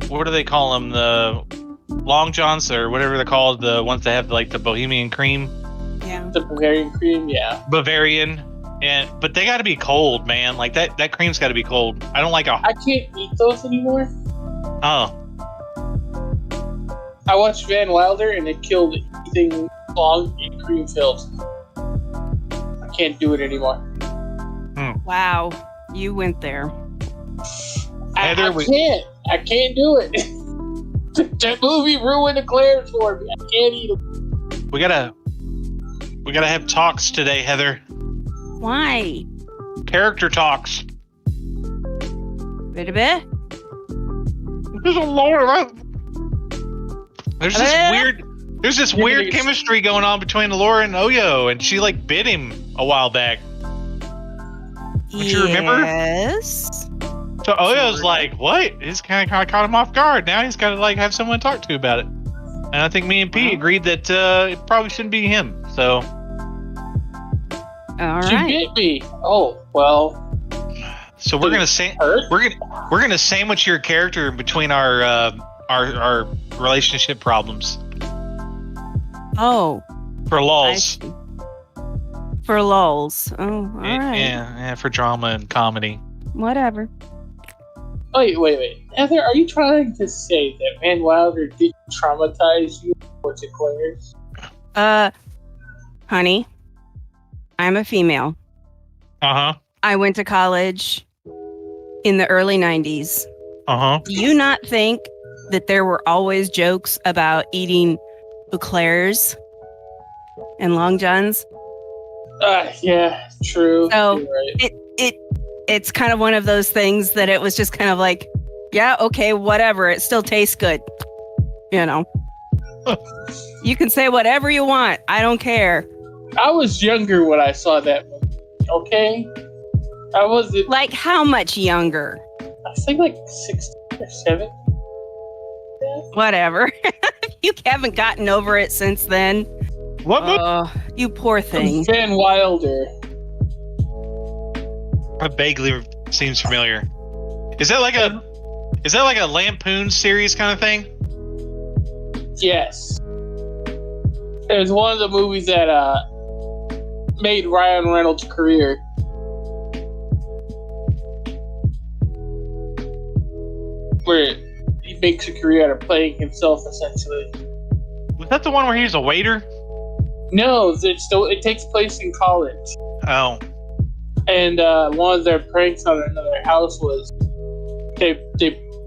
what do they call them? The Long Johns or whatever they're called. The ones that have like the Bohemian cream. Yeah. The Bavarian cream, yeah. Bavarian. But they got to be cold, man. Like that cream's got to be cold. I don't like I can't eat those anymore. Oh. I watched Van Wilder and it killed anything long and cream filled. I can't do it anymore. Wow. You went there. Heather, I can't do it. That movie ruined eclairs for me. I can't eat them. We gotta have talks today, Heather. Why? Character talks. Bit a bit? There's a lot. There's this weird chemistry going on between Elora and Oyo, and she like bit him a while back. Don't you remember? Yes. So Oyo's like, what? He's kind of caught him off guard. Now he's got to like have someone to talk to about it. And I think me and P agreed that it probably shouldn't be him. So. All She right. bit me. Oh well. So we're gonna sandwich your character between our relationship problems. Oh. For I lulls. see. For lulls. Oh, all right. Yeah, for drama and comedy. Whatever. Wait. Heather, are you trying to say that Van Wilder didn't traumatize you with eclairs? Honey, I'm a female. Uh-huh. I went to college in the early 90s. Uh-huh. Do you not think that there were always jokes about eating eclairs and Long Johns? Yeah, true. So You're right. it's kind of one of those things that it was just kind of like, yeah, okay, whatever. It still tastes good. You know. You can say whatever you want. I don't care. I was younger when I saw that movie. Okay? I wasn't. Like how much younger? I think like 16 or 7. Whatever. You haven't gotten over it since then. What? Oh, you poor thing. Van Wilder. That vaguely seems familiar. Is that like a Lampoon series kind of thing? Yes. It was one of the movies that made Ryan Reynolds' career. Where he makes a career out of playing himself, essentially. Was that the one where he was a waiter? No, it takes place in college. Oh. And one of their pranks on another house was they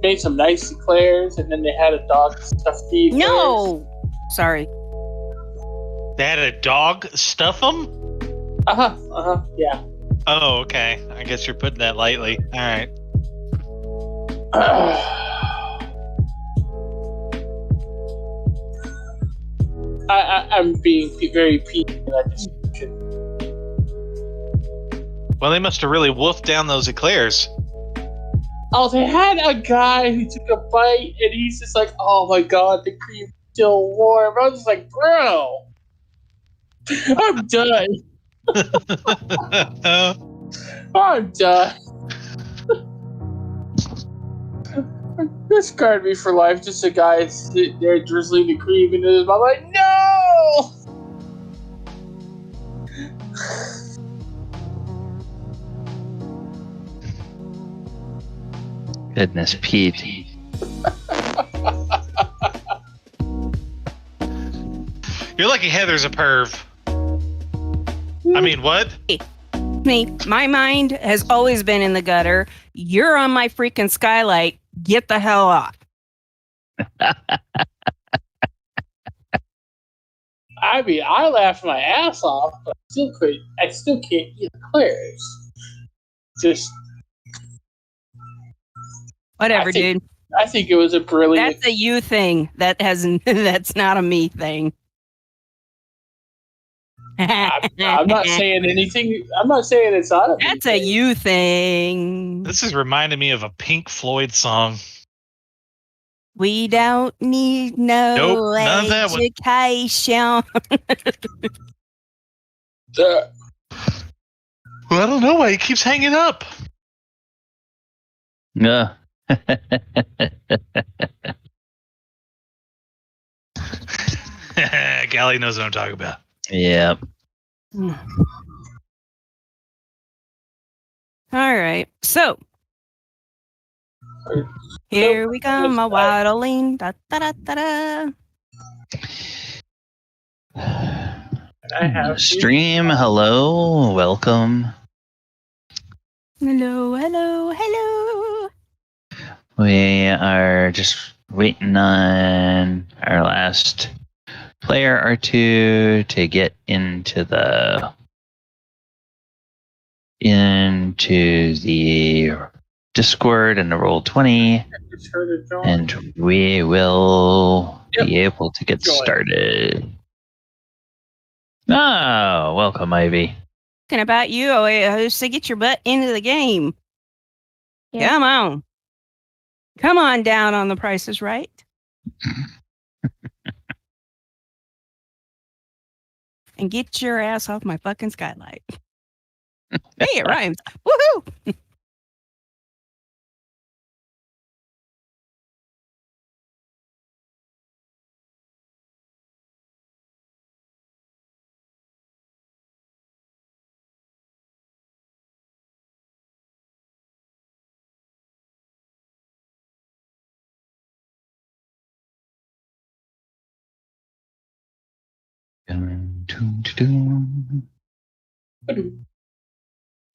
made some nice eclairs, and then they had a dog stuff the eclairs. No! Sorry. They had a dog stuff them? Yeah. Oh, okay. I guess you're putting that lightly. All right. I'm being very peaky. I just shouldn't. Well, they must have really wolfed down those eclairs. Oh, they had a guy who took a bite, and he's just like, "Oh my god, the cream's still warm." I was just like, "Bro, I'm done. I'm done." This scarred me for life. Just a guy sitting there drizzling the cream into his mouth. Like, no! Goodness, Pete. You're lucky Heather's a perv. I mean, what? Me, my mind has always been in the gutter. You're on my freaking skylight. Get the hell off. I mean, I laughed my ass off, but I still can't eat eclairs. Just Whatever, dude. I think it was a brilliant. That's a you thing. That's not a me thing. I'm not saying anything. I'm not saying it's not a me That's a thing. you thing. This is reminding me of a Pink Floyd song. We don't need no Nope, none of that one. education. Well, I don't know why he keeps hanging up. Yeah. Callie knows what I'm talking about. Yeah. All right. So here we come, my waddling. Da, da, da, da, da. I have Stream, hello, welcome. Hello, hello, hello. We are just waiting on our last player or two to get into the Discord and the Roll20, and we will be able to get started. Oh, welcome, Ivy. Talking about you, Oyohusa, get your butt into the game. Yeah. Come on. Come on down on the Price is Right. And get your ass off my fucking skylight. Hey, it rhymes. Woohoo!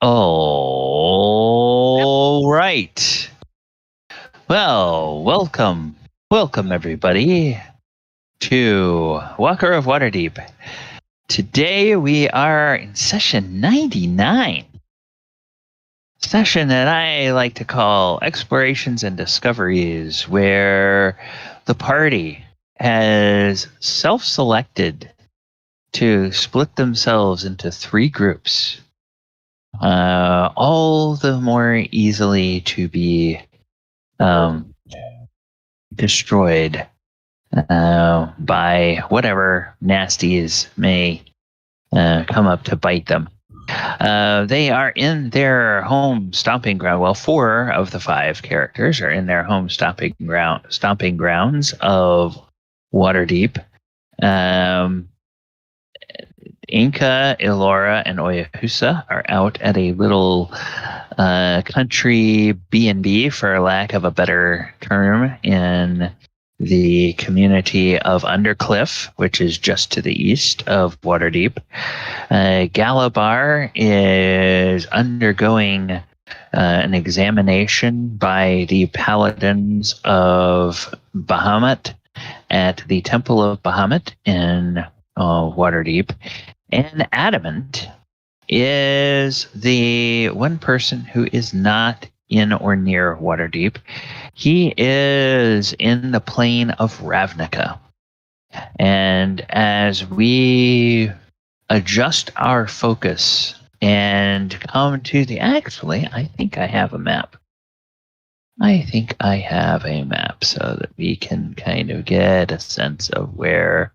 All right. Well, welcome everybody to Walker of Waterdeep. Today we are in session 99. Session that I like to call Explorations and Discoveries, where the party has self-selected to split themselves into 3 groups, all the more easily to be destroyed by whatever nasties may come up to bite them. They are in their home stomping ground. Well, 4 of the 5 characters are in their home stomping grounds of Waterdeep. Enka, Elora, and Oyohusa are out at a little country B&B, for lack of a better term, in the community of Undercliff, which is just to the east of Waterdeep. Galibar is undergoing an examination by the Paladins of Bahamut at the Temple of Bahamut in Waterdeep. And Adamant is the one person who is not in or near Waterdeep. He is in the plane of Ravnica. And as we adjust our focus and come to the... Actually, I think I have a map. So that we can kind of get a sense of where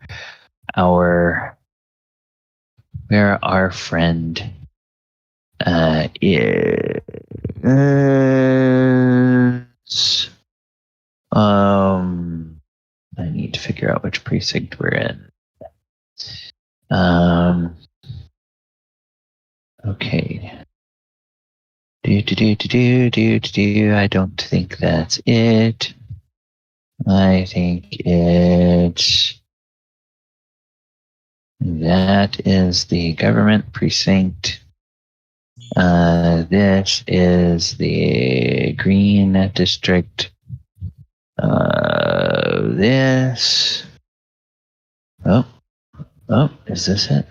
our friend is. I need to figure out which precinct we're in. Okay. I don't think that's it. I think that is the government precinct. This is the green district. This. Oh, is this it?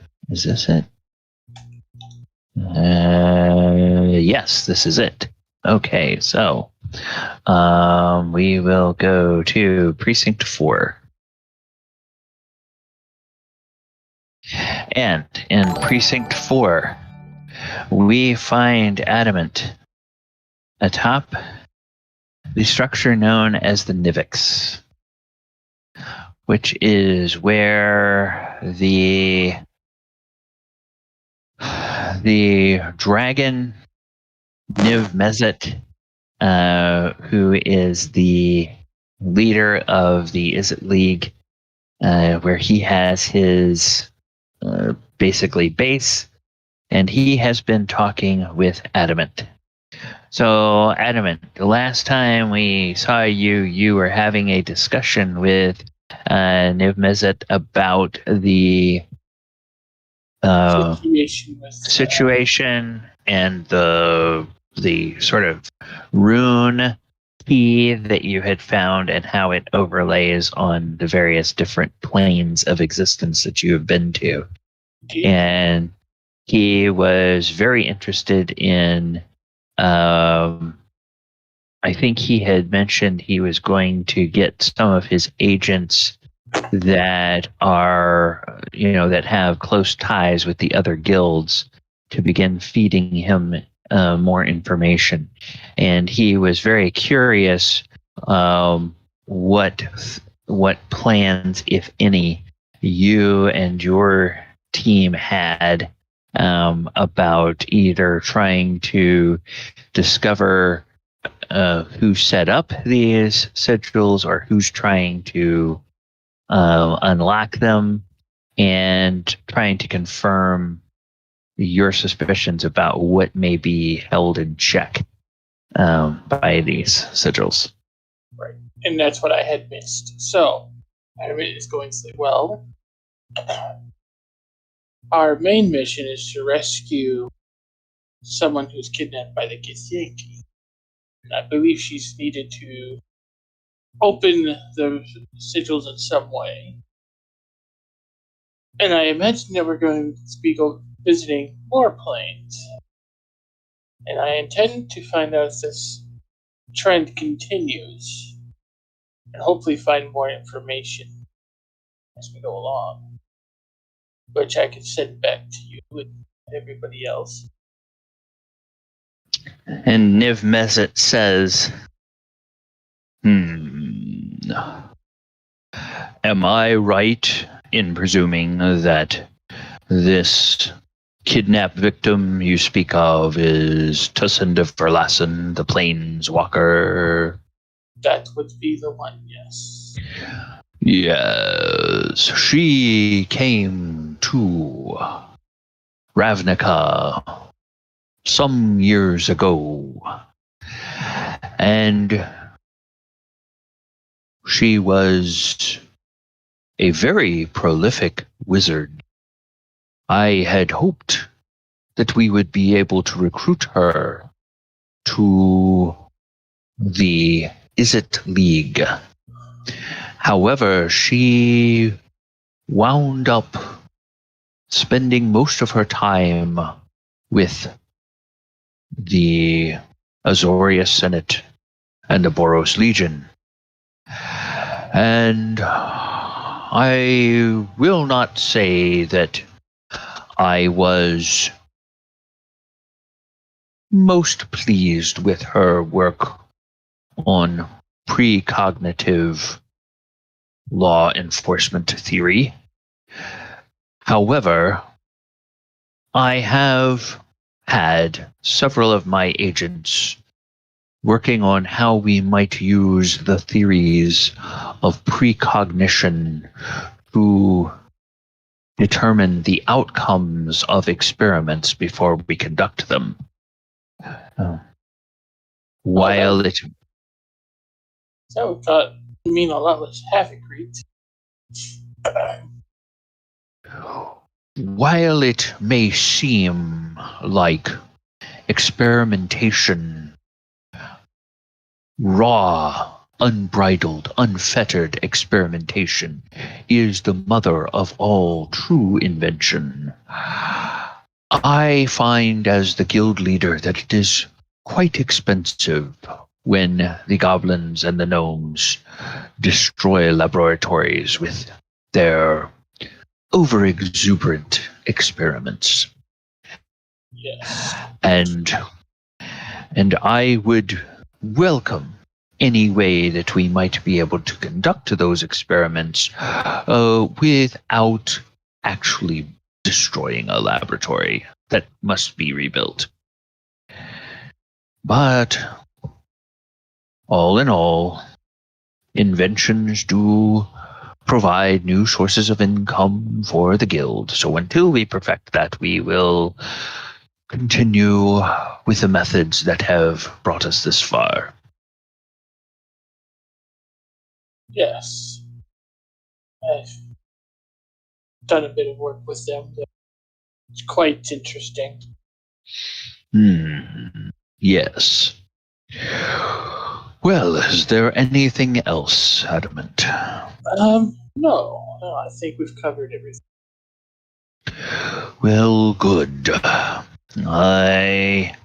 Yes, this is it. Okay, so we will go to precinct 4. And in precinct 4, we find Adamant atop the structure known as the Nivix, which is where the dragon Niv Mezzet, who is the leader of the Izzet League, where he has his basically base, and he has been talking with Adamant. So, Adamant, the last time we saw you, you were having a discussion with Niv-Mizzet about the situation and the sort of rune key that you had found and how it overlays on the various different planes of existence that you have been to. And he was very interested in I think he had mentioned he was going to get some of his agents that are, that have close ties with the other guilds to begin feeding him more information. And he was very curious what plans, if any, you and your team had about either trying to discover who set up these sigils or who's trying to unlock them, and trying to confirm your suspicions about what may be held in check by these sigils. Right. And that's what I had missed. So, Adamant is going to say, well, our main mission is to rescue someone who's kidnapped by the Githyanki. And I believe she's needed to open the sigils in some way. And I imagine that we're going to be visiting more planes. And I intend to find out if this trend continues, and hopefully find more information as we go along, which I can send back to you and everybody else. And Niv-Mizzet says, am I right in presuming that this kidnapped victim you speak of is Tussin of Verlassen, the Planeswalker? That would be the one, yes. Yes, she came to Ravnica some years ago, and she was a very prolific wizard. I had hoped that we would be able to recruit her to the Izzet League. However, she wound up spending most of her time with the Azorius Senate and the Boros Legion. And I will not say that I was most pleased with her work on precognitive law enforcement theory. However, I have had several of my agents working on how we might use the theories of precognition to determine the outcomes of experiments before we conduct them. While it... That would mean a lot less havoc, right? While it may seem like experimentation, raw, unbridled, unfettered experimentation, is the mother of all true invention, I find as the guild leader that it is quite expensive when the goblins and the gnomes destroy laboratories with their over-exuberant experiments. Yes. And I would welcome any way that we might be able to conduct those experiments without actually destroying a laboratory that must be rebuilt. But all in all, inventions do provide new sources of income for the guild. So until we perfect that, we will continue with the methods that have brought us this far. Yes. I've done a bit of work with them. It's quite interesting. Yes. Well, is there anything else, Adamant? No, I think we've covered everything. Well, good. I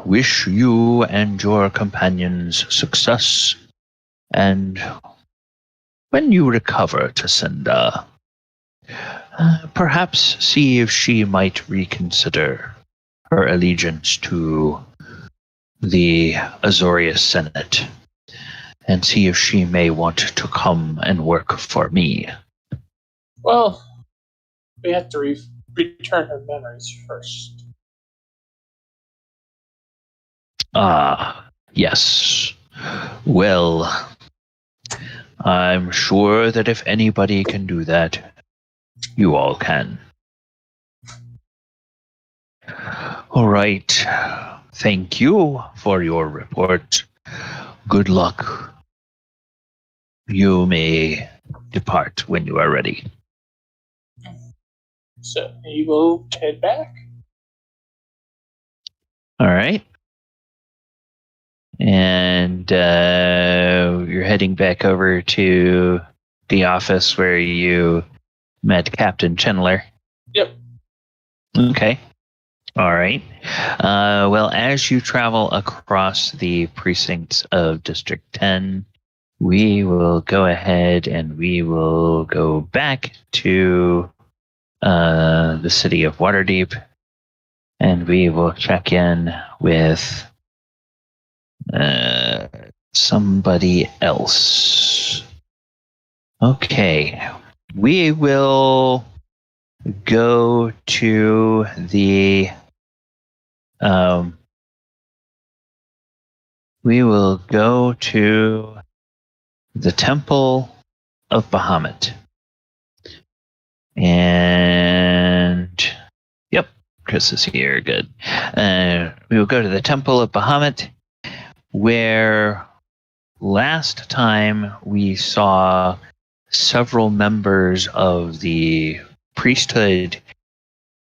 wish you and your companions success, and when you recover to Cinda, perhaps see if she might reconsider her allegiance to the Azorius Senate, and see if she may want to come and work for me. Well, we have to return her memories first. Ah, yes. Well, I'm sure that if anybody can do that, you all can. All right. Thank you for your report. Good luck. You may depart when you are ready. So you will head back. All right. And you're heading back over to the office where you met Captain Chandler. Yep. Okay. All right. Well, as you travel across the precincts of District 10, we will go ahead and we will go back to the city of Waterdeep, and we will check in with somebody else. Okay. We will go to the Temple of Bahamut. And yep, Chris is here. Good. We will go to the Temple of Bahamut, where last time we saw several members of the priesthood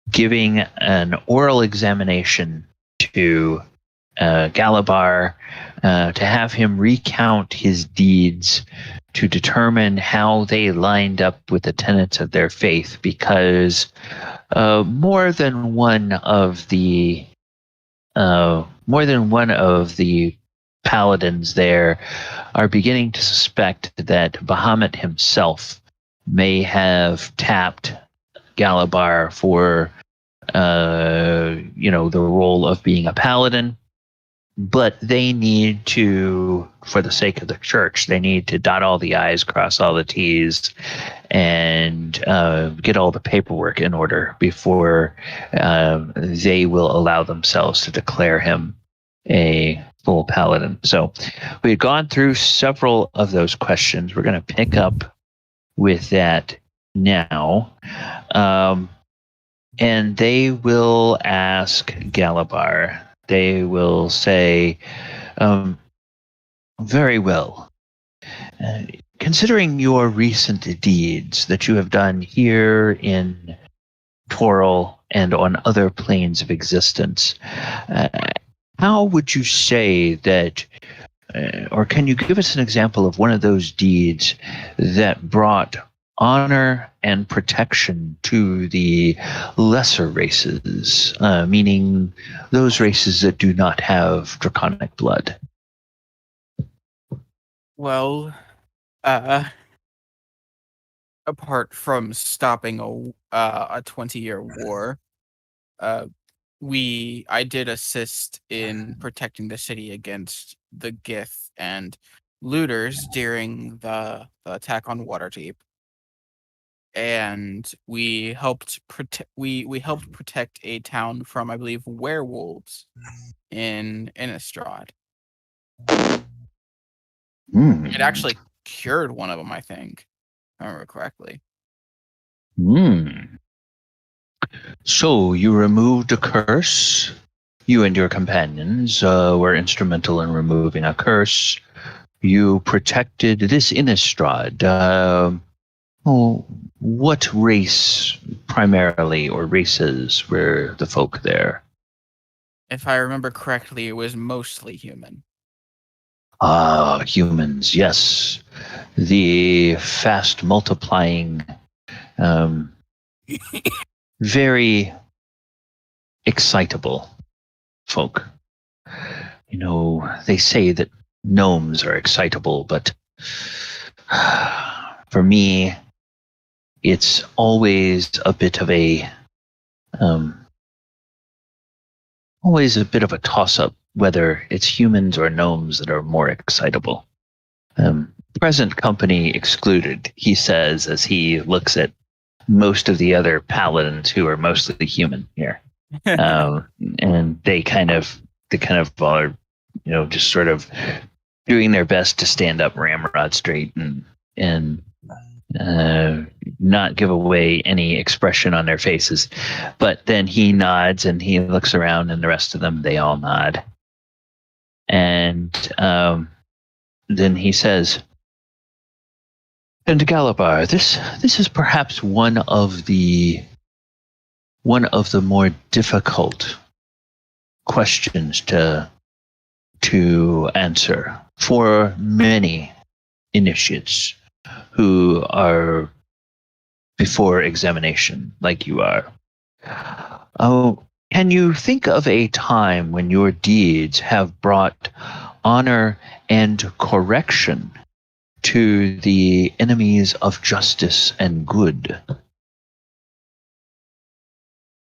giving an oral examination to Galibar to have him recount his deeds to determine how they lined up with the tenets of their faith, because more than one of the paladins there are beginning to suspect that Bahamut himself may have tapped Galibar for the role of being a paladin, but they need to, for the sake of the church, they need to dot all the I's, cross all the T's, and get all the paperwork in order before they will allow themselves to declare him a full paladin. So we've gone through several of those questions. We're going to pick up with that now. And they will ask Galibar. They will say, very well. Considering your recent deeds that you have done here in Toril and on other planes of existence, how would you say that, or can you give us an example of one of those deeds that brought honor and protection to the lesser races, meaning those races that do not have draconic blood? Well, apart from stopping a 20-year war, I did assist in protecting the city against the Gith and looters during the attack on Waterdeep. And we helped protect a town from, I believe, werewolves in Innistrad. It actually cured one of them, I think. I remember correctly. So you removed a curse. You and your companions were instrumental in removing a curse. You protected this Innistrad. What race primarily, or races, were the folk there? If I remember correctly, it was mostly human. Ah, humans, yes. The fast multiplying, very excitable folk. You know, they say that gnomes are excitable, but for me, it's always a bit of a toss-up whether it's humans or gnomes that are more excitable. Present company excluded, he says as he looks at most of the other paladins who are mostly human here. And they kind of are, just sort of doing their best to stand up ramrod straight and not give away any expression on their faces. But then he nods and he looks around, and the rest of them, they all nod. And then he says, "And Galibar, this is perhaps one of the more difficult questions to answer for many initiates who are before examination, like you are. Oh, can you think of a time when your deeds have brought honor and correction to the enemies of justice and good?"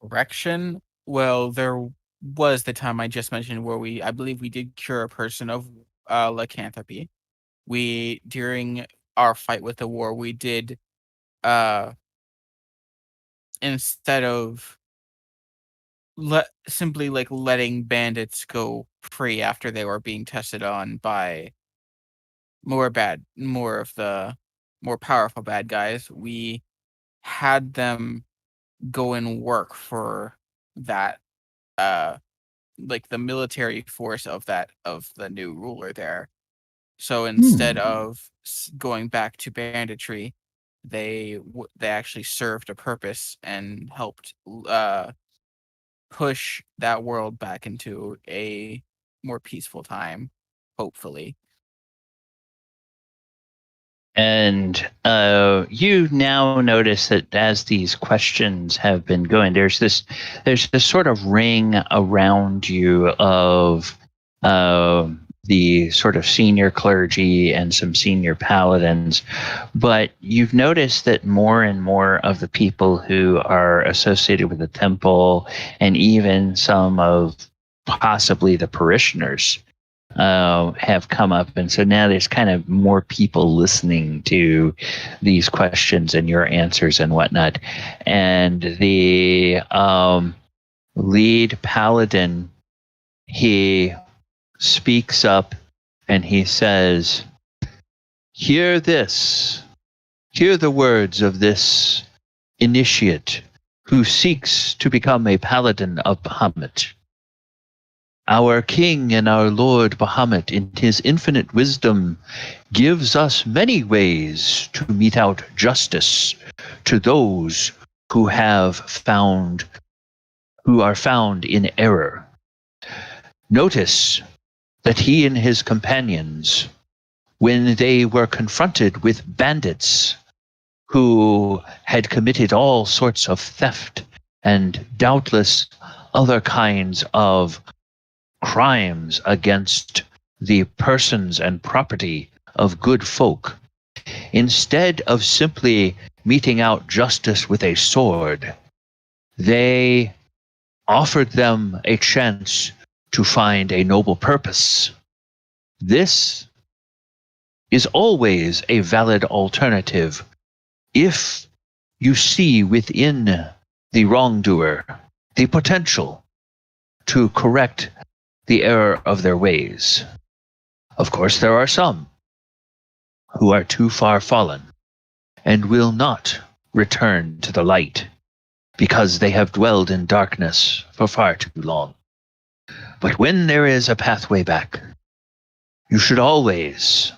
Correction? Well, there was the time I just mentioned where I believe we did cure a person of lycanthropy. During our fight with the war, we did, instead of simply letting bandits go free after they were being tested on by more of the more powerful bad guys, we had them go and work for that, the military force of the new ruler there. So instead of going back to banditry, they actually served a purpose and helped push that world back into a more peaceful time, hopefully. And you now notice that as these questions have been going, there's this sort of ring around you of the sort of senior clergy and some senior paladins, but you've noticed that more and more of the people who are associated with the temple, and even some of possibly the parishioners, have come up, and so now there's kind of more people listening to these questions and your answers and whatnot. And the lead paladin, he speaks up and he says, hear the words of this initiate who seeks to become a paladin of Bahamut. Our king and our lord Bahamut, in his infinite wisdom, gives us many ways to mete out justice to those who are found in error. Notice that he and his companions, when they were confronted with bandits who had committed all sorts of theft and doubtless other kinds of crimes against the persons and property of good folk, instead of simply meting out justice with a sword, they offered them a chance to find a noble purpose. This is always a valid alternative if you see within the wrongdoer the potential to correct the error of their ways. Of course, there are some who are too far fallen, and will not return to the light, because they have dwelled in darkness for far too long. But when there is a pathway back, you should always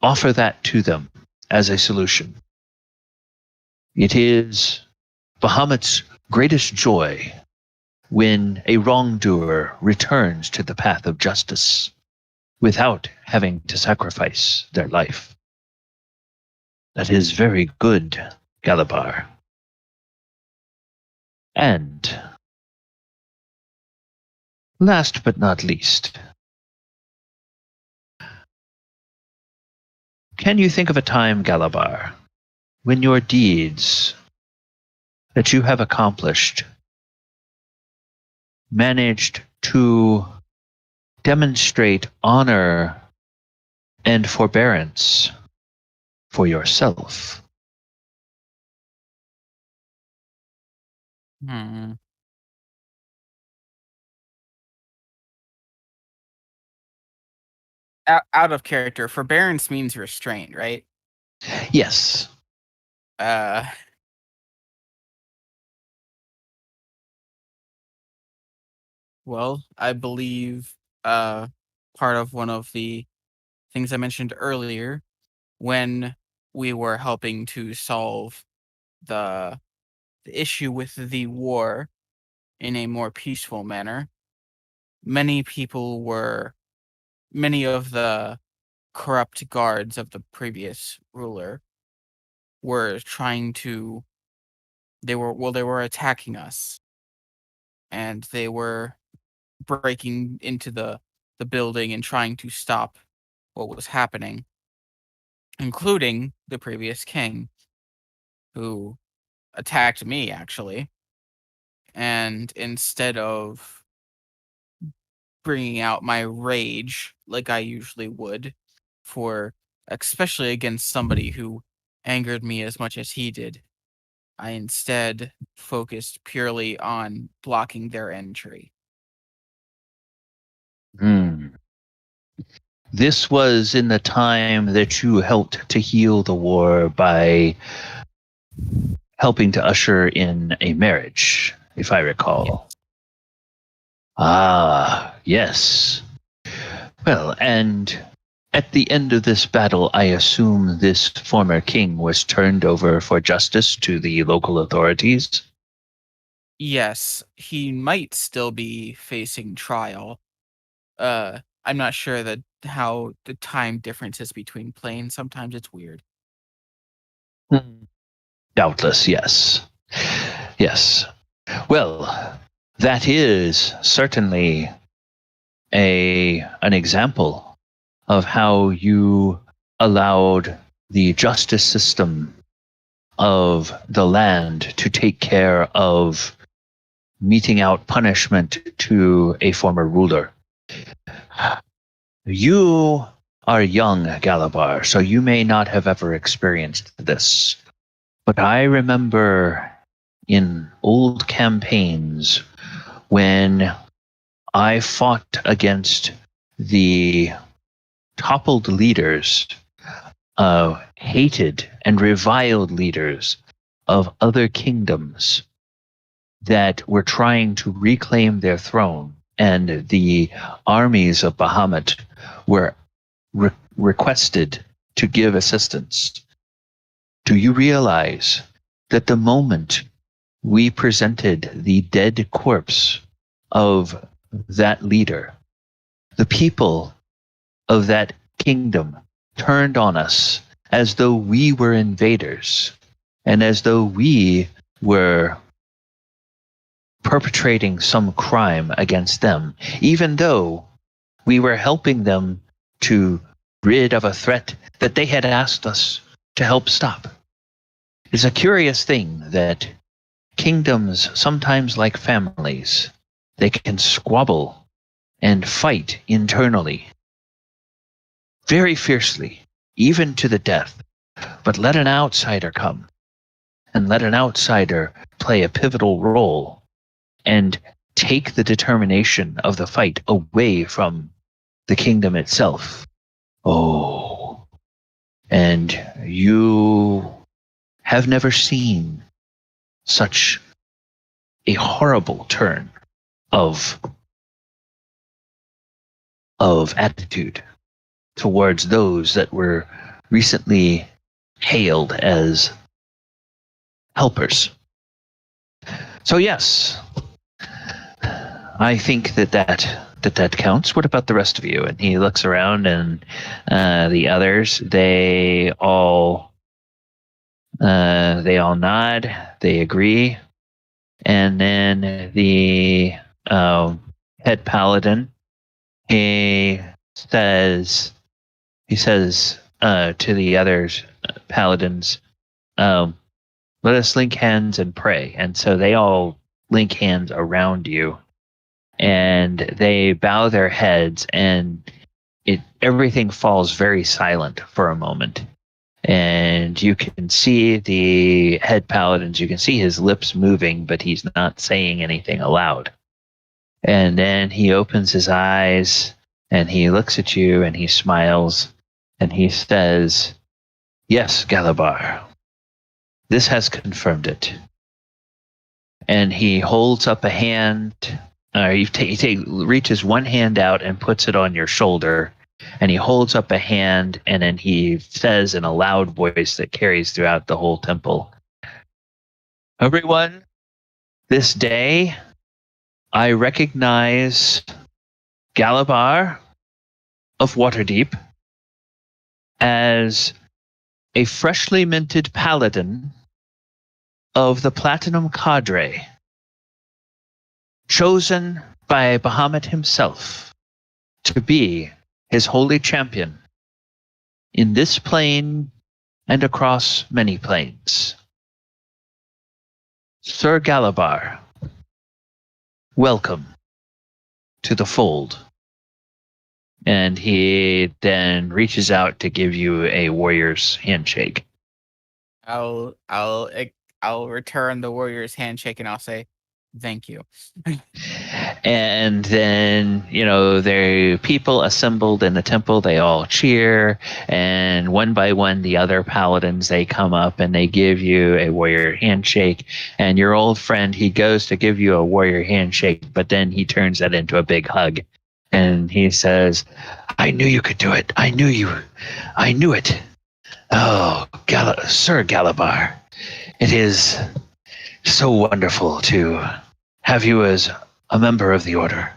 offer that to them as a solution. It is Bahamut's greatest joy when a wrongdoer returns to the path of justice without having to sacrifice their life. That is very good, Galibar. And last but not least, can you think of a time, Galibar, when your deeds that you have accomplished managed to demonstrate honor and forbearance for yourself? Out of character, forbearance means restraint, right? Yes. Well, I believe part of one of the things I mentioned earlier, when we were helping to solve the issue with the war in a more peaceful manner, many of the corrupt guards of the previous ruler were they were attacking us, and they were breaking into the building and trying to stop what was happening, including the previous king, who attacked me, actually. And instead of bringing out my rage like I usually would, especially against somebody who angered me as much as he did, I instead focused purely on blocking their entry. This was in the time that you helped to heal the war by helping to usher in a marriage, if I recall. Ah, yes. Well, and at the end of this battle, I assume this former king was turned over for justice to the local authorities? Yes, he might still be facing trial. I'm not sure how the time difference is between planes. Sometimes it's weird. Doubtless, yes. Yes. Well, that is certainly an example of how you allowed the justice system of the land to take care of meting out punishment to a former ruler. You are young, Galibar, so you may not have ever experienced this. But I remember in old campaigns when I fought against the toppled leaders, hated and reviled leaders of other kingdoms that were trying to reclaim their throne, and the armies of Bahamut were requested to give assistance. Do you realize that the moment we presented the dead corpse of that leader, the people of that kingdom turned on us as though we were invaders and as though we were perpetrating some crime against them, even though we were helping them to rid of a threat that they had asked us to help stop? It's a curious thing that kingdoms, sometimes like families, they can squabble and fight internally very fiercely, even to the death. But let an outsider come and let an outsider play a pivotal role and take the determination of the fight away from the kingdom itself. Oh, and you have never seen such a horrible turn of attitude towards those that were recently hailed as helpers. So yes, I think that counts. What about the rest of you? And he looks around, and the others, they all nod, they agree, and then the head paladin, he says to the others paladins, let us link hands and pray. And so they all link hands around you, and they bow their heads, and everything falls very silent for a moment. And you can see the head paladins, you can see his lips moving, but he's not saying anything aloud. And then he opens his eyes, and he looks at you, and he smiles, and he says, yes, Galibar, this has confirmed it. And he holds up a hand, he reaches one hand out and puts it on your shoulder, and he holds up a hand, and then he says in a loud voice that carries throughout the whole temple, everyone, this day I recognize Galibar of Waterdeep as a freshly minted paladin of the Platinum Cadre, chosen by Bahamut himself to be his holy champion in this plane and across many planes. Sir Galibar, welcome to the fold. And he then reaches out to give you a warrior's handshake. I'll return the warrior's handshake, and I'll say, thank you. And then, there are people assembled in the temple. They all cheer, and one by one, the other paladins, they come up and they give you a warrior handshake. And your old friend, he goes to give you a warrior handshake, but then he turns that into a big hug. And he says, I knew you could do it. I knew it. Oh, Sir Galibar, it is so wonderful to have you as a member of the Order.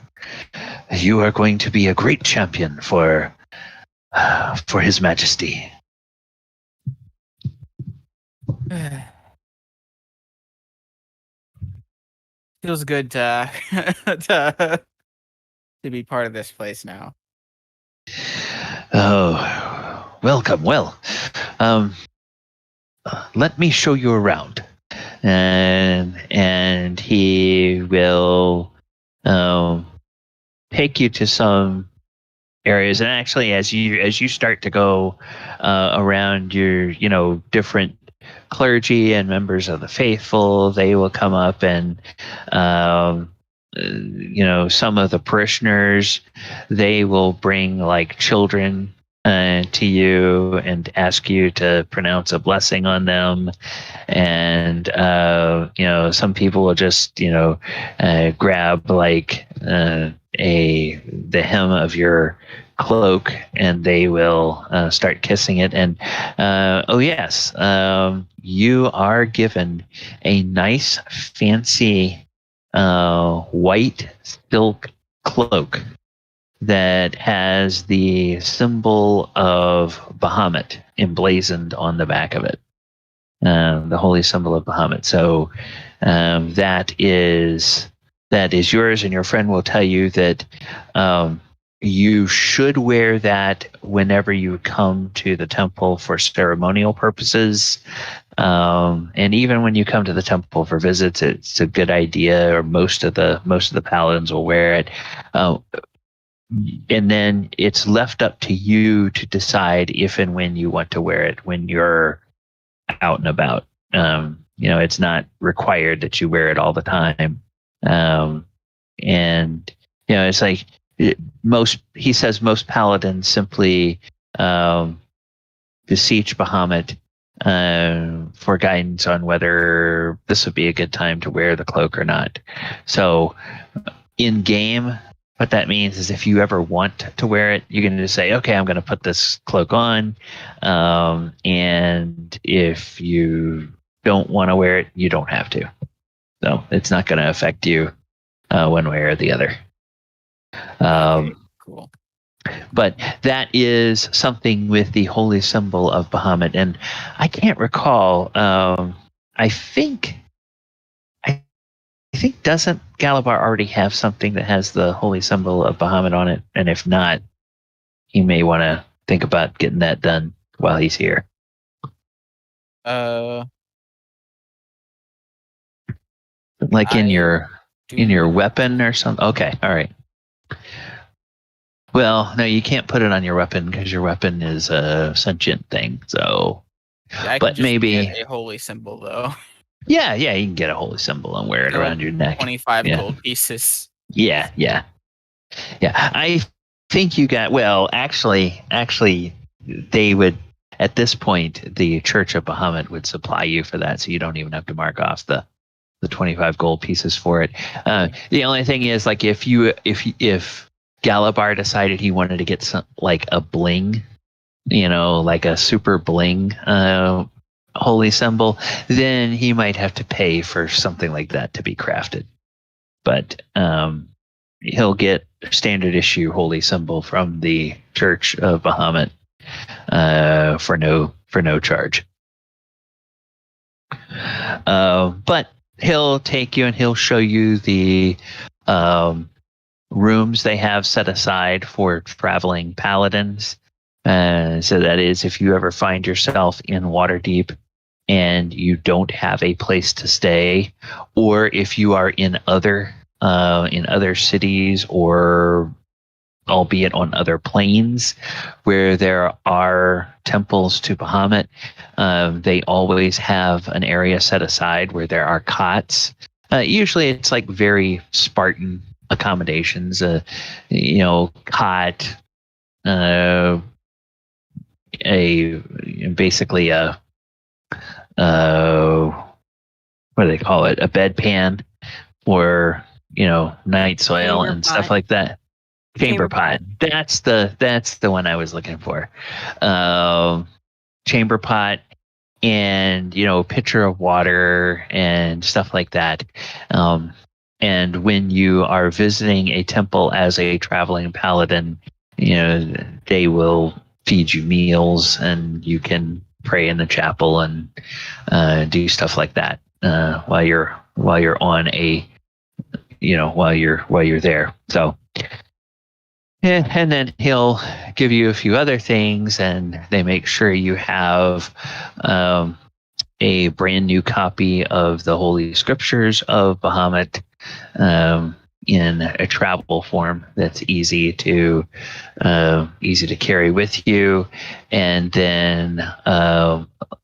You are going to be a great champion for His Majesty. Feels good to be part of this place now. Oh, welcome. Well, let me show you around. And he will take you to some areas. And actually, as you start to go around your different clergy and members of the faithful, they will come up, and some of the parishioners, they will bring like children to you and ask you to pronounce a blessing on them. And some people will just grab like the hem of your cloak, and they will start kissing it. And you are given a nice fancy white silk cloak that has the symbol of Bahamut emblazoned on the back of it, the holy symbol of Bahamut. So that is yours, and your friend will tell you that you should wear that whenever you come to the temple for ceremonial purposes. And even when you come to the temple for visits, it's a good idea, or most of the paladins will wear it. And then it's left up to you to decide if and when you want to wear it when you're out and about. It's not required that you wear it all the time. It's like he says most paladins simply beseech Bahamut for guidance on whether this would be a good time to wear the cloak or not. So in game, what that means is if you ever want to wear it, you can just say, okay, I'm going to put this cloak on. And if you don't want to wear it, you don't have to. So it's not going to affect you one way or the other. Cool. But that is something with the holy symbol of Bahamut. And I can't recall. I think doesn't Galibar already have something that has the holy symbol of Bahamut on it? And if not, he may want to think about getting that done while he's here. Like in your weapon or something. Okay, all right. Well, no, you can't put it on your weapon because your weapon is a sentient thing. So, I but can just maybe get a holy symbol though. Yeah, you can get a holy symbol and wear it around your neck. 25 gold pieces. Yeah. I think you got. Well, actually, they would at this point. The Church of Bahamut would supply you for that, so you don't even have to mark off the 25 gold pieces for it. The only thing is, like, if Galibar decided he wanted to get some, like a bling, like a super bling holy symbol, then he might have to pay for something like that to be crafted. But he'll get standard issue holy symbol from the Church of Bahamut for no charge. But he'll take you and he'll show you the rooms they have set aside for traveling paladins. So that is, if you ever find yourself in Waterdeep and you don't have a place to stay, or if you are in other cities, or albeit on other planes where there are temples to Bahamut, they always have an area set aside where there are cots. Usually it's like very Spartan accommodations, cot, basically a what do they call it? A bedpan, or night soil Chamber and pot. Stuff like that. Chamber pot. That's the one I was looking for. Chamber pot, and a pitcher of water and stuff like that. And when you are visiting a temple as a traveling paladin, they will feed you meals, and you can pray in the chapel and do stuff like that while you're on a while you're there. So, and then he'll give you a few other things, and they make sure you have a brand new copy of the Holy Scriptures of Bahamut in a travel form that's easy to carry with you, and then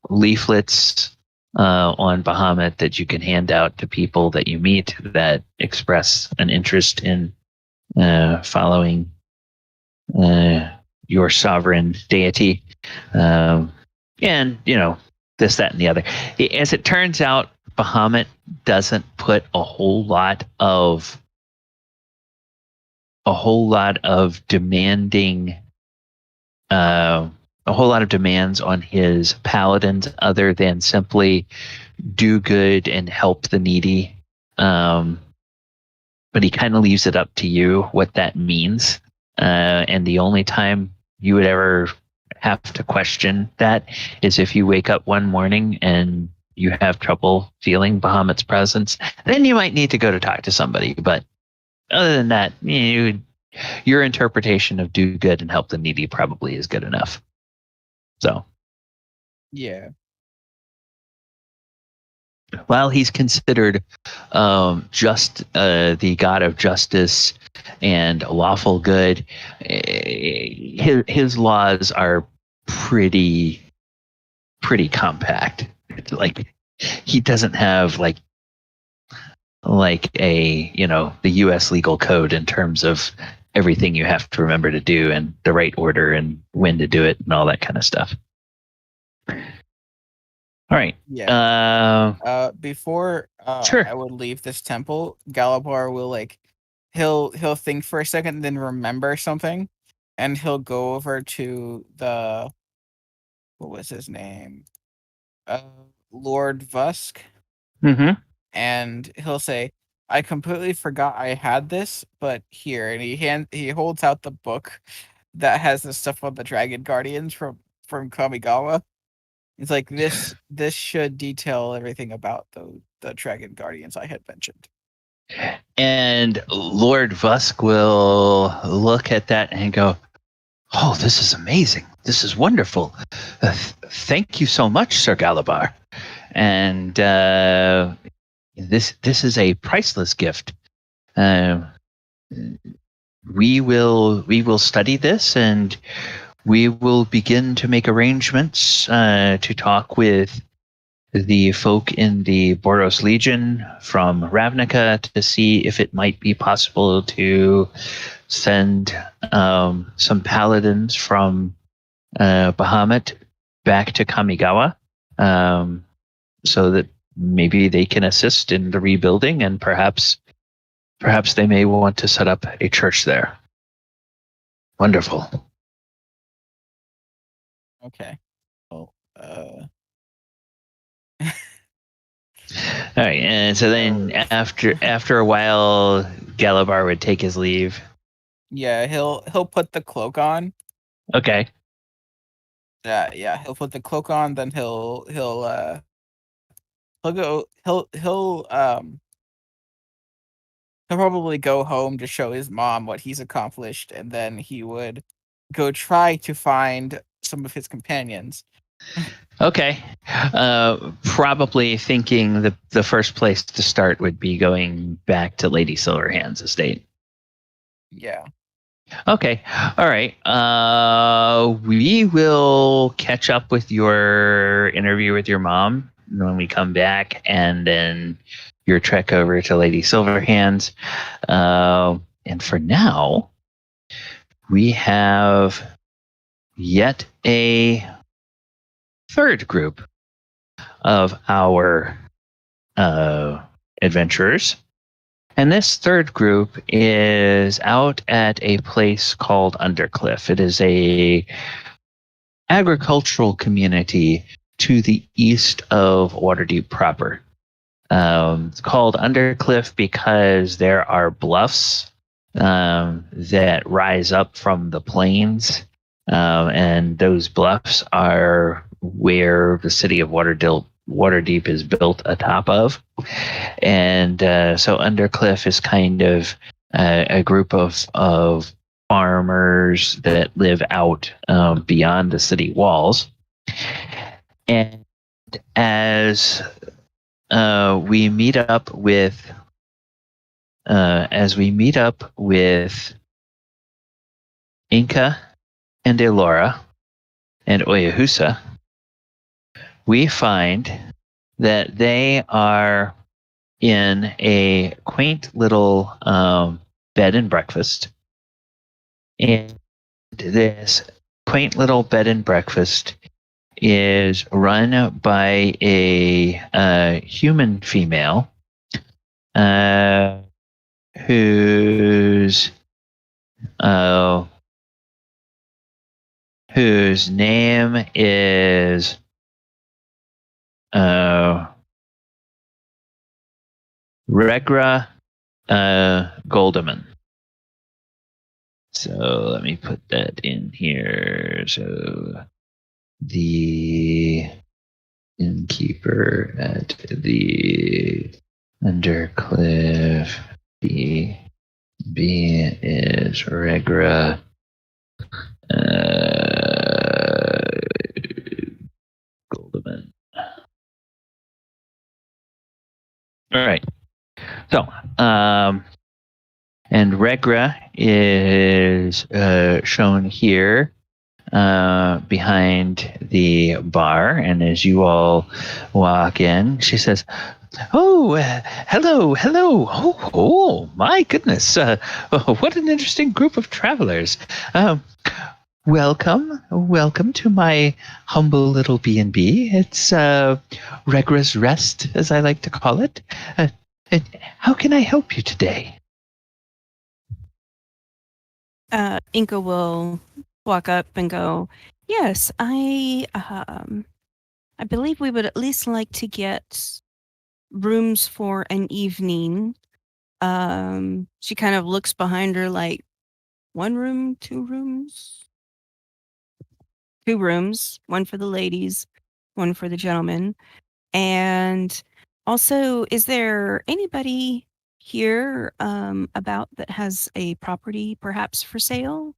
leaflets on Bahamut that you can hand out to people that you meet that express an interest in following your sovereign deity, and this, that, and the other. As it turns out, Bahamut doesn't put a whole lot of demanding, a whole lot of demands on his paladins, other than simply do good and help the needy. But he kind of leaves it up to you what that means. And the only time you would ever have to question that is if you wake up one morning and you have trouble feeling Bahamut's presence. Then you might need to go to talk to somebody. But other than that, your interpretation of do good and help the needy probably is good enough. So, yeah. While he's considered just the god of justice and lawful good, his laws are pretty compact. It's like he doesn't have like a the U.S. legal code in terms of everything you have to remember to do and the right order and when to do it and all that kind of stuff. All right. Yeah. Before Sure. I would leave this temple, Galibar will he'll think for a second and then remember something, and he'll go over to the what was his name? Lord Vusk, Mm-hmm. and he'll say, "I completely forgot I had this, but here." And he holds out the book that has the stuff on the Dragon Guardians from Kamigawa. It's like this should detail everything about the Dragon Guardians I had mentioned. And Lord Vusk will look at that and go, "Oh, this is amazing. This is wonderful. Thank you so much, Sir Galibar. And this is a priceless gift. We will study this, and we will begin to make arrangements to talk with the folk in the Boros Legion from Ravnica to see if it might be possible to send some paladins from Bahamut back to Kamigawa, so that maybe they can assist in the rebuilding, and perhaps they may want to set up a church there." Wonderful. Okay. Well, All right, and so then after a while, Galibar would take his leave. yeah, he'll put the cloak on. Okay. Yeah, he'll put the cloak on, then he'll probably go home to show his mom what he's accomplished, and then he would go try to find some of his companions. Okay. Probably thinking the first place to start would be going back to Lady Silverhand's estate. Yeah. Okay. All right. We will catch up with your interview with your mom when we come back, and then your trek over to Lady Silverhand's. And for now, we have yet a third group of our adventurers. And this third group is out at a place called Undercliff. It is a agricultural community to the east of Waterdeep proper. It's called Undercliff because there are bluffs that rise up from the plains, and those bluffs are where the city of Waterdeep is built atop of. And so Undercliff is kind of a group of farmers that live out beyond the city walls. And as we meet up with Enka and Elora and Oyohusa, we find that they are in a quaint little bed and breakfast. And this quaint little bed and breakfast is run by a human female whose name is Regra Goldeman. So let me put that in here. So the innkeeper at the Undercliff B is Regra Goldeman. All right. So, and Regra is shown here behind the bar. And as you all walk in, she says, "Oh, hello. Oh, my goodness. What an interesting group of travelers. Welcome to my humble little B&B. It's Regra's Rest, as I like to call it. How can I help you today? Enka will walk up and go, yes, I believe we would at least like to get rooms for an evening. She kind of looks behind her like, 1 room, 2 rooms? 2 rooms, 1 for the ladies, 1 for the gentlemen. And also, is there anybody here about that has a property perhaps for sale?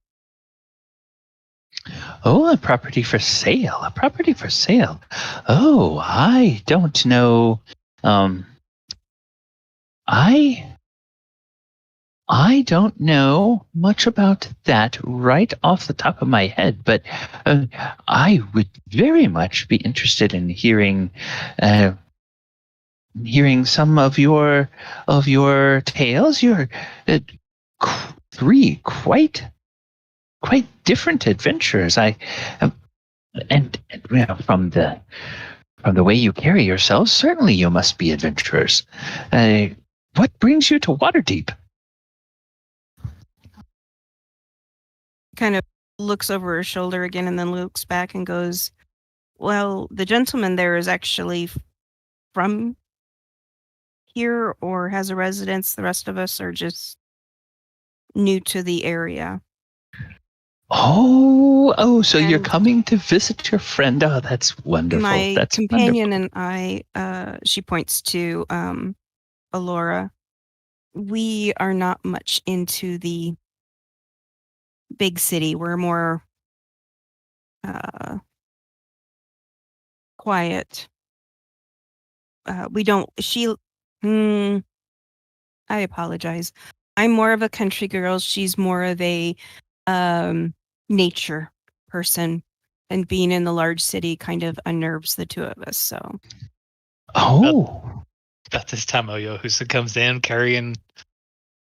Oh, a property for sale. A property for sale. Oh, I don't know. I don't know much about that right off the top of my head, but I would very much be interested in hearing some of your tales. You're 3 quite different adventures. And you know, from the way you carry yourselves, certainly you must be adventurers. What brings you to Waterdeep? Kind of looks over her shoulder again and then looks back and goes, well, the gentleman there is actually from here or has a residence. The rest of us are just new to the area. So you're And coming to visit your friend. Oh, that's wonderful. my That's companion wonderful. and I, she points to Elora, we are not much into the big city. We're more quiet. We don't. I apologize. I'm more of a country girl. She's more of a nature person, and being in the large city kind of unnerves the 2 of us. So. Oh. About this time, Oyohusa comes in carrying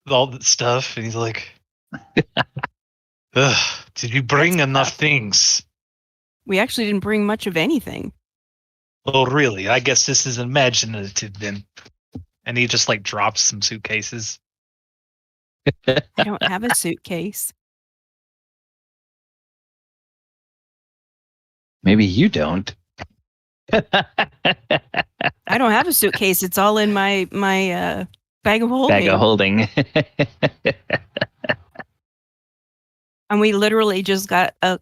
all the stuff, and he's like, ugh, did you bring enough things? We actually didn't bring much of anything. Oh, really? I guess this is imaginative then. And he just like drops some suitcases. I don't have a suitcase. Maybe you don't. I don't have a suitcase. It's all in my bag of holding. Bag of holding. And we literally just got a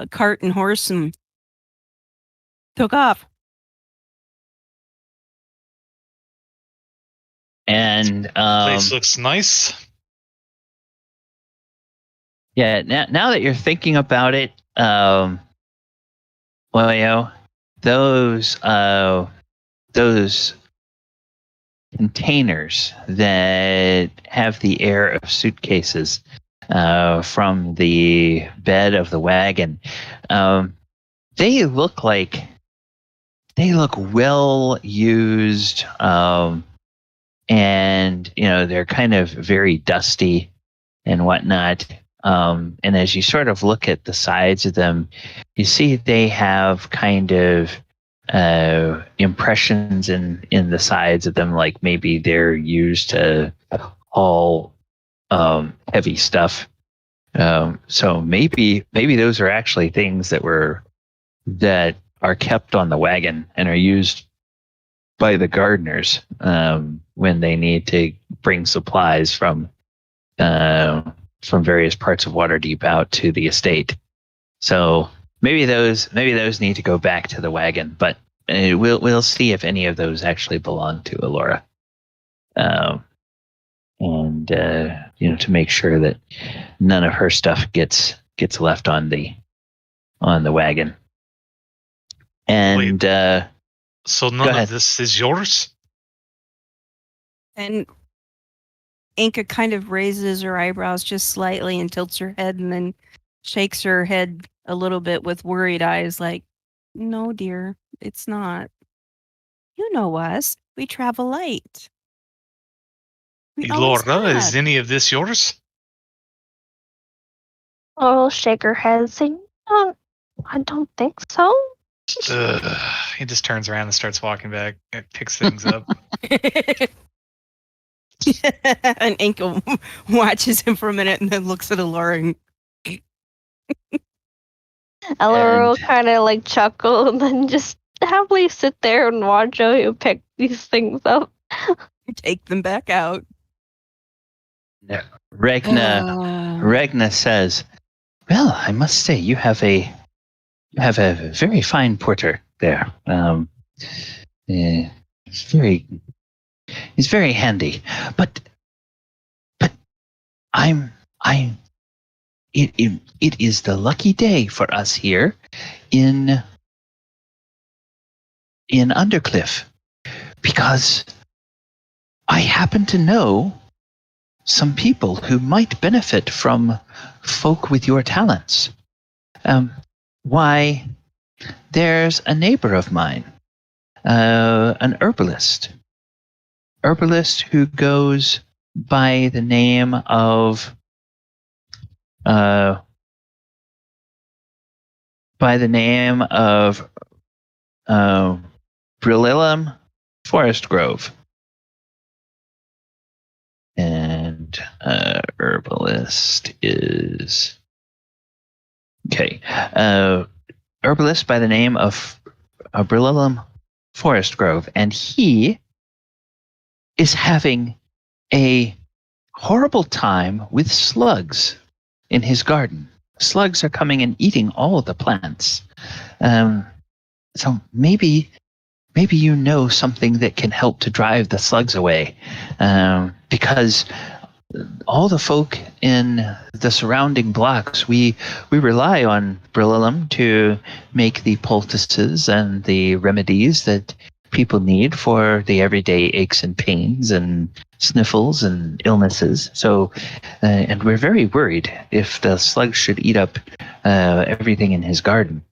cart and horse and took off. And place looks nice. Yeah, now that you're thinking about it, those containers that have the air of suitcases from the bed of the wagon, they look well used, and they're kind of very dusty and whatnot. And as you sort of look at the sides of them, you see they have kind of impressions in the sides of them, like maybe they're used to haul heavy stuff. So maybe those are actually things that are kept on the wagon and are used by the gardeners when they need to bring supplies from various parts of Waterdeep out to the estate. So maybe those need to go back to the wagon, but we'll see if any of those actually belong to Elora, and to make sure that none of her stuff gets left on the wagon. And so none of this is yours? And Enka kind of raises her eyebrows just slightly and tilts her head and then shakes her head a little bit with worried eyes like, no, dear, it's not. You know us. We travel light. Elora, is any of this yours? I'll shake her head saying, I don't think so. He just turns around and starts walking back. It picks things up. And Enka watches him for a minute and then looks at Elora and Elora will kind of like chuckle and then just happily sit there and watch you pick these things up. take them back out. Regna says, "Well, I must say you have a very fine porter there. It's very handy. But it is the lucky day for us here in Undercliff, because I happen to know some people who might benefit from folk with your talents. Why, there's a neighbor of mine, an herbalist who goes by the name of Brilillum Forest Grove. And herbalist is herbalist by the name of Brilillum Forest Grove, and he is having a horrible time with slugs in his garden. Slugs are coming and eating all of the plants. So maybe you know something that can help to drive the slugs away, because all the folk in the surrounding blocks, we rely on Brilillum to make the poultices and the remedies that people need for the everyday aches and pains and sniffles and illnesses. So, and we're very worried if the slugs should eat up everything in his garden.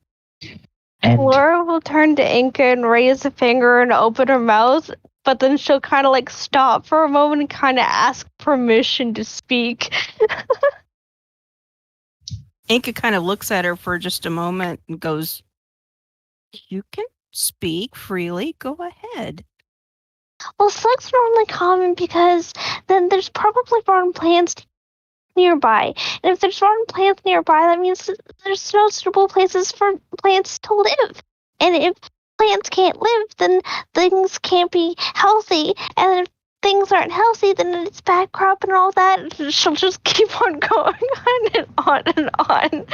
And Laura will turn to Enka and raise a finger and open her mouth, but then she'll kind of like stop for a moment and kind of ask permission to speak. Enka kind of looks at her for just a moment and goes, "You can speak freely. Go ahead." Well, slugs are only common because then there's probably rotten plants nearby. And if there's rotten plants nearby, that means there's no suitable places for plants to live. And if plants can't live, then things can't be healthy. And if things aren't healthy, then it's bad crop and all that. She'll just keep on going on and on and on.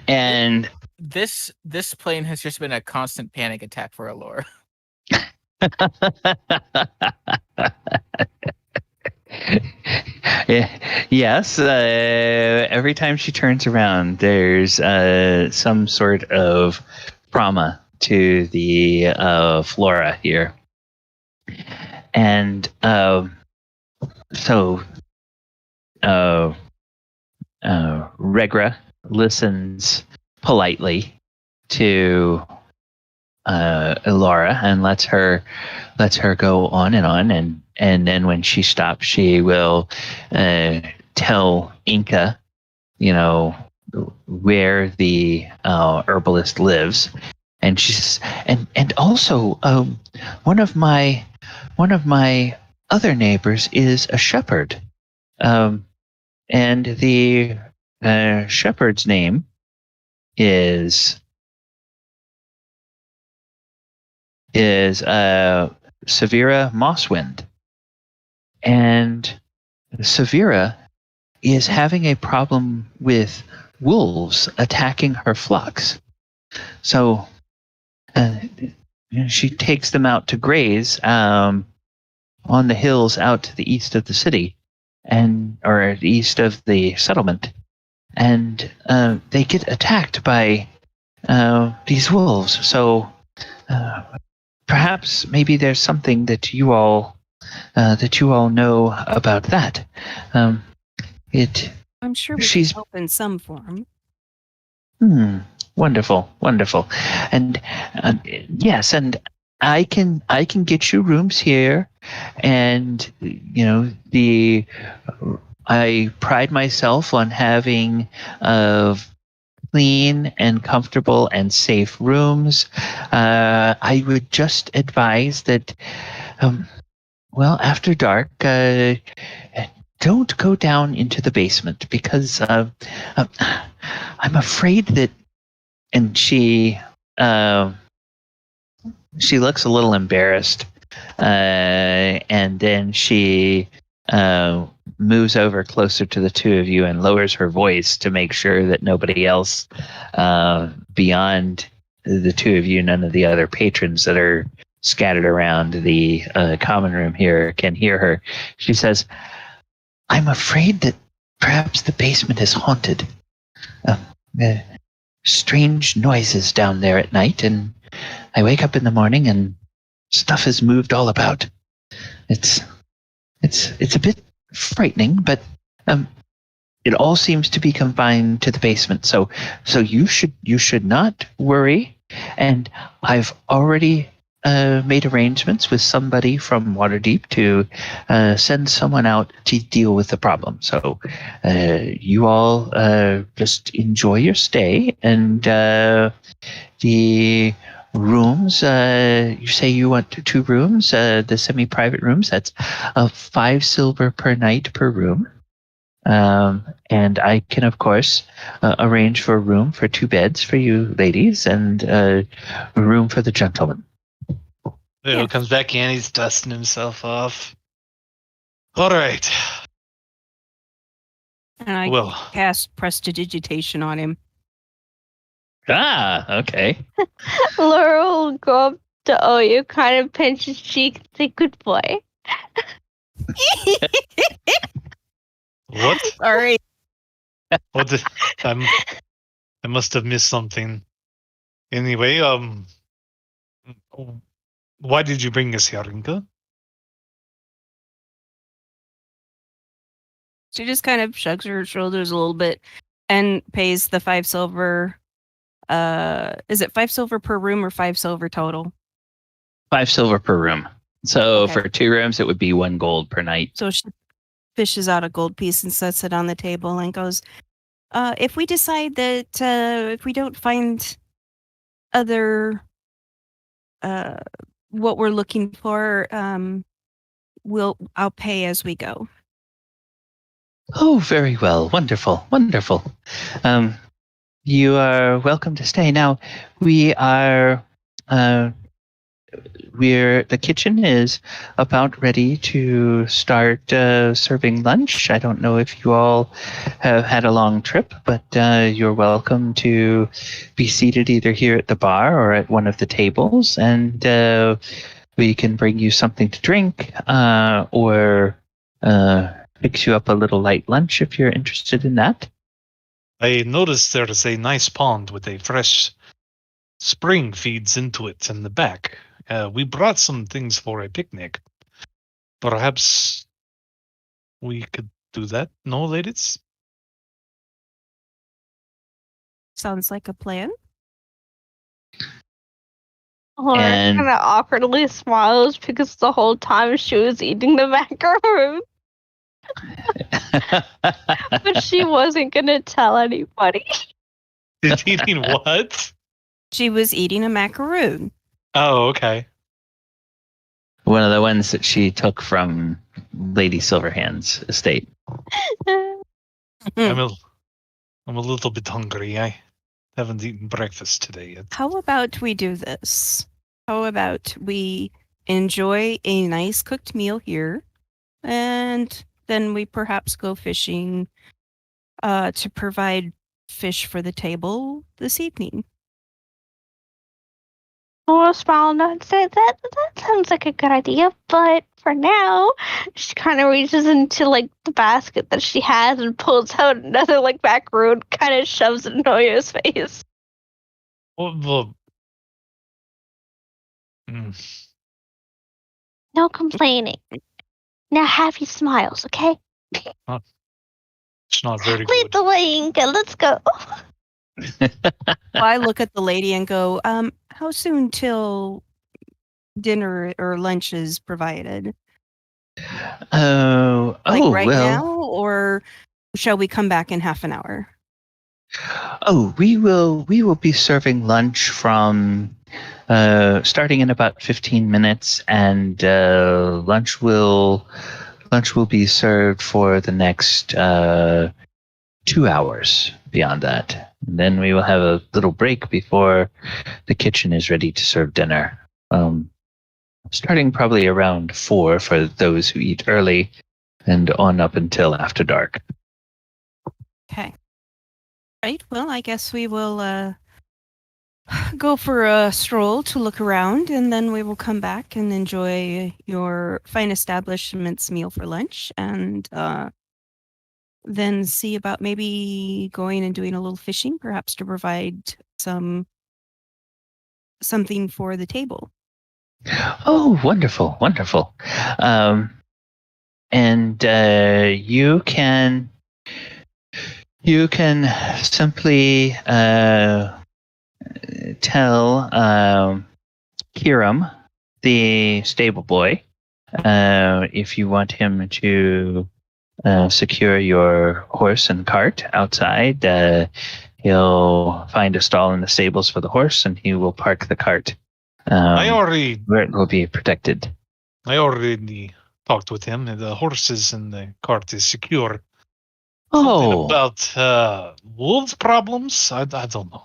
and This plane has just been a constant panic attack for Elora. yes, every time she turns around, there's some sort of trauma to the flora here. And so Regra listens politely to Elora and lets her go on, and then when she stops, she will tell Enka, where the herbalist lives, and she's and also one of my other neighbors is a shepherd, and the shepherd's name is Severa Mosswind. And Severa is having a problem with wolves attacking her flocks. So she takes them out to graze on the hills out to the east of the city, or the east of the settlement. And they get attacked by these wolves. So perhaps maybe there's something that you all know about that. I'm sure we can help in some form. Wonderful. And yes, and I can get you rooms here, and the I pride myself on having clean and comfortable and safe rooms. I would just advise that, after dark, don't go down into the basement because I'm afraid that. And she looks a little embarrassed, and then she moves over closer to the two of you and lowers her voice to make sure that nobody else beyond the two of you, none of the other patrons that are scattered around the common room here can hear her. She says, I'm afraid that perhaps the basement is haunted. Strange noises down there at night, and I wake up in the morning and stuff is moved all about. It's a bit frightening, but it all seems to be confined to the basement. So you should not worry. And I've already made arrangements with somebody from Waterdeep to send someone out to deal with the problem. So you all just enjoy your stay, and the rooms, you say you want 2 rooms, the semi-private rooms, that's 5 silver per night per room. And I can, of course, arrange for a room for 2 beds for you ladies and a room for the gentlemen. Leo comes back in, he's dusting himself off. All right. And I cast prestidigitation on him. Ah, okay. Laura will go up to Oyu, kind of pinch his cheek and say, good boy. What? Sorry. What? I must have missed something. Anyway, why did you bring us here, Enka? She just kind of shrugs her shoulders a little bit and pays the 5 silver. Is it 5 silver per room or 5 silver total? 5 silver per room. So Okay. for 2 rooms, it would be 1 gold per night. So she fishes out a gold piece and sets it on the table and goes, if we decide that if we don't find other what we're looking for, I'll pay as we go. Oh, very well. Wonderful. Wonderful. You are welcome to stay. Now, the kitchen is about ready to start serving lunch. I don't know if you all have had a long trip, but you're welcome to be seated either here at the bar or at one of the tables, and we can bring you something to drink or fix you up a little light lunch if you're interested in that. I noticed there is a nice pond with a fresh spring feeds into it in the back. We brought some things for a picnic. Perhaps we could do that, no, ladies? Sounds like a plan. Laura And- kind of awkwardly smiles because the whole time she was eating the macaroon, but she wasn't going to tell anybody. Is eating what? She was eating a macaroon. Oh, okay. One of the ones that she took from Lady Silverhand's estate. I'm a little bit hungry. I haven't eaten breakfast today yet. How about we do this? How about we enjoy a nice cooked meal here, and then we perhaps go fishing to provide fish for the table this evening. Laura smiled and said, that sounds like a good idea, but for now, she kind of reaches into like the basket that she has and pulls out another like macaroon, kind of shoves it in Oyo's face. Well, No complaining. Now happy smiles, okay? it's not very Lead good. the way, Enka. Let's go. I look at the lady and go, how soon till dinner or lunch is provided? Right well. now, or shall we come back in half an hour? Oh, we will be serving lunch from starting in about 15 minutes, and lunch will be served for the next 2 hours beyond that. And then we will have a little break before the kitchen is ready to serve dinner. Starting probably around 4 for those who eat early, and on up until after dark. Okay. Right. Well, I guess we will go for a stroll to look around, and then we will come back and enjoy your fine establishment's meal for lunch, and then see about maybe going and doing a little fishing, perhaps to provide something for the table. Oh, wonderful, wonderful. And you can simply tell Kiram, the stable boy, if you want him to secure your horse and cart outside. He'll find a stall in the stables for the horse, and he will park the cart where it will be protected. I already talked with him. The horses and the cart is secure. Something about wolves problems? I don't know.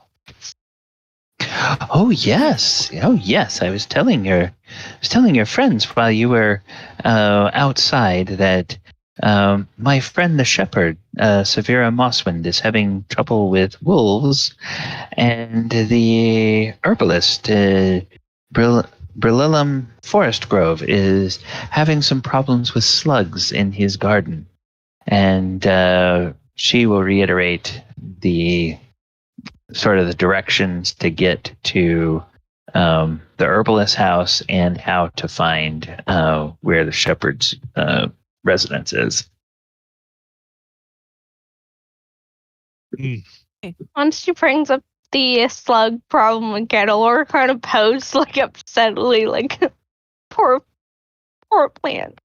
Oh yes. I was telling your friends while you were outside that my friend the shepherd, Severa Mosswind, is having trouble with wolves, and the herbalist, Brilillum Forest Grove, is having some problems with slugs in his garden. And she will reiterate the sort of the directions to get to the herbalist's house and how to find where the shepherd's residence is. Once she brings up the slug problem again, Elora kind of posts like upsetly, like poor plant.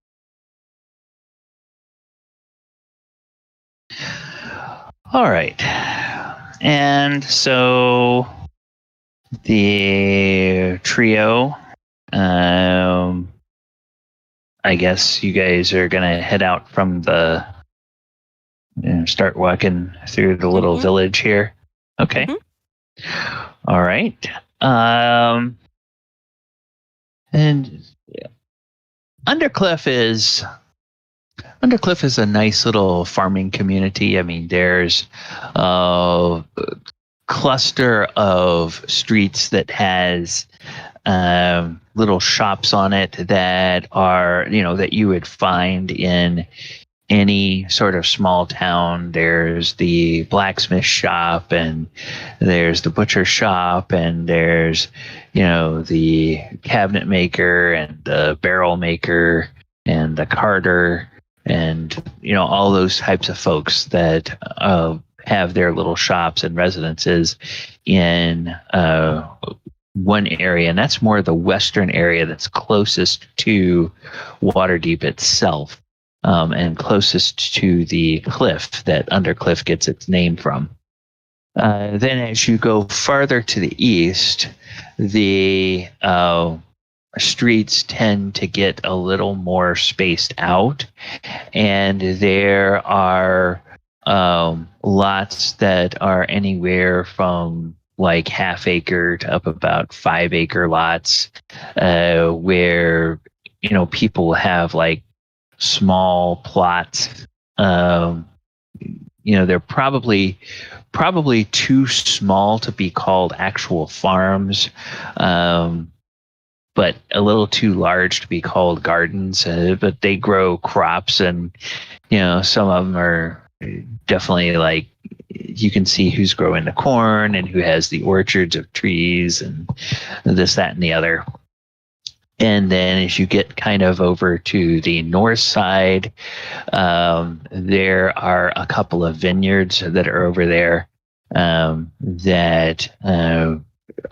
All right. And so the trio, I guess you guys are going to head out from the, start walking through the little village here. Okay. All right. And Undercliff is a nice little farming community. I mean, there's a cluster of streets that has little shops on it that are, that you would find in any sort of small town. There's the blacksmith shop, and there's the butcher shop, and there's, the cabinet maker and the barrel maker and the carter, and all those types of folks that have their little shops and residences in one area, and that's more the western area that's closest to Waterdeep itself, and closest to the cliff that Undercliff gets its name from. Then as you go farther to the east, the streets tend to get a little more spaced out, and there are lots that are anywhere from like half acre to up about 5 acre lots, where people have like small plots. They're probably too small to be called actual farms, but a little too large to be called gardens. But they grow crops, and some of them are definitely like, you can see who's growing the corn and who has the orchards of trees and this, that, and the other. And then as you get kind of over to the north side, there are a couple of vineyards that are over there that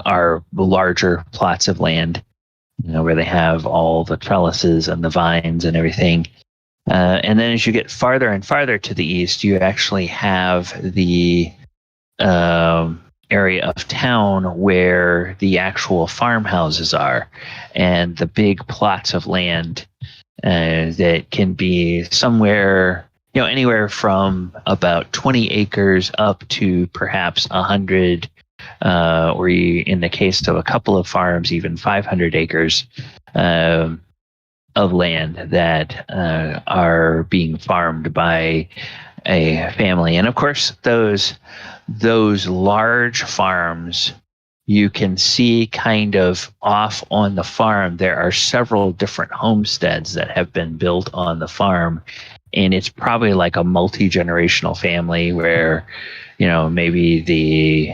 are larger plots of land where they have all the trellises and the vines and everything. And then as you get farther and farther to the east, you actually have the area of town where the actual farmhouses are, and the big plots of land that can be somewhere, anywhere from about 20 acres up to perhaps 100, or in the case of a couple of farms, even 500 acres of land that are being farmed by a family. And of course, those large farms, you can see kind of off on the farm, there are several different homesteads that have been built on the farm. And it's probably like a multi-generational family where, maybe the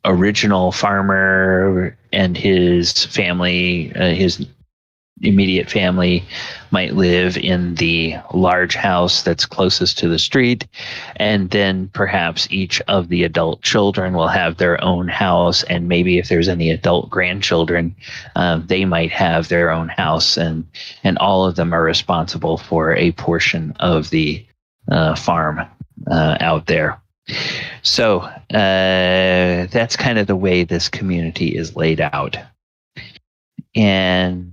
original farmer and his family, his immediate family, might live in the large house that's closest to the street, and then perhaps each of the adult children will have their own house, and maybe if there's any adult grandchildren, they might have their own house, and all of them are responsible for a portion of the farm out there. So that's kind of the way this community is laid out. And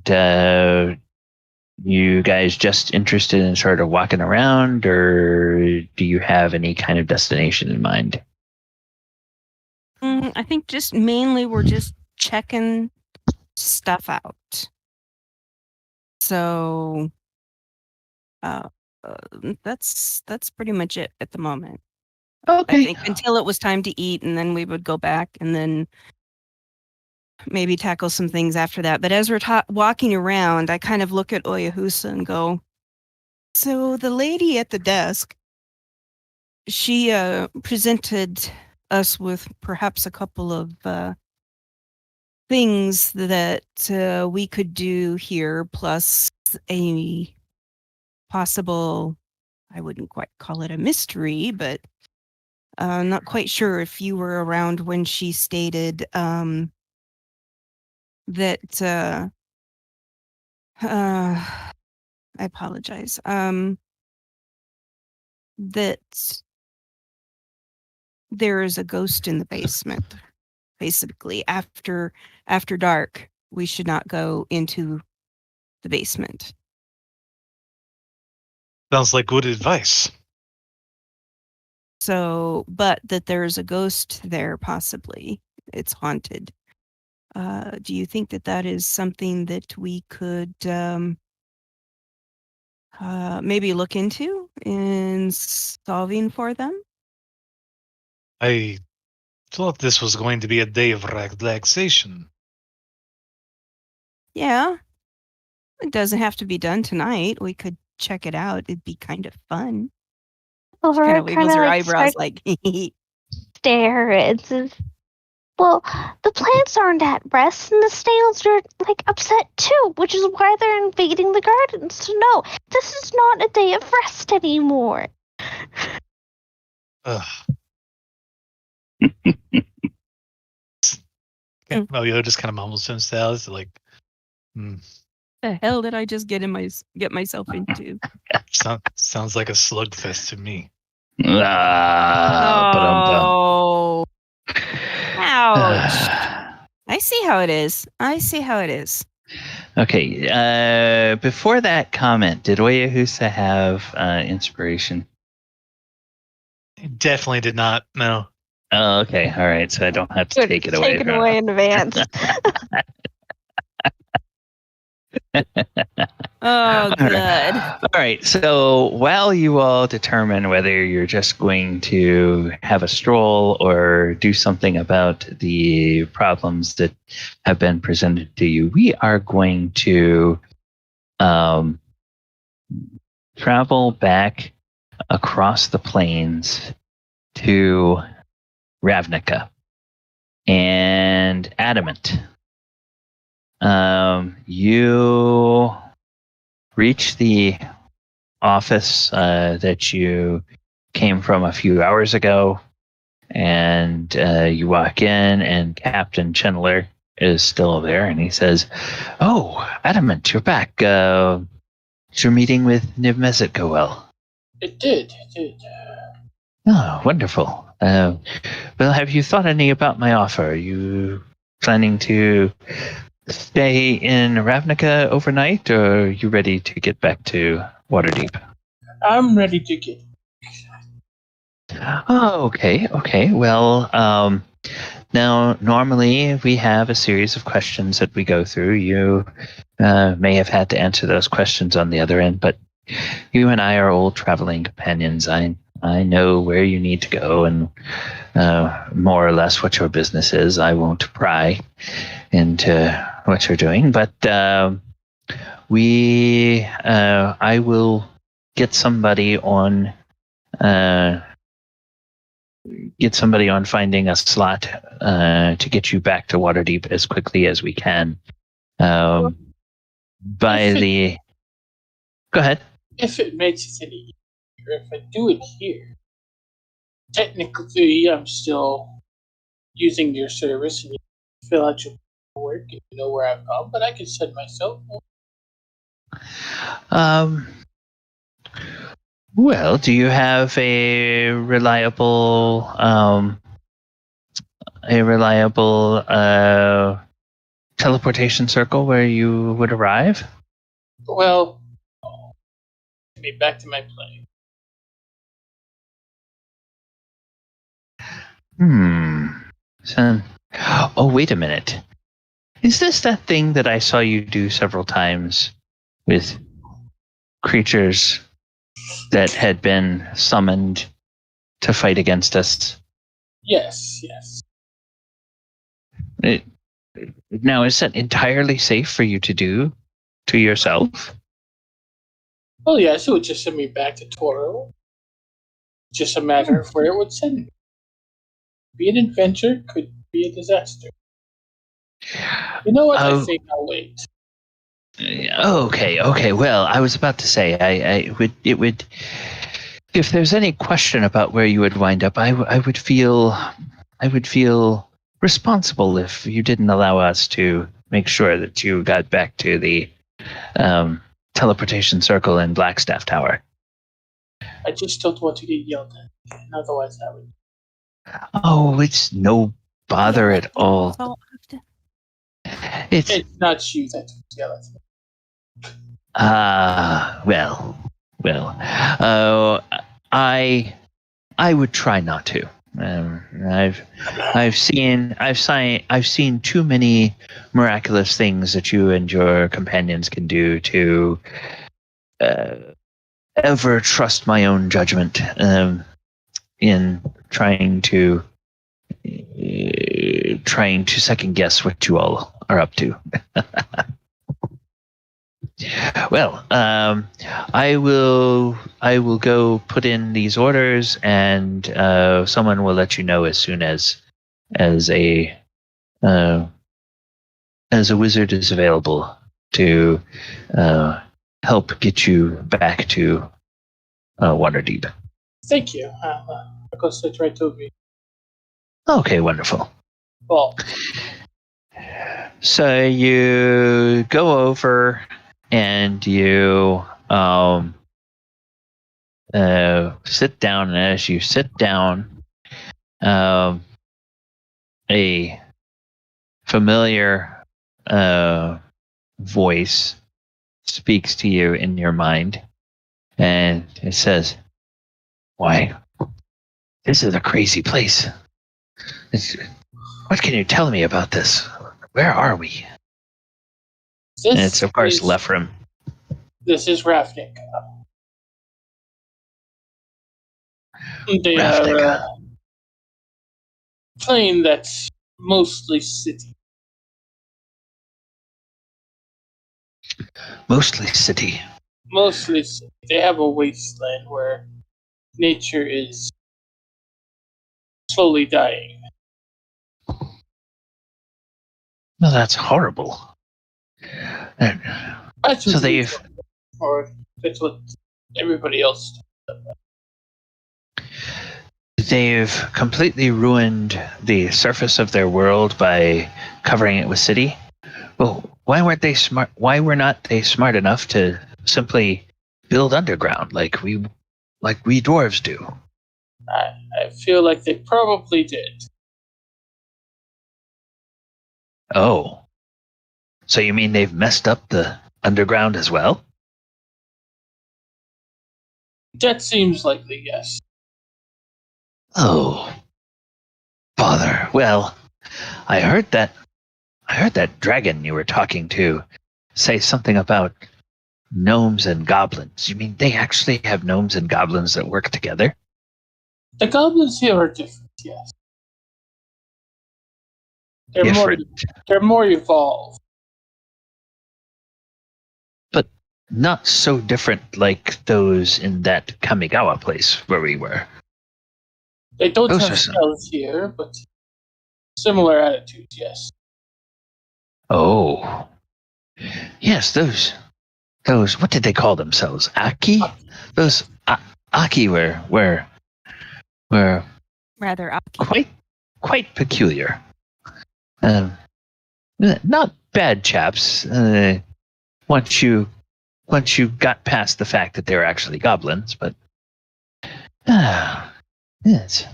you guys just interested in sort of walking around, or do you have any kind of destination in mind? I think just mainly we're just checking stuff out. So that's pretty much it at the moment. Okay. I think until it was time to eat, and then we would go back and then maybe tackle some things after that. But as we're walking around, I kind of look at Oyohusa and go, so the lady at the desk, she presented us with perhaps a couple of things that we could do here, plus a possible, I wouldn't quite call it a mystery, but I'm not quite sure if you were around when she stated that I apologize. That there is a ghost in the basement. Basically, after dark, we should not go into the basement. Sounds like good advice. So, but that there's a ghost there, possibly. It's haunted. Do you think that is something that we could maybe look into in solving for them? I thought this was going to be a day of relaxation. Yeah. It doesn't have to be done tonight. We could check it out. It'd be kind of fun. She kind of wiggles her eyebrows like stare. It's well, the plants aren't at rest, and the snails are upset too, which is why they're invading the gardens. So no, this is not a day of rest anymore. Yo just kind of mumbles to himself. It's like, the hell did I just get myself into? Sounds like a slugfest to me. Oh, ouch! I see how it is. Okay. Before that comment, did Oyohusa have inspiration? Definitely did not. No. Oh, okay. All right. So I don't have to take it away. Take it away in advance. Oh, good. All right. So while you all determine whether you're just going to have a stroll or do something about the problems that have been presented to you, we are going to travel back across the plains to Ravnica and Adamant. You reach the office that you came from a few hours ago, and you walk in, and Captain Chandler is still there, and he says, "Oh, Adamant, you're back. Did your meeting with Niv Mizzet go well?" It did. Oh, wonderful. Well, have you thought any about my offer? Are you planning to stay in Ravnica overnight, or are you ready to get back to Waterdeep? I'm ready to get. Oh, okay. Well, now normally we have a series of questions that we go through. You may have had to answer those questions on the other end, but you and I are old traveling companions. I know where you need to go and more or less what your business is. I won't pry into what you're doing, but I will get somebody on finding a slot to get you back to Waterdeep as quickly as we can. Go ahead. If it makes it any easier, if I do it here, technically I'm still using your service and you fill out your work and you know where I'm from, but I can send myself. Well, do you have a reliable teleportation circle where you would arrive? Well, me back to my plane. So, wait a minute. Is this that thing that I saw you do several times with creatures that had been summoned to fight against us? Yes. Now, is that entirely safe for you to do to yourself? Well, yes, it would just send me back to Toril. Just a matter of where it would send me. Be an adventure, could be a disaster. You know what? I think I'll wait. Okay. Well, I was about to say, it would. If there's any question about where you would wind up, I would feel responsible if you didn't allow us to make sure that you got back to the teleportation circle in Blackstaff Tower. I just don't want to get yelled at. Otherwise, I would. Oh, it's no bother at all. It's not you that would yell at me. I would try not to. I've seen too many miraculous things that you and your companions can do to ever trust my own judgment in trying to second guess what you all are up to. Well, I will go put in these orders, and someone will let you know as soon as a wizard is available to help get you back to Waterdeep. Thank you. I'll go sit right over you. Okay, wonderful. Well, so you go over and you sit down, and as you sit down, a familiar voice speaks to you in your mind, and it says, "Why, this is a crazy place. What can you tell me about this? Where are we?" And it's, of course, Lefram. This is Ravnica. They are a plane that's mostly city. Mostly city. Mostly city. They have a wasteland where nature is slowly dying. Well, that's horrible. So they've... Or that's what everybody else does. they've completely ruined the surface of their world by covering it with city. Well, why weren't they smart? Why were not they smart enough to simply build underground like we dwarves do? I feel like they probably did. Oh, so you mean they've messed up the underground as well? That seems likely, yes. Oh, bother. Well, I heard that dragon you were talking to say something about gnomes and goblins. You mean they actually have gnomes and goblins that work together? The goblins here are different, yes. Different. They're more evolved. But not so different like those in that Kamigawa place where we were. They don't Those have are some- spells here, but similar attitudes, yes. Oh. Yes, those, what did they call themselves? Aki? Those Aki were Rather up. quite peculiar. Not bad chaps. Once you got past the fact that they were actually goblins, but yes.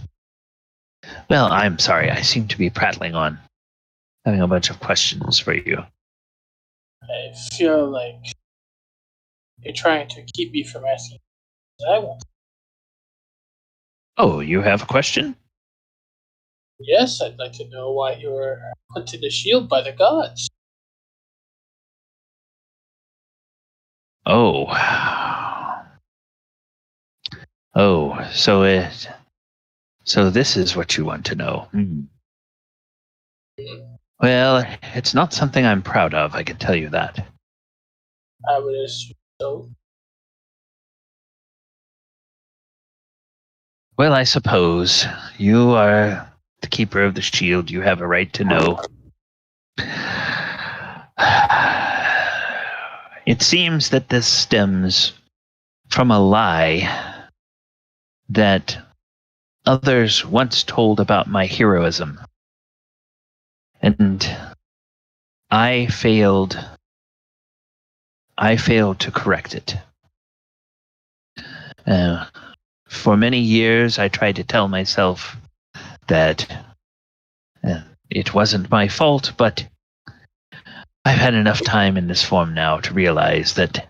Well, I'm sorry. I seem to be prattling on, having a bunch of questions for you. I feel like you're trying to keep me from asking what I want. Oh, you have a question? Yes, I'd like to know why you were put to the shield by the gods. Oh. Oh, so this is what you want to know. Well, it's not something I'm proud of, I can tell you that. I would assume so. Well, I suppose you are the keeper of the shield. You have a right to know. It seems that this stems from a lie that others once told about my heroism. And I failed to correct it. For many years, I tried to tell myself that it wasn't my fault, but I've had enough time in this form now to realize that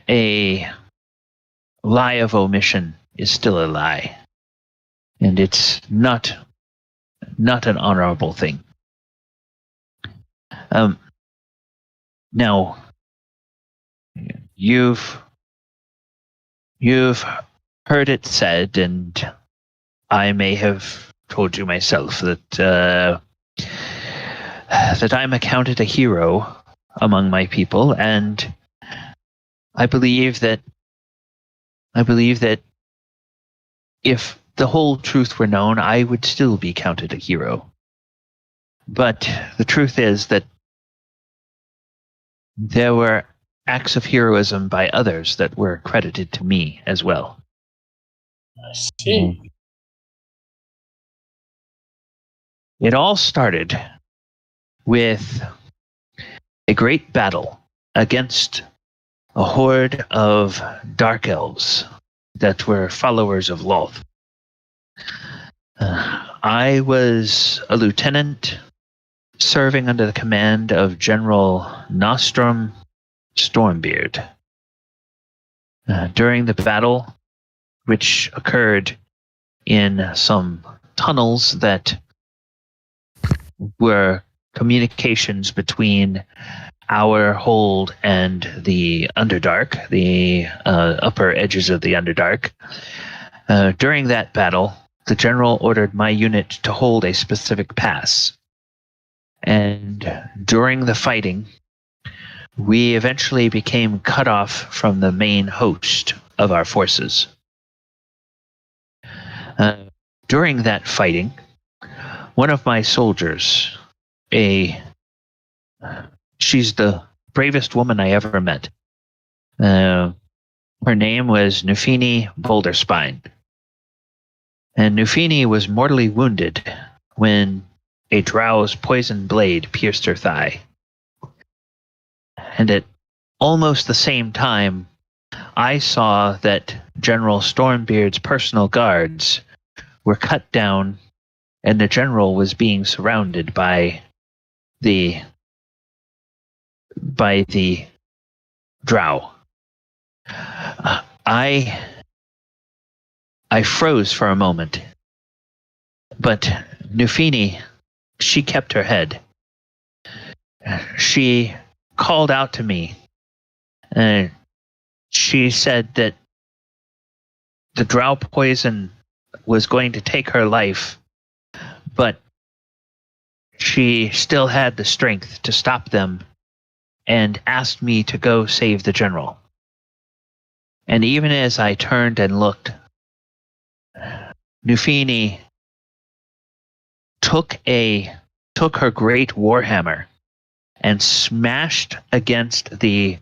a lie of omission is still a lie, and it's not an honorable thing. Now, you've heard it said, and I may have told you myself that I'm accounted a hero among my people, and I believe that if the whole truth were known, I would still be counted a hero. But the truth is that there were acts of heroism by others that were credited to me as well. I see. It all started with a great battle against a horde of dark elves that were followers of Loth. I was a lieutenant serving under the command of General Nostrum Stormbeard. During the battle, which occurred in some tunnels that were communications between our hold and the Underdark, the upper edges of the Underdark. During that battle, the general ordered my unit to hold a specific pass. And during the fighting, we eventually became cut off from the main host of our forces. During that fighting, one of my soldiers, she's the bravest woman I ever met. Her name was Nufini Boulderspine. And Nufini was mortally wounded when a drow's poison blade pierced her thigh. And at almost the same time, I saw that General Stormbeard's personal guards were cut down, and the general was being surrounded by the drow. I froze for a moment, but Nufini, she kept her head. She called out to me. She said that the drow poison was going to take her life, but she still had the strength to stop them, and asked me to go save the general. And even as I turned and looked, Nufini took her great warhammer and smashed against the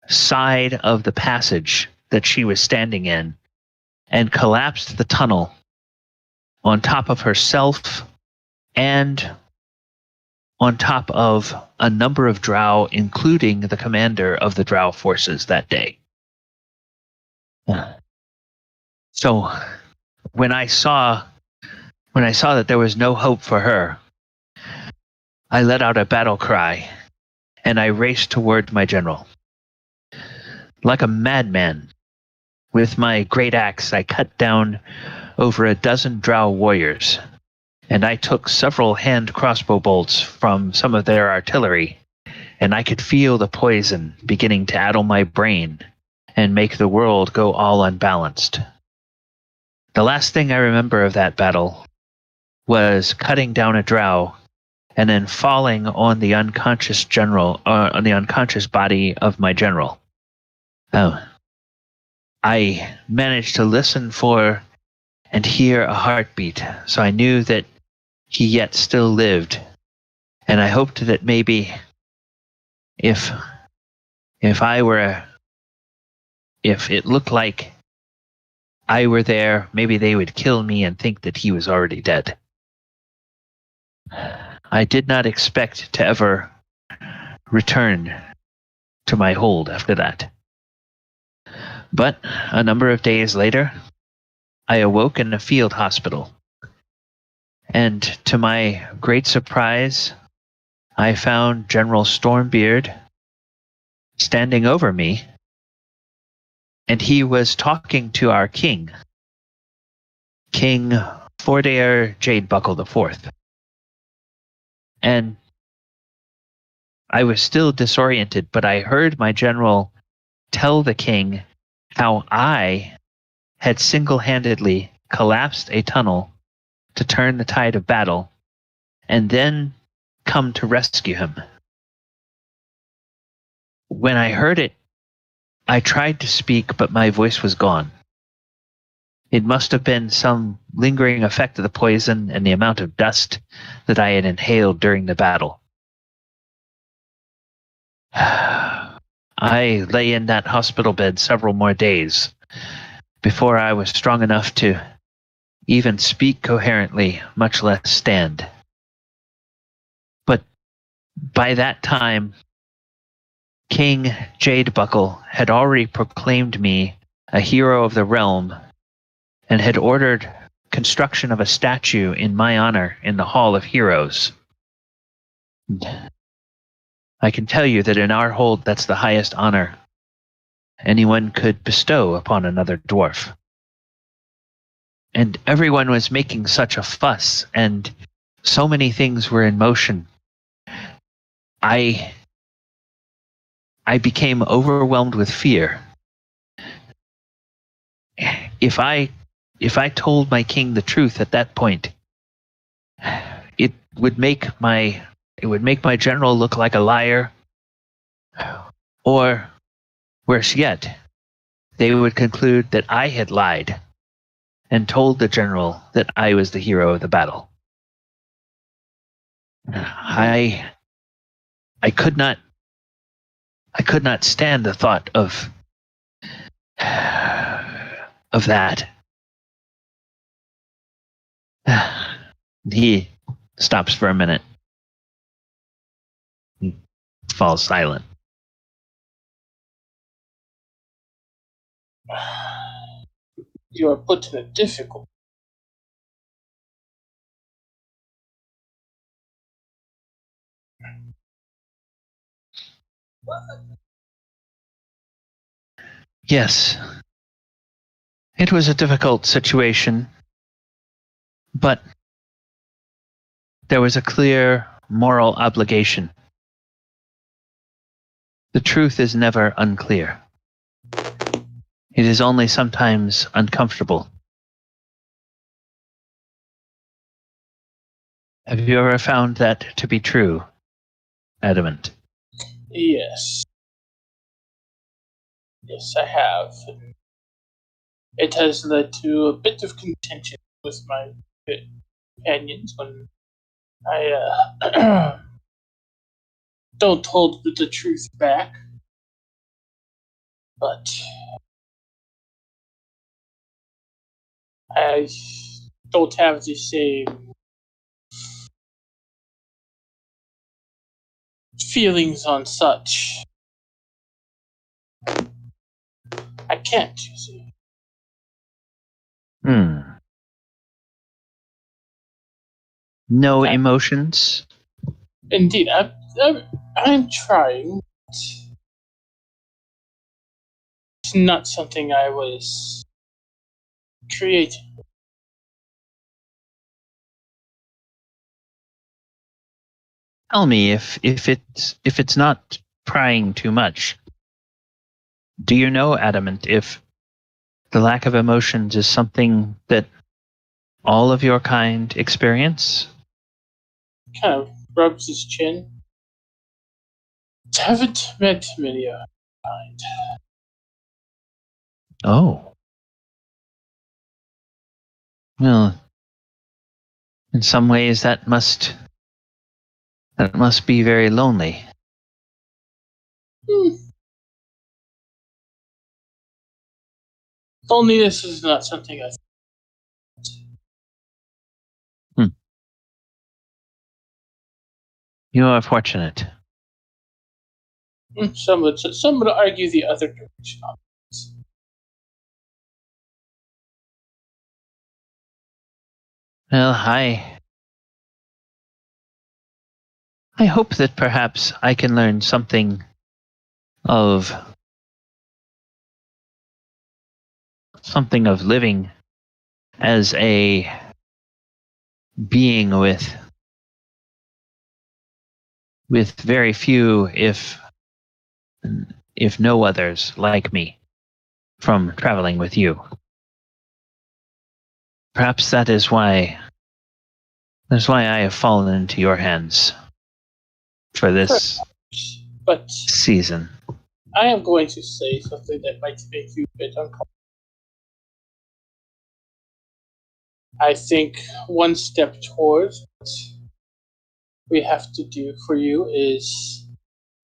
side of the passage that she was standing in, and collapsed the tunnel on top of herself and on top of a number of drow, including the commander of the drow forces that day. So when I saw that there was no hope for her, I let out a battle cry, and I raced toward my general. Like a madman, with my great axe, I cut down over a dozen drow warriors, and I took several hand crossbow bolts from some of their artillery, and I could feel the poison beginning to addle my brain and make the world go all unbalanced. The last thing I remember of that battle was cutting down a drow and then falling on the unconscious body of my general. I managed to listen for and hear a heartbeat, so I knew that he yet still lived, and I hoped that maybe if it looked like I were there, maybe they would kill me and think that he was already dead. I did not expect to ever return to my hold after that. But a number of days later, I awoke in a field hospital. And to my great surprise, I found General Stormbeard standing over me, and he was talking to our king, King Fordair Jadebuckle IV. And I was still disoriented, but I heard my general tell the king how I had single-handedly collapsed a tunnel to turn the tide of battle, and then come to rescue him. When I heard it, I tried to speak, but my voice was gone. It must have been some lingering effect of the poison and the amount of dust that I had inhaled during the battle. I lay in that hospital bed several more days before I was strong enough to even speak coherently, much less stand. But by that time, King Jadebuckle had already proclaimed me a hero of the realm and had ordered construction of a statue in my honor in the Hall of Heroes. I can tell you that in our hold, that's the highest honor anyone could bestow upon another dwarf. And everyone was making such a fuss, and so many things were in motion. I became overwhelmed with fear. If I told my king the truth at that point, it would make my general look like a liar, or worse yet, they would conclude that I had lied and told the general that I was the hero of the battle. I could not stand the thought of of that. He stops for a minute. He falls silent. You are put in a difficult. Yes. It was a difficult situation, but there was a clear moral obligation. The truth is never unclear. It is only sometimes uncomfortable. Have you ever found that to be true, Adamant? Yes. Yes, I have. It has led to a bit of contention with my companions when I don't hold the truth back. But I don't have the same feelings on such. I can't, you see. No emotions? Indeed, I'm trying. It's not something I was created. Tell me if it's not prying too much. Do you know, Adamant, if the lack of emotions is something that all of your kind experience? Kind of rubs his chin. Haven't met many of kind. Oh. Well, in some ways that must be very lonely. Loneliness is not something I. You are fortunate. Some would argue the other direction. Well, I hope that perhaps I can learn something of living as a being with very few, if no others like me, from traveling with you. Perhaps that is why I have fallen into your hands for this But season. I am going to say something that might make you a bit uncomfortable. I think one step towards what we have to do for you is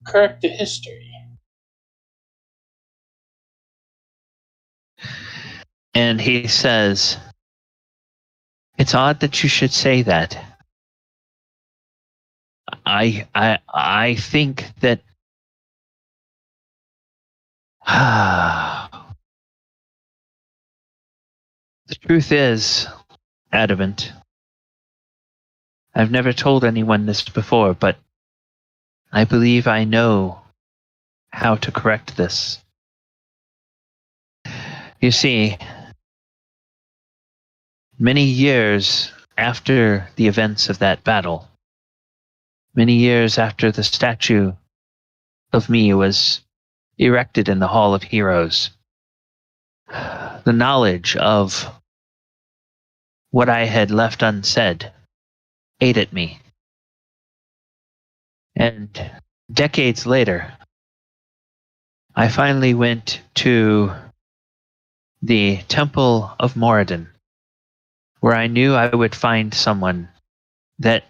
correct the history. And he says, "It's odd that you should say that. I think that the truth is, Adamant, I've never told anyone this before, but I believe I know how to correct this. You see, many years after the events of that battle, many years after the statue of me was erected in the Hall of Heroes, the knowledge of what I had left unsaid ate at me. And decades later, I finally went to the Temple of Moradin, where I knew I would find someone that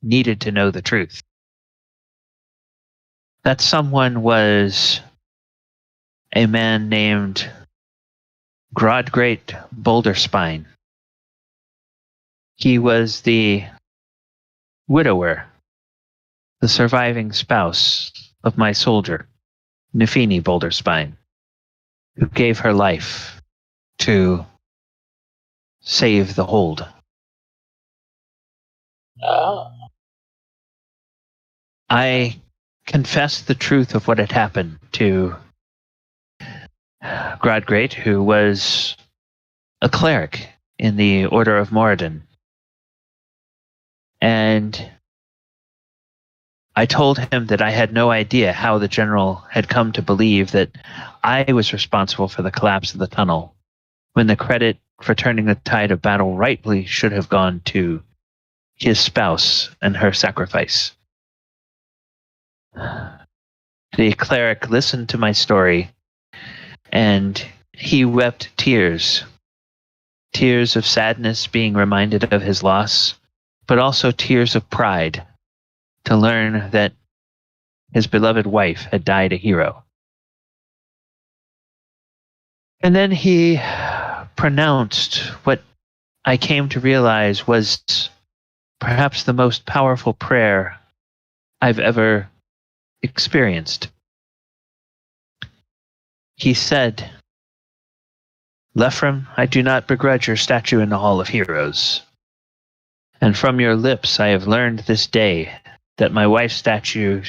needed to know the truth. That someone was a man named Great Boulder Spine. He was the widower, the surviving spouse of my soldier, Nefini Boulder Spine, who gave her life to save the hold. I confessed the truth of what had happened to Great, who was a cleric in the Order of Moradin. And I told him that I had no idea how the general had come to believe that I was responsible for the collapse of the tunnel, when the credit for turning the tide of battle rightly should have gone to his spouse and her sacrifice. The cleric listened to my story, and he wept tears of sadness, being reminded of his loss, but also tears of pride to learn that his beloved wife had died a hero. And then he pronounced what I came to realize was perhaps the most powerful prayer I've ever experienced. He said, "Lephrim, I do not begrudge your statue in the Hall of Heroes. And from your lips I have learned this day that my wife's statue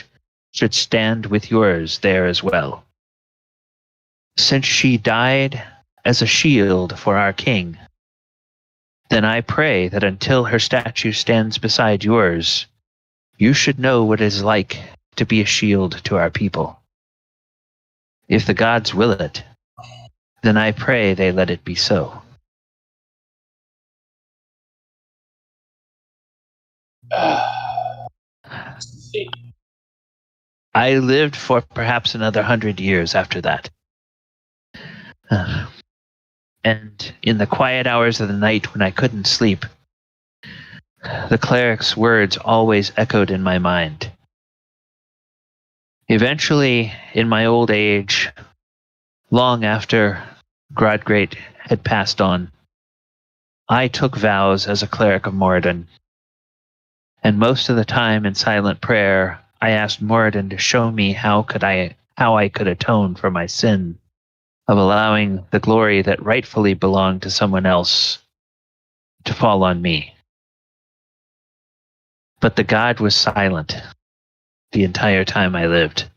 should stand with yours there as well. Since she died as a shield for our king, then I pray that until her statue stands beside yours, you should know what it is like to be a shield to our people. If the gods will it, then I pray they let it be so." See. I lived for perhaps another 100 years after that. And in the quiet hours of the night when I couldn't sleep, the cleric's words always echoed in my mind. Eventually, in my old age, long after Great had passed on, I took vows as a cleric of Moradin. And most of the time in silent prayer, I asked Moradin to show me how I could atone for my sin of allowing the glory that rightfully belonged to someone else to fall on me. But the god was silent the entire time I lived.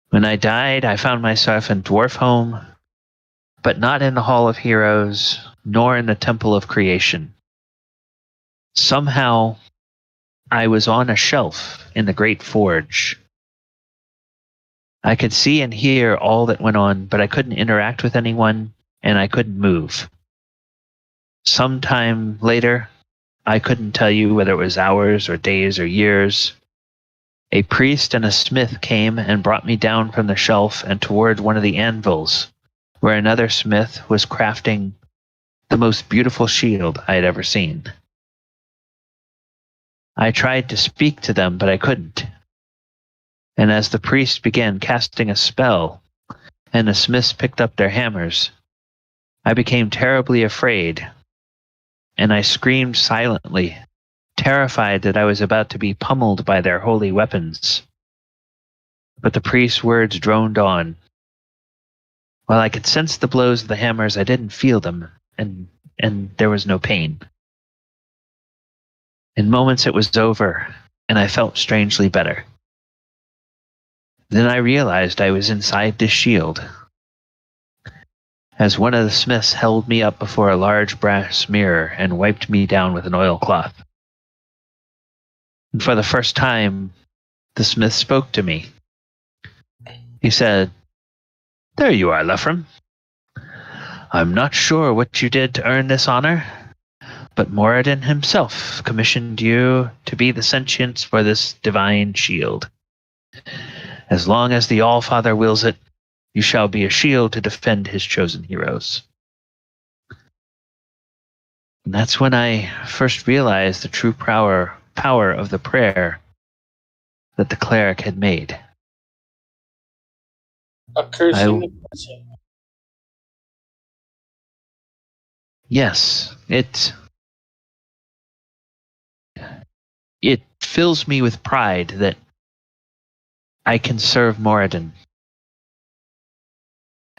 When I died, I found myself in Dwarfhome, but not in the Hall of Heroes, nor in the Temple of Creation. Somehow, I was on a shelf in the Great Forge. I could see and hear all that went on, but I couldn't interact with anyone, and I couldn't move. Sometime later, I couldn't tell you whether it was hours or days or years, a priest and a smith came and brought me down from the shelf and toward one of the anvils, where another smith was crafting the most beautiful shield I had ever seen. I tried to speak to them, but I couldn't. And as the priest began casting a spell, and the smiths picked up their hammers, I became terribly afraid, and I screamed silently, terrified that I was about to be pummeled by their holy weapons. But the priest's words droned on. While I could sense the blows of the hammers, I didn't feel them, and there was no pain. In moments it was over, and I felt strangely better. Then I realized I was inside this shield, as one of the smiths held me up before a large brass mirror and wiped me down with an oilcloth. And for the first time, the smith spoke to me. He said, "There you are, Lephrim. I'm not sure what you did to earn this honor, but Moradin himself commissioned you to be the sentience for this divine shield. As long as the Allfather wills it, you shall be a shield to defend his chosen heroes." And that's when I first realized the true power of the prayer that the cleric had made. A curse and a blessing. Yes, it fills me with pride that I can serve Moradin.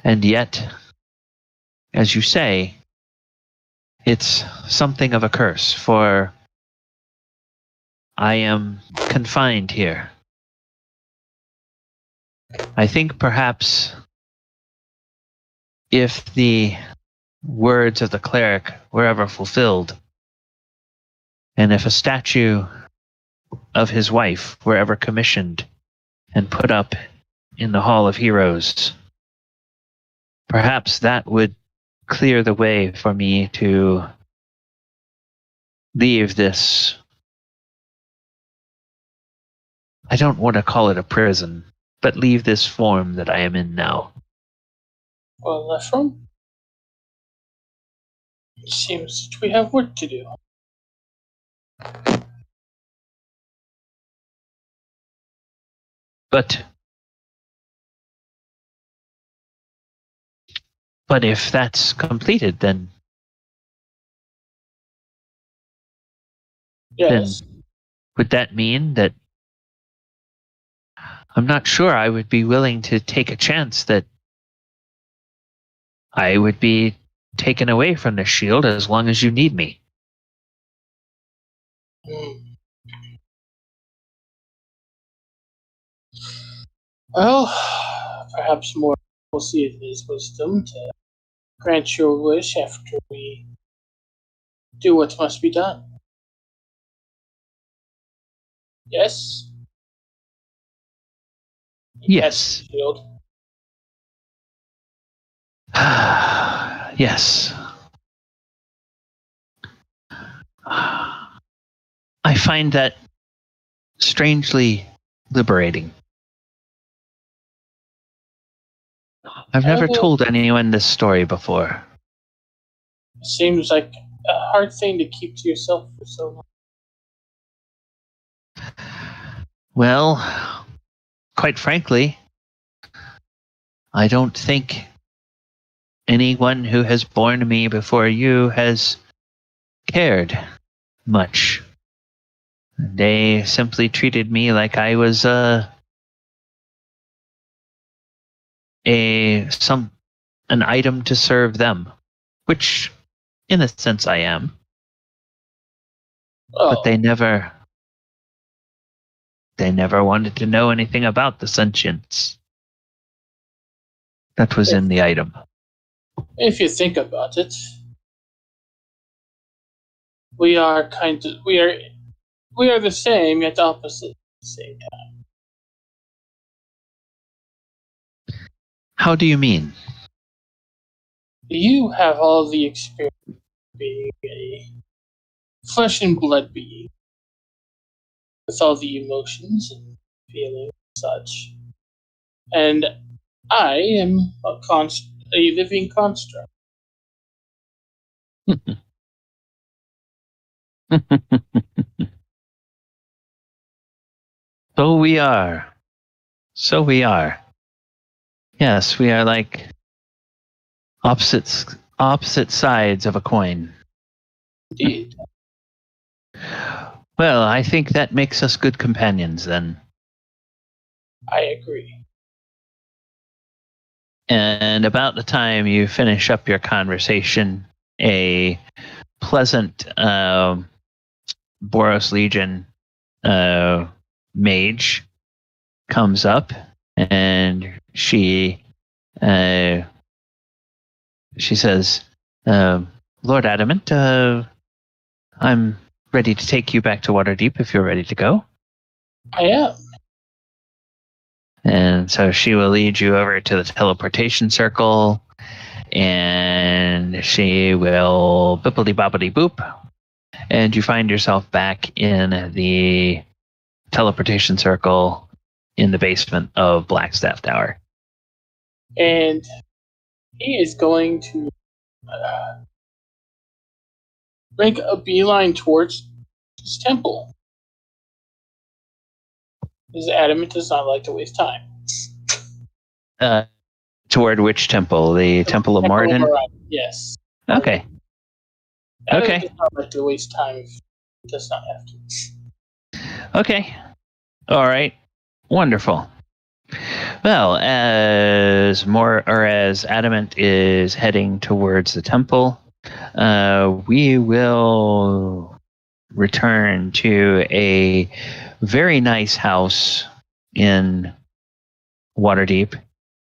And yet, as you say, it's something of a curse, for I am confined here. I think perhaps if the words of the cleric were ever fulfilled, and if a statue of his wife were ever commissioned and put up in the Hall of Heroes, perhaps that would clear the way for me to leave this. I don't want to call it a prison, but leave this form that I am in now. Well, Lefron, it seems that we have work to do. But if that's completed, then Yes. would that mean that I'm not sure I would be willing to take a chance that I would be taken away from the shield as long as you need me? Well, perhaps more will see it in his wisdom to grant your wish after we do what must be done. Yes? Yes. Shield. Yes. I find that strangely liberating. I've never told anyone this story before. It seems like a hard thing to keep to yourself for so long. Well, quite frankly, I don't think anyone who has borne me before you has cared much. They simply treated me like I was an item to serve them, which in a sense I am. Oh, But they never wanted to know anything about the sentience that was in the item. if you think about it, we are the same yet opposite at the same time. How do you mean? You have all the experience of being a flesh and blood being, with all the emotions and feelings and such. And I am a living construct. So we are. Yes, we are like opposite sides of a coin. Indeed. Well, I think that makes us good companions then. I agree. And about the time you finish up your conversation, a pleasant Boros Legion mage comes up, and she says, "Lord Adamant, I'm ready to take you back to Waterdeep if you're ready to go." I am. And so she will lead you over to the teleportation circle, and she will bippity boppity boop, and you find yourself back in the teleportation circle in the basement of Blackstaff Tower. And he is going to make a beeline towards his temple. Because Adamant does not like to waste time. Toward which temple? The Temple of Moradin? Yes. Okay. Adamant Okay. does not like to waste time if he does not have to. Okay. All right. Wonderful. Well, as Adamant is heading towards the temple, we will return to a very nice house in Waterdeep,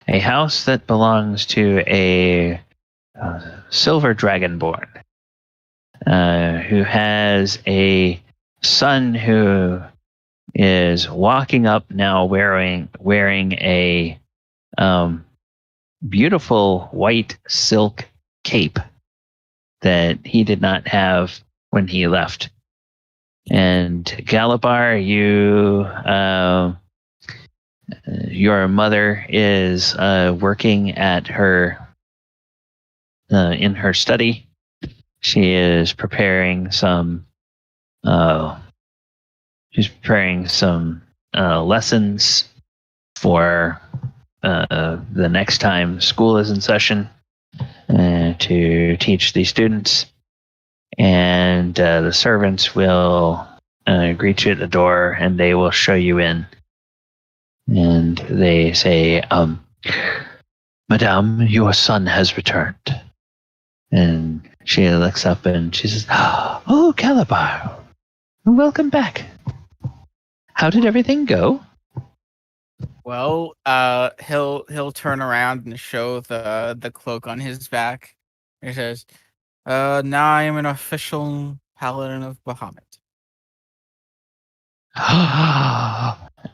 a house that belongs to a silver dragonborn who has a son who is walking up now wearing a beautiful white silk cape that he did not have when he left. And Galibar, your mother is working at her in her study. She is preparing some lessons for the next time school is in session to teach the students. And the servants will greet you at the door, and they will show you in. And they say, Madame, your son has returned. And she looks up and she says, Oh, Galibar, welcome back. How did everything go? Well, he'll turn around and show the cloak on his back. He says, now I am an official paladin of Bahamut.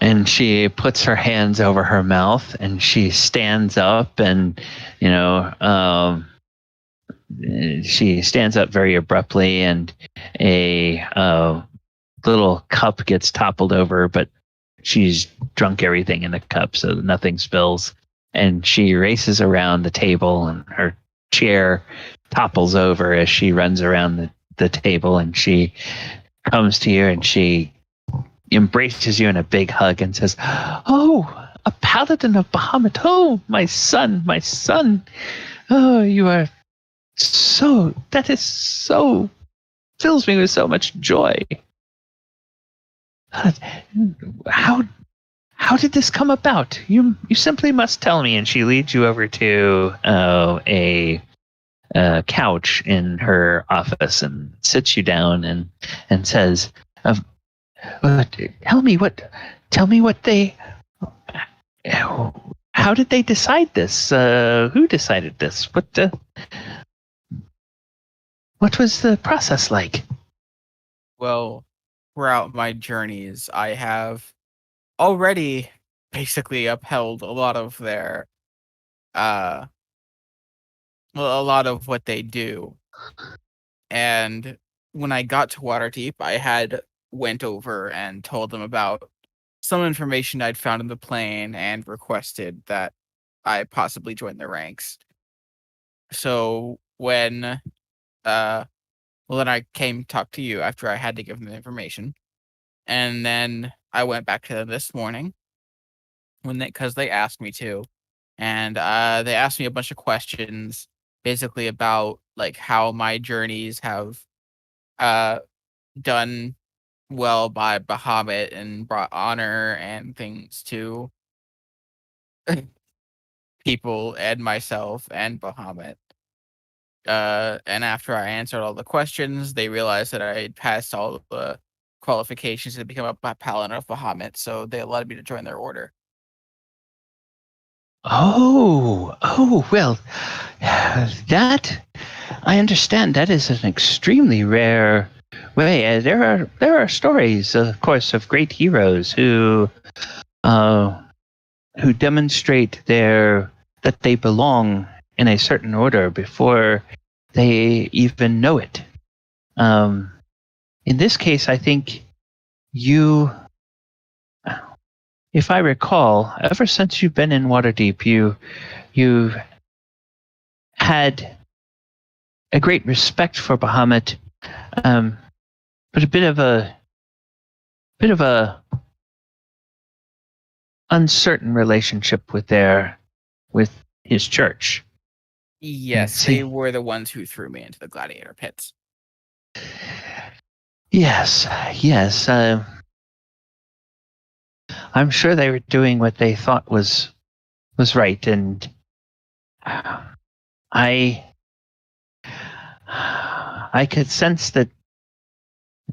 And she puts her hands over her mouth and she stands up and, she stands up very abruptly and a little cup gets toppled over, but she's drunk everything in the cup so nothing spills. And she races around the table and her chair topples over as she runs around the table, and she comes to you and she embraces you in a big hug and says, Oh, a paladin of Bahamut. Oh, my son, my son. Oh, you are that is so, fills me with so much joy. How did this come about? You simply must tell me. And she leads you over to a couch in her office and sits you down and says, tell me what they, how did they decide this? Who decided this? What was the process like? Well, throughout my journeys, I have already basically upheld a lot of their a lot of what they do. And when I got to Waterdeep, I had went over and told them about some information I'd found in the plane and requested that I possibly join their ranks. So when then I came to talk to you after I had to give them the information. And then I went back to them this morning because they asked me to. And they asked me a bunch of questions basically about like how my journeys have done well by Bahamut and brought honor and things to people and myself and Bahamut. And after I answered all the questions, they realized that I had passed all of the qualifications to become a paladin of Bahamut, so they allowed me to join their order. Oh, well, that, I understand that is an extremely rare way. There are stories, of course, of great heroes who demonstrate that they belong in a certain order before they even know it. In this case, I think you, if I recall, ever since you've been in Waterdeep, you had a great respect for Bahamut, but a bit of a uncertain relationship with his church. Yes, they were the ones who threw me into the gladiator pits. Yes, yes. I'm sure they were doing what they thought was right, and I could sense that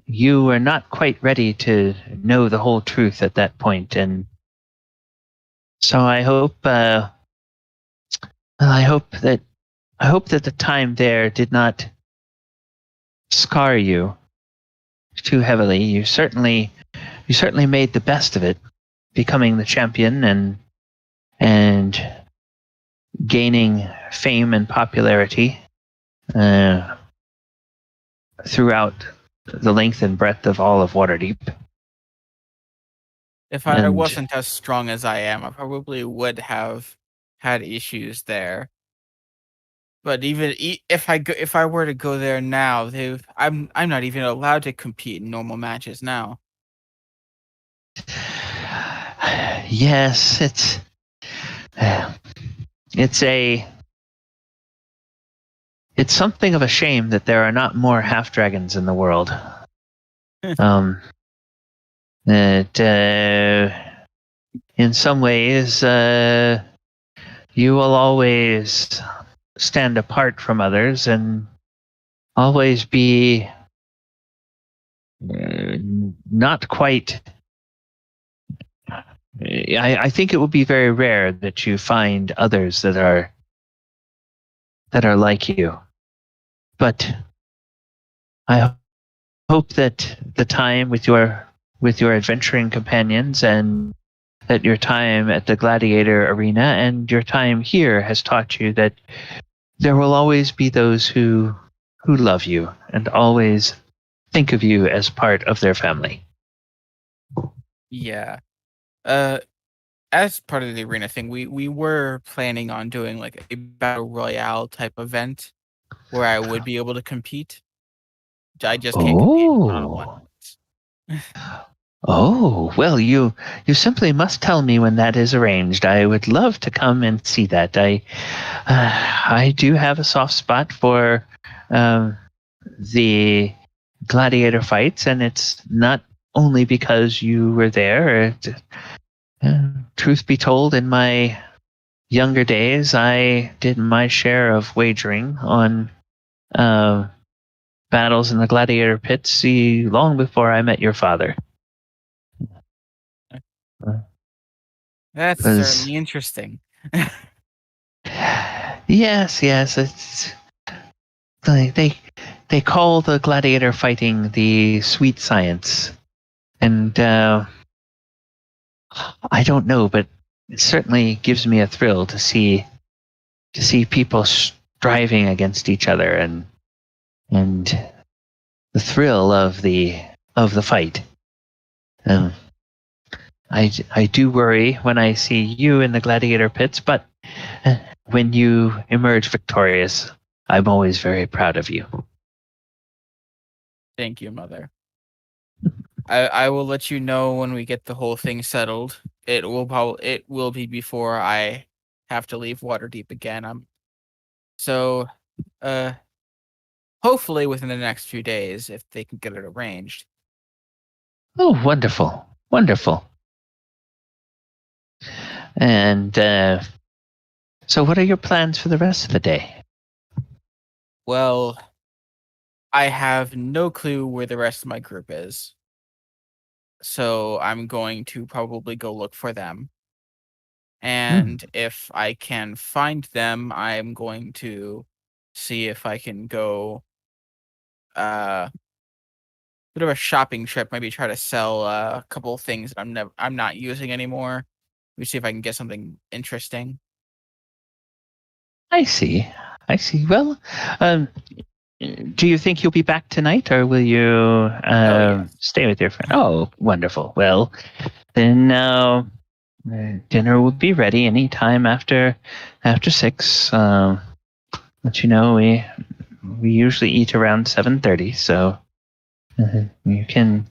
you were not quite ready to know the whole truth at that point, and so I hope I hope that the time there did not scar you too heavily. You certainly made the best of it, becoming the champion and gaining fame and popularity throughout the length and breadth of all of Waterdeep. If I wasn't as strong as I am, I probably would have had issues there. But even if I were to go there now, I'm not even allowed to compete in normal matches now. Yes, it's something of a shame that there are not more half dragons in the world. That in some ways you will always stand apart from others and always be not quite. I think it will be very rare that you find others that are like you. But I hope that the time with your adventuring companions, and that your time at the gladiator arena and your time here has taught you that there will always be those who love you and always think of you as part of their family. Yeah. As part of the arena thing, we were planning on doing like a battle royale type event where I would be able to compete. I just can't compete one-on-one. Oh, well, you simply must tell me when that is arranged. I would love to come and see that. I do have a soft spot for the gladiator fights, and it's not only because you were there. Truth be told, in my younger days, I did my share of wagering on battles in the gladiator pits long before I met your father. That's certainly interesting. Yes, it's they call the gladiator fighting the sweet science, and I don't know, but it certainly gives me a thrill to see people striving against each other, and the thrill of the fight. I do worry when I see you in the gladiator pits, but when you emerge victorious, I'm always very proud of you. Thank you, Mother. I will let you know when we get the whole thing settled. It will be before I have to leave Waterdeep again. Hopefully within the next few days, if they can get it arranged. Oh, wonderful, wonderful. And so, what are your plans for the rest of the day? Well, I have no clue where the rest of my group is. So I'm going to probably go look for them. And if I can find them, I'm going to see if I can go bit of a shopping trip, maybe try to sell a couple of things that I'm not using anymore. Let me see if I can get something interesting. I see. Well, do you think you'll be back tonight, or will you Yes. stay with your friend? Oh, wonderful. Well, then dinner will be ready any time after 6. But we usually eat around 7:30, so you can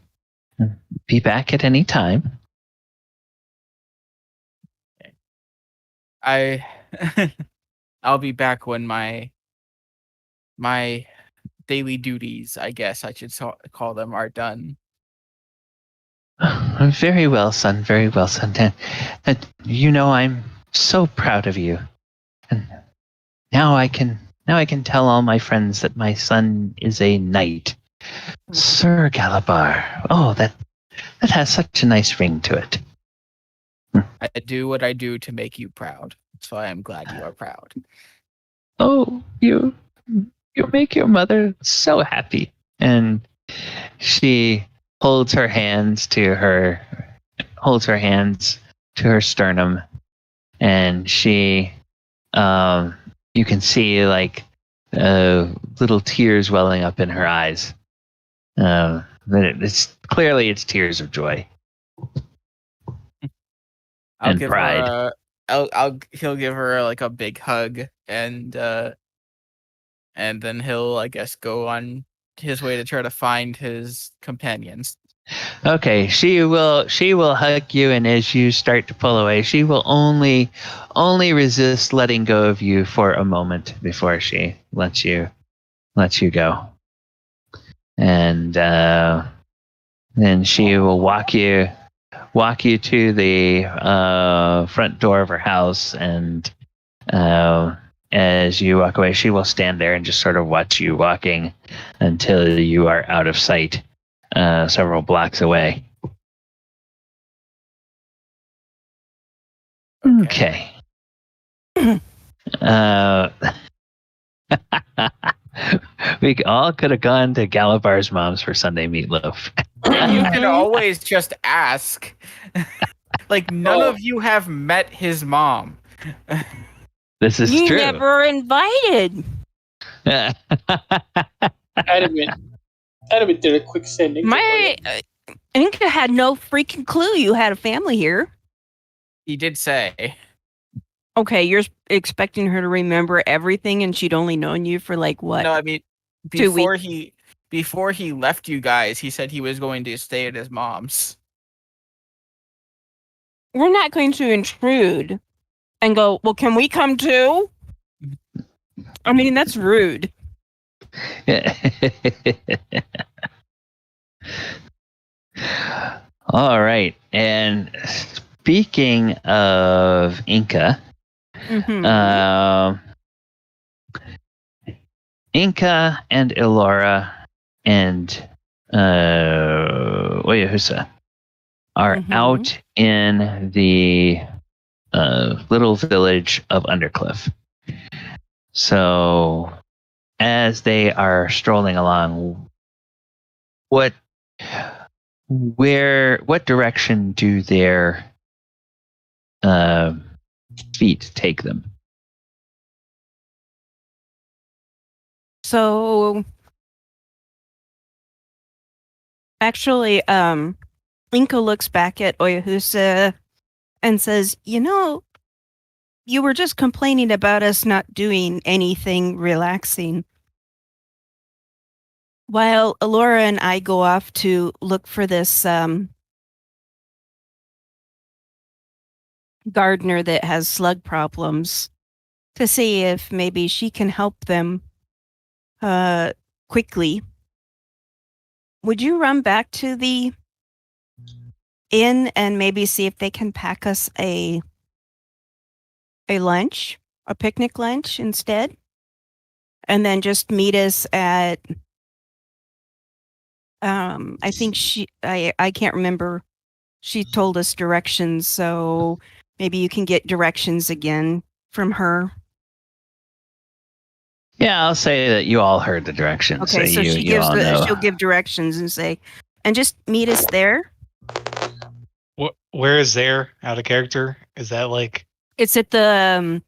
be back at any time. I'll be back when my daily duties, I guess I should call them, are done. Very well, son. Very well, son. I'm so proud of you. And now I can tell all my friends that my son is a knight. Sir Galibar. Oh, that has such a nice ring to it. I do what I do to make you proud. So I am glad you are proud. Oh, you make your mother so happy. And she holds her hands to her sternum, and she you can see like little tears welling up in her eyes. It's clearly tears of joy and pride. He'll give her like a big hug, and then he'll, I guess, go on his way to try to find his companions. Okay, she will hug you, and as you start to pull away, she will only resist letting go of you for a moment before she lets you go. And then she will walk you to the front door of her house, and as you walk away, she will stand there and just sort of watch you walking until you are out of sight, several blocks away. Okay. We all could have gone to Galibar's mom's for Sunday meatloaf. You can always just ask. Like, none of you have met his mom. This is you true. Never invited. Adamant did a quick sending. My Enka had no freaking clue you had a family here. He did say. Okay, you're expecting her to remember everything, and she'd only known you for like what? No, I mean, 2 weeks. before he left you guys, he said he was going to stay at his mom's. We're not going to intrude and go, well, can we come too? I mean, that's rude. All right. And speaking of Enka, Enka and Elora and Oyohusa are out in the little village of Undercliff. So as they are strolling along, what direction do their feet take them? So actually, Enka looks back at Oyohusa and says, you were just complaining about us not doing anything relaxing. While Elora and I go off to look for this gardener that has slug problems, to see if maybe she can help them quickly. Would you run back to the inn and maybe see if they can pack us a lunch, a picnic lunch instead? And then just meet us at I think I can't remember. She told us directions, so maybe you can get directions again from her. Yeah, I'll say that you all heard the directions. Okay, so she'll give directions and say, and just meet us there. Where is there out of character? Is that like? It's at the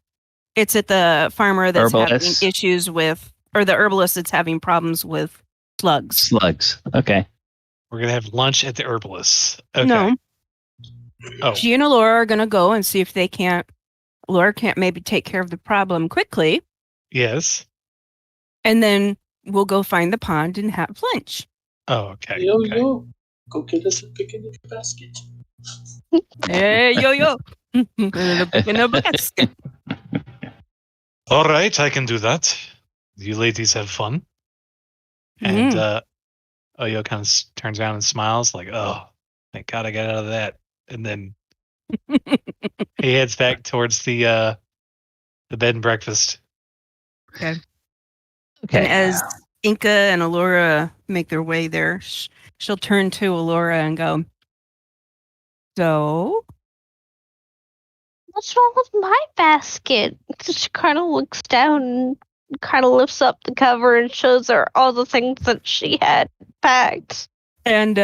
farmer that's herbalist? Having issues with, or the herbalist that's having problems with slugs. Slugs. Okay. We're gonna have lunch at the herbalist. Okay. No. Oh. She and Elora are gonna go and see if Elora can't maybe take care of the problem quickly. Yes. And then we'll go find the pond and have lunch. Oh, okay. Yo, go get us a picnic basket. Hey, yo. In a basket. All right, I can do that. You ladies have fun. And Oyo kind of turns around and smiles like, oh, thank God I got out of that. And then he heads back towards the bed and breakfast. Okay. Okay. And as Enka and Elora make their way there, she'll turn to Elora and go, so? What's wrong with my basket? She kind of looks down and kind of lifts up the cover and shows her all the things that she had packed. And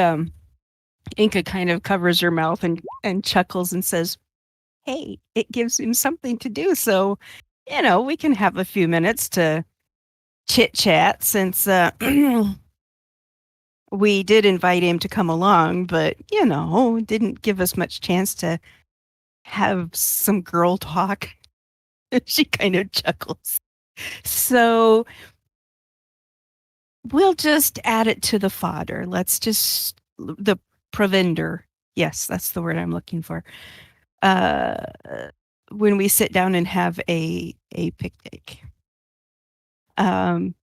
Enka kind of covers her mouth and chuckles and says, hey, it gives him something to do. So, we can have a few minutes to chit chat since we did invite him to come along, but, didn't give us much chance to have some girl talk. She kind of chuckles. So we'll just add it to the fodder. Let's just the provender. Yes, that's the word I'm looking for. When we sit down and have a picnic. And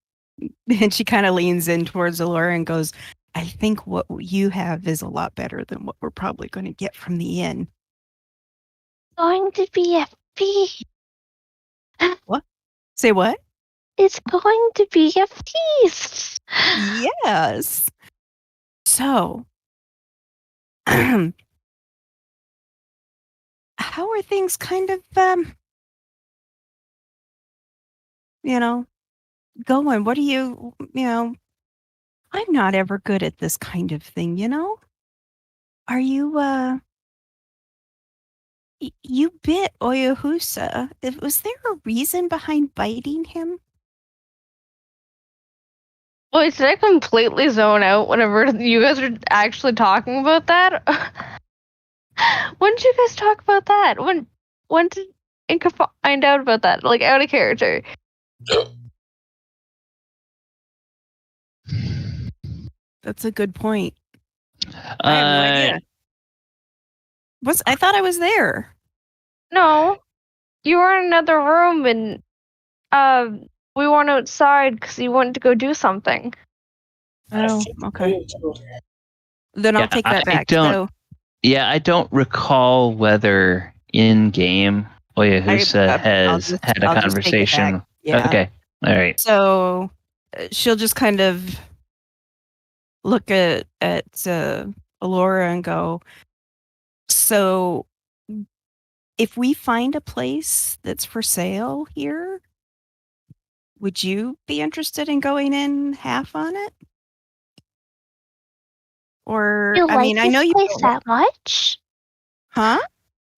she kind of leans in towards Elora and goes, I think what you have is a lot better than what we're probably going to get from the inn. Going to be a feast. What? Say what? It's going to be a feast. Yes. So, how are things kind of, going? What do I'm not ever good at this kind of thing, Are you, you bit Oyohusa. Was there a reason behind biting him? Wait, did I completely zone out whenever you guys are actually talking about that? When did you guys talk about that? When did Enka find out about that? Like, out of character. That's a good point. I have no idea. I thought I was there. No, you were in another room and we weren't outside because you wanted to go do something. Oh, okay. Then I'll take that back. I don't recall whether in game Oyohusa has had a conversation. Yeah. Okay. All right. So she'll just kind of look at Elora and go, so if we find a place that's for sale here, would you be interested in going in half on it? Or, I know you place that much? Huh?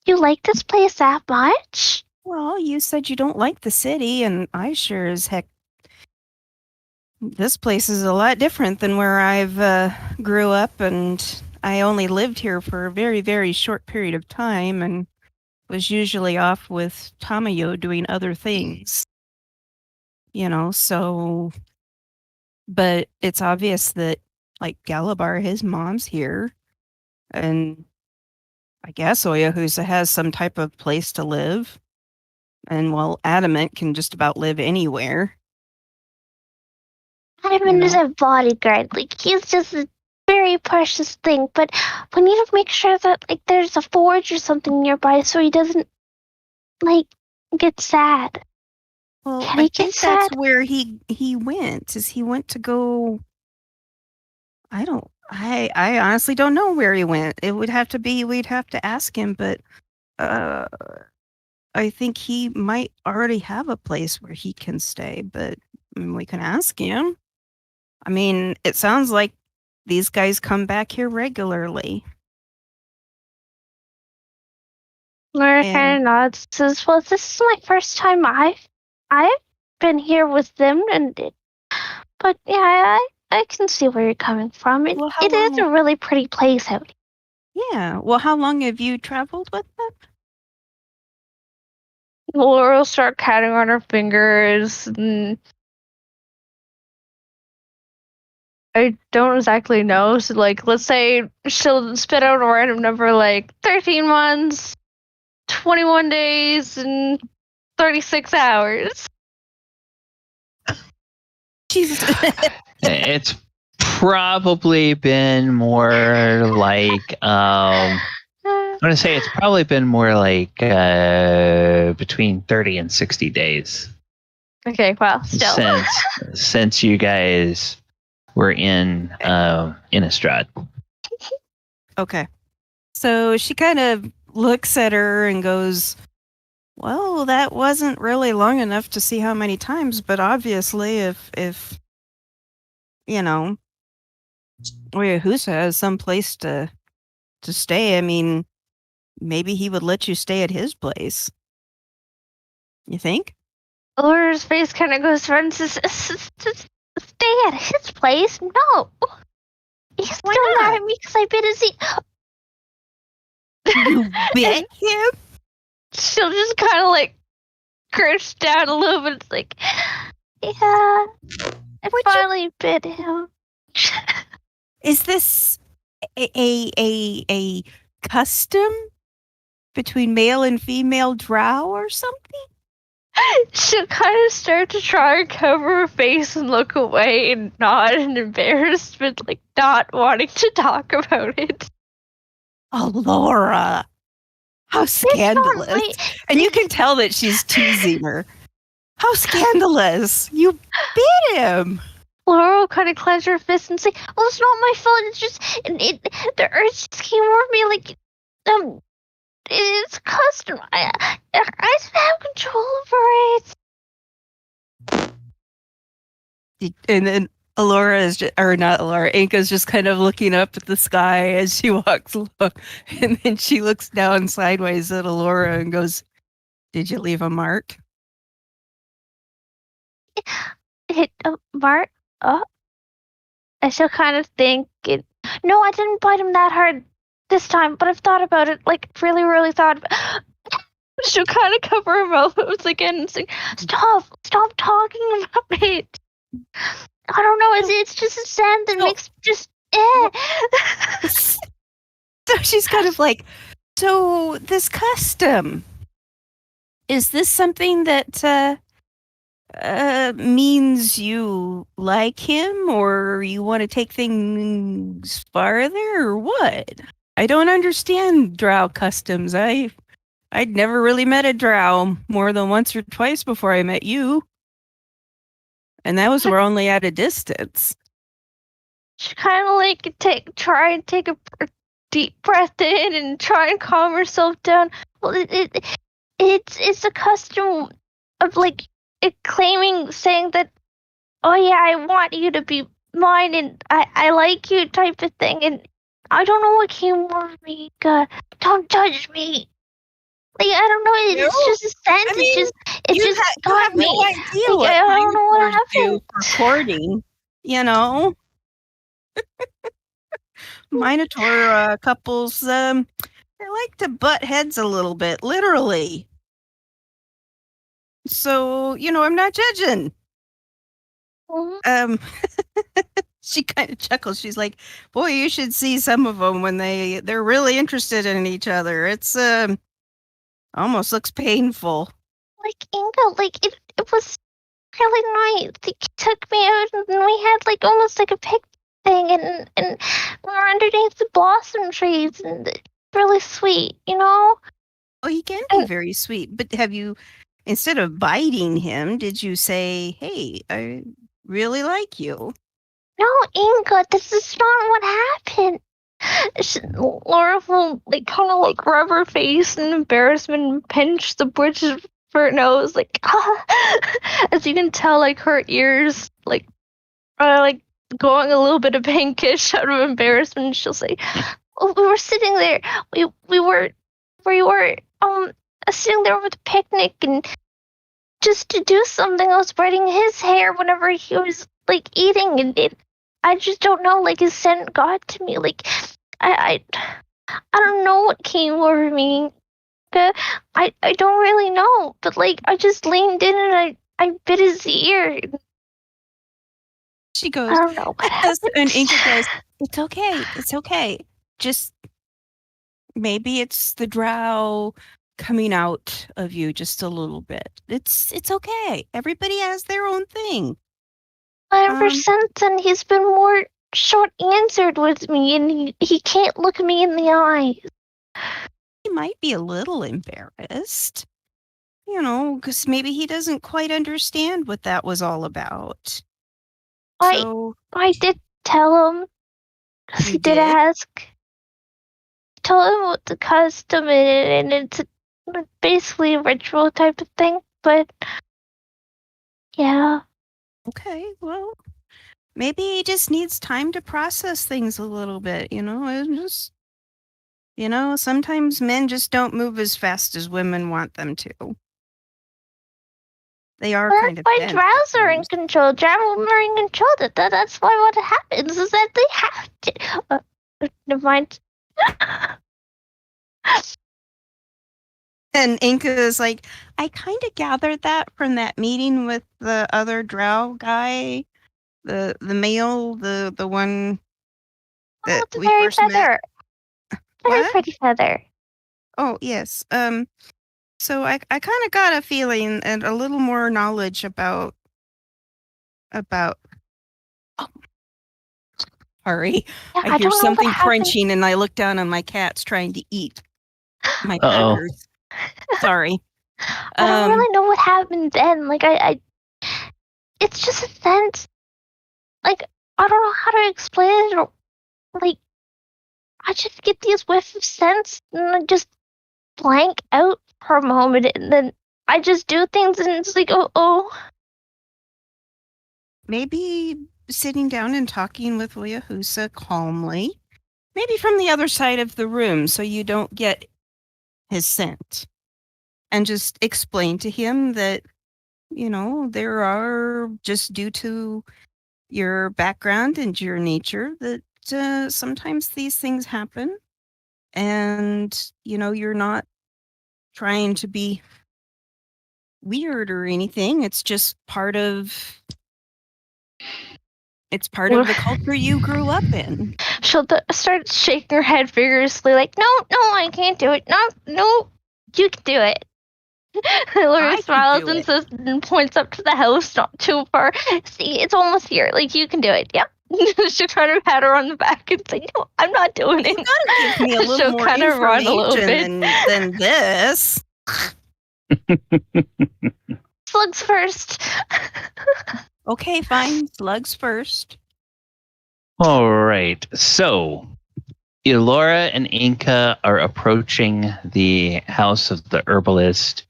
You like this place that much? Well, you said you don't like the city, and I sure as heck. This place is a lot different than where I've grew up, and I only lived here for a very, very short period of time, and was usually off with Tamayo doing other things. So. But it's obvious that, like, Galibar, his mom's here, and I guess Oyohusa has some type of place to live. And, well, Adamant can just about live anywhere. Adamant is a bodyguard. Like, he's just a very precious thing. But we need to make sure that, like, there's a forge or something nearby so he doesn't, like, get sad. Well, I think that's where he went. Is he went to go... I honestly don't know where he went. We'd have to ask him, but I think he might already have a place where he can stay, but we can ask him. I mean, it sounds like these guys come back here regularly. Laura kind of nods, says, well, this is my first time I've been here with them, but yeah, I can see where you're coming from. It is a really pretty place out here. Yeah. Well, how long have you traveled with them? Laura will start counting on her fingers. And I don't exactly know. So, like, let's say she'll spit out a random number like 13 months, 21 days, and 36 hours. Jesus. It's probably been more like I'm going to say it's probably been more like between 30 and 60 days Okay, well, still. since you guys were in Innistrad. Okay. So she kind of looks at her and goes, well, that wasn't really long enough to see how many times, but obviously if you know, Oyohusa has some place to stay, I mean, maybe he would let you stay at his place. You think? Elora's face kind of goes red and says, stay at his place? No. He's still mad at me because I bit his ear. You bit him? She'll just kind of like crouch down a little bit. It's like, yeah, I finally bit him. Is this a custom between male and female drow or something? She'll kind of start to try and cover her face and look away and nod in embarrassment, like not wanting to talk about it. Elora, how scandalous. And you can tell that she's teasing her. How scandalous. You bit him. Laura will kind of clench her fist and say, well, it's not my fault. It's just, the urge just came over me like, it's custom. I have control over it. And then Elora is just, or not Elora, Enka's just kind of looking up at the sky as she walks along. And then she looks down sideways at Elora and goes, did you leave a mark? Hit a mark? Oh. I still kind of think it. No, I didn't bite him that hard this time, but I've thought about it, like, really, really thought about it. She'll kind of cover her mouth again and say, stop talking about it. I don't know, it's just a sound that makes just, So she's kind of like, so this custom, is this something that means you like him or you want to take things farther or what? I don't understand drow customs. I'd never really met a drow more than once or twice before I met you. And that was we're only at a distance. She kind of like try and take a deep breath in and try and calm herself down. Well, it's a custom of like it saying that, oh yeah, I want you to be mine and I like you type of thing. And I don't know what came over me. God, don't judge me. Like, I don't know. It's just a sense. I mean, it just got me. No idea like, what I don't know what happened. Recording, you know. Minotaur couples, they like to butt heads a little bit, literally. So, you know, I'm not judging. Mm-hmm. She kind of chuckles. She's like, boy, you should see some of them when they're really interested in each other. It's almost looks painful. Like, Enka, like, it was really nice. He took me out and we had, like, almost like a picnic thing and we were underneath the blossom trees and it's really sweet, you know? Oh, he can be very sweet. But have you, instead of biting him, did you say, hey, I really like you? No, Enka, this is not what happened. Laura will like kind of like rub her face in embarrassment and pinch the bridge of her nose, like as you can tell, like her ears like are like going a little bit of pinkish out of embarrassment. She'll say, oh, "We were sitting there. We were sitting there with a picnic and just to do something. I was braiding his hair whenever he was like eating, and I just don't know. Like his scent got to me. Like I don't know what came over me. I don't really know. But like I just leaned in and I bit his ear. She goes, I don't know what happened. and Enka goes, it's okay. It's okay. Just maybe it's the drow coming out of you just a little bit. It's okay. Everybody has their own thing. Ever since then, he's been more short-answered with me, and he can't look me in the eyes. He might be a little embarrassed. You know, because maybe he doesn't quite understand what that was all about. So I did tell him, because he did ask. I told him what the custom is, and it's basically a ritual type of thing, but yeah. Okay, well, maybe he just needs time to process things a little bit, you know? Sometimes men just don't move as fast as women want them to. They are kind of why bent drows are in sometimes. control. Drows are in control. That's why what happens is that they have to. Never mind. And Enka is like, I kind of gathered that from that meeting with the other drow guy, the male, the one that it's a we very first met. feather. Very What? pretty feather. Oh, yes. So I kind of got a feeling and a little more knowledge about. Oh, sorry, Yeah, I hear don't know something what happened. crunching, and I look down, and my cat's trying to eat my Uh-oh. crackers. Sorry. I don't really know what happened then. Like I it's just a sense. Like I don't know how to explain it. Or, like I just get these whiffs of sense, and I just blank out for a moment, and then I just do things, and it's like, oh. Maybe sitting down and talking with Oyohusa calmly, maybe from the other side of the room so you don't get his scent. And just explain to him that, there are, just due to your background and your nature, that sometimes these things happen. And, you're not trying to be weird or anything. It's just part of the culture you grew up in. She'll start shaking her head vigorously, like, no, I can't do it. No, you can do it. Elora smiles and says, and points up to the house, not too far. See, it's almost here. Like, you can do it. Yep. She'll try to pat her on the back and say, no, I'm not doing it. You gotta give me a little She'll more kind of run a little information bit. than this. Slugs first. Okay, fine. Slugs first. All right. So, Elora and Enka are approaching the house of the herbalist.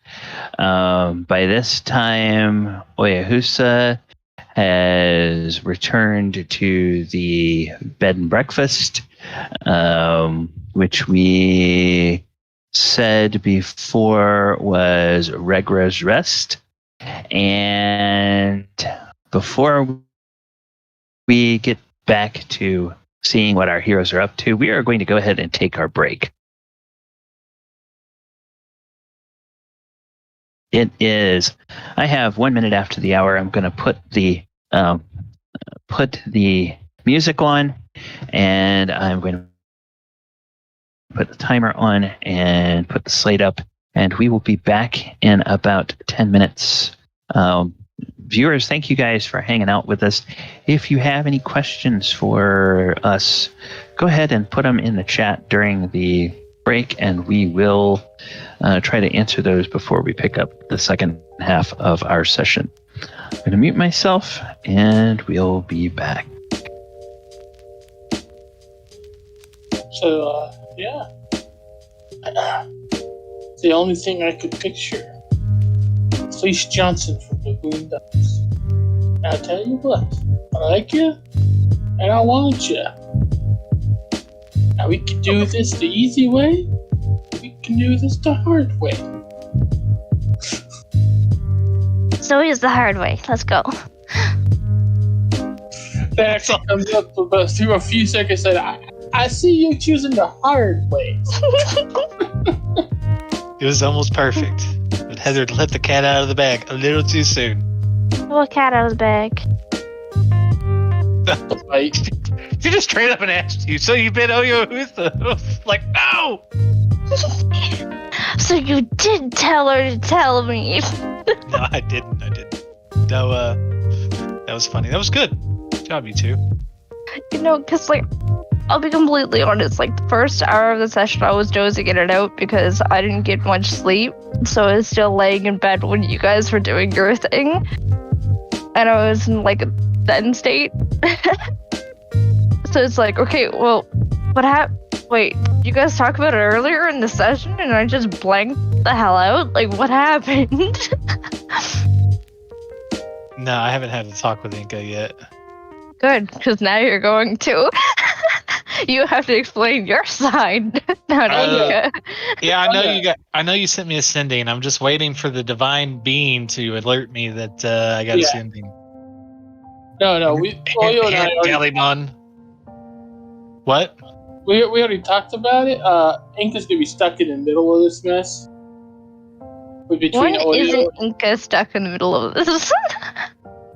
By this time, Oyohusa has returned to the bed and breakfast, which we said before was Regra's Rest. And before we get back to seeing what our heroes are up to, we are going to go ahead and take our break. It is. I have 1 minute after the hour. I'm going to put the music on, and I'm going to put the timer on and put the slate up, and we will be back in about 10 minutes. Viewers, thank you guys for hanging out with us. If you have any questions for us, go ahead and put them in the chat during the break, and we will try to answer those before we pick up the second half of our session. I'm going to mute myself, and we'll be back. So, yeah. The only thing I could picture, Fleece Johnson from the Boondocks. And I'll tell you what, I like you, and I want you. Now we can do this the easy way, we can do this the hard way. So is the hard way. Let's go. That actually comes up about through a few seconds and I see you choosing the hard way. It was almost perfect. But Heather let the cat out of the bag a little too soon. What cat out of the bag? Like, She just straight up and asked you, so you've been Oyohusa? I was like, no! So you did tell her to tell me. No, I didn't. No, that was funny. That was good. Good job, you two. You know, because, like, I'll be completely honest. Like, the first hour of the session, I was dozing in and out because I didn't get much sleep. So I was still laying in bed when you guys were doing your thing. And I was in, like, a zen state. So it's like, okay, well, what happened? Wait, you guys talked about it earlier in the session and I just blanked the hell out? Like, what happened? No, I haven't had a talk with Enka yet. Good, because now you're going to. You have to explain your side. Not Enka. Yeah, I know you sent me a sending. I'm just waiting for the divine being to alert me that I got a sending. No, we Oyo and I already, Gallibond. What? we already talked about it. Enka's gonna be stuck in the middle of this mess. Between When Oyo, isn't Enka stuck in the middle of this?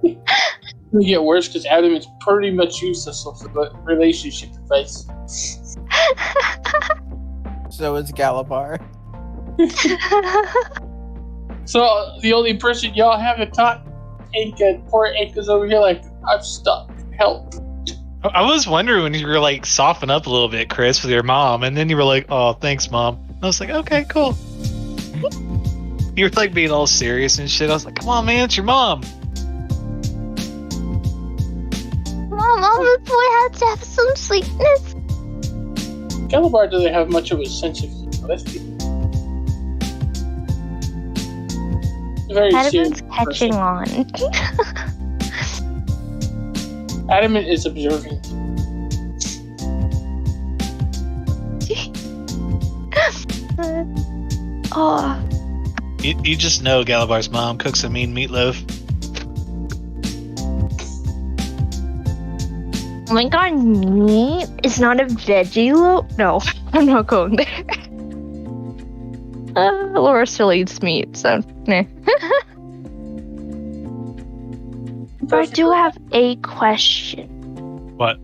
it's gonna get worse because Adamant's pretty much useless with the relationship advice. So is Galibar. So the only person y'all haven't taught Enka, poor Enka's over here like, I'm stuck. Help. I was wondering when you were like soften up a little bit, Chris, with your mom, and then you were like, "Oh, thanks, mom." I was like, "Okay, cool." You were like being all serious and shit. I was like, "Come on, man, it's your mom." Mom, the boy has to have some sweetness. Galibar doesn't have much of a sense of humor. Let's be very serious Adamant's catching person. on. Adamant is observing. Oh, You just know Galibar's mom cooks a mean meatloaf. oh my god, meat is not a veggie loaf? No, I'm not going there. Laura still eats meat, so nah. But I do have a question. What?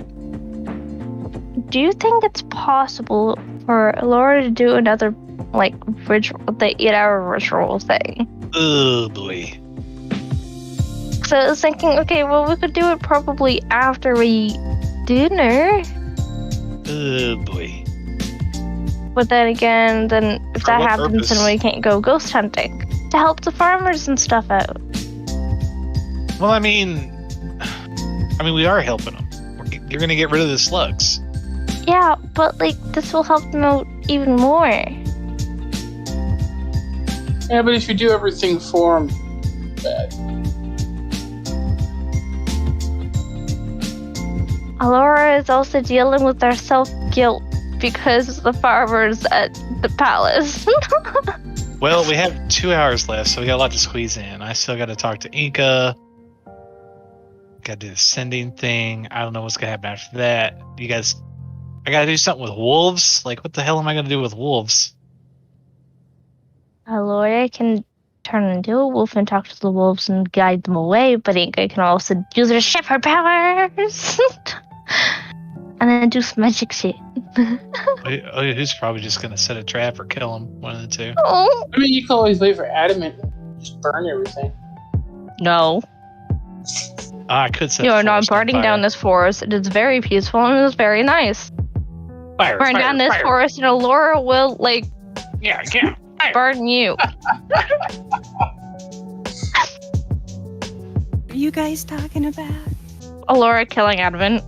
Do you think it's possible for Elora to do another, like, ritual, the 8-hour ritual thing? Oh boy. So I was thinking, okay, well, we could do it probably after we eat dinner. Oh boy. But then again, then if For that what happens, purpose? then we can't go ghost hunting to help the farmers and stuff out. Well, I mean, we are helping them. You're gonna get rid of the slugs. Yeah, but like this will help them out even more. Yeah, but if you do everything for him, bad. Elora is also dealing with their self-guilt because of the farmers at the palace. Well, we have 2 hours left, so we got a lot to squeeze in. I still got to talk to Enka. Got to do the sending thing. I don't know what's gonna happen after that. You guys, I got to do something with wolves. Like, what the hell am I gonna do with wolves? Elora can turn into a wolf and talk to the wolves and guide them away, but Enka can also use her shepherd powers. And then do some magic shit. Who's probably just gonna set a trap or kill him? One of the two. Oh. I mean, you can always wait for Adamant and just burn everything. No. I could set. You the are not forest on burning fire. down this forest. It is very peaceful and it is very nice. Fire, Burn fire, down this fire. forest and Elora will, like, Yeah. Fire. burn you. What are you guys talking about? Elora killing Adamant.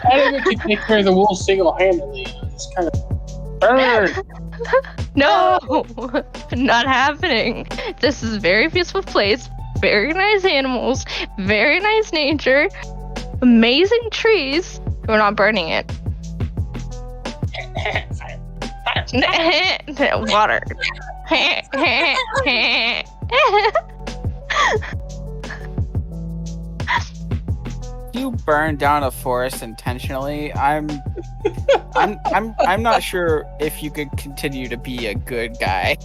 Adamant can take care of the wolves single-handedly. Just kind of burn. No! Not happening. This is a very peaceful place. Very nice animals. Very nice nature. Amazing trees. We're not burning it. Water. You burn down a forest intentionally. I'm not sure if you could continue to be a good guy.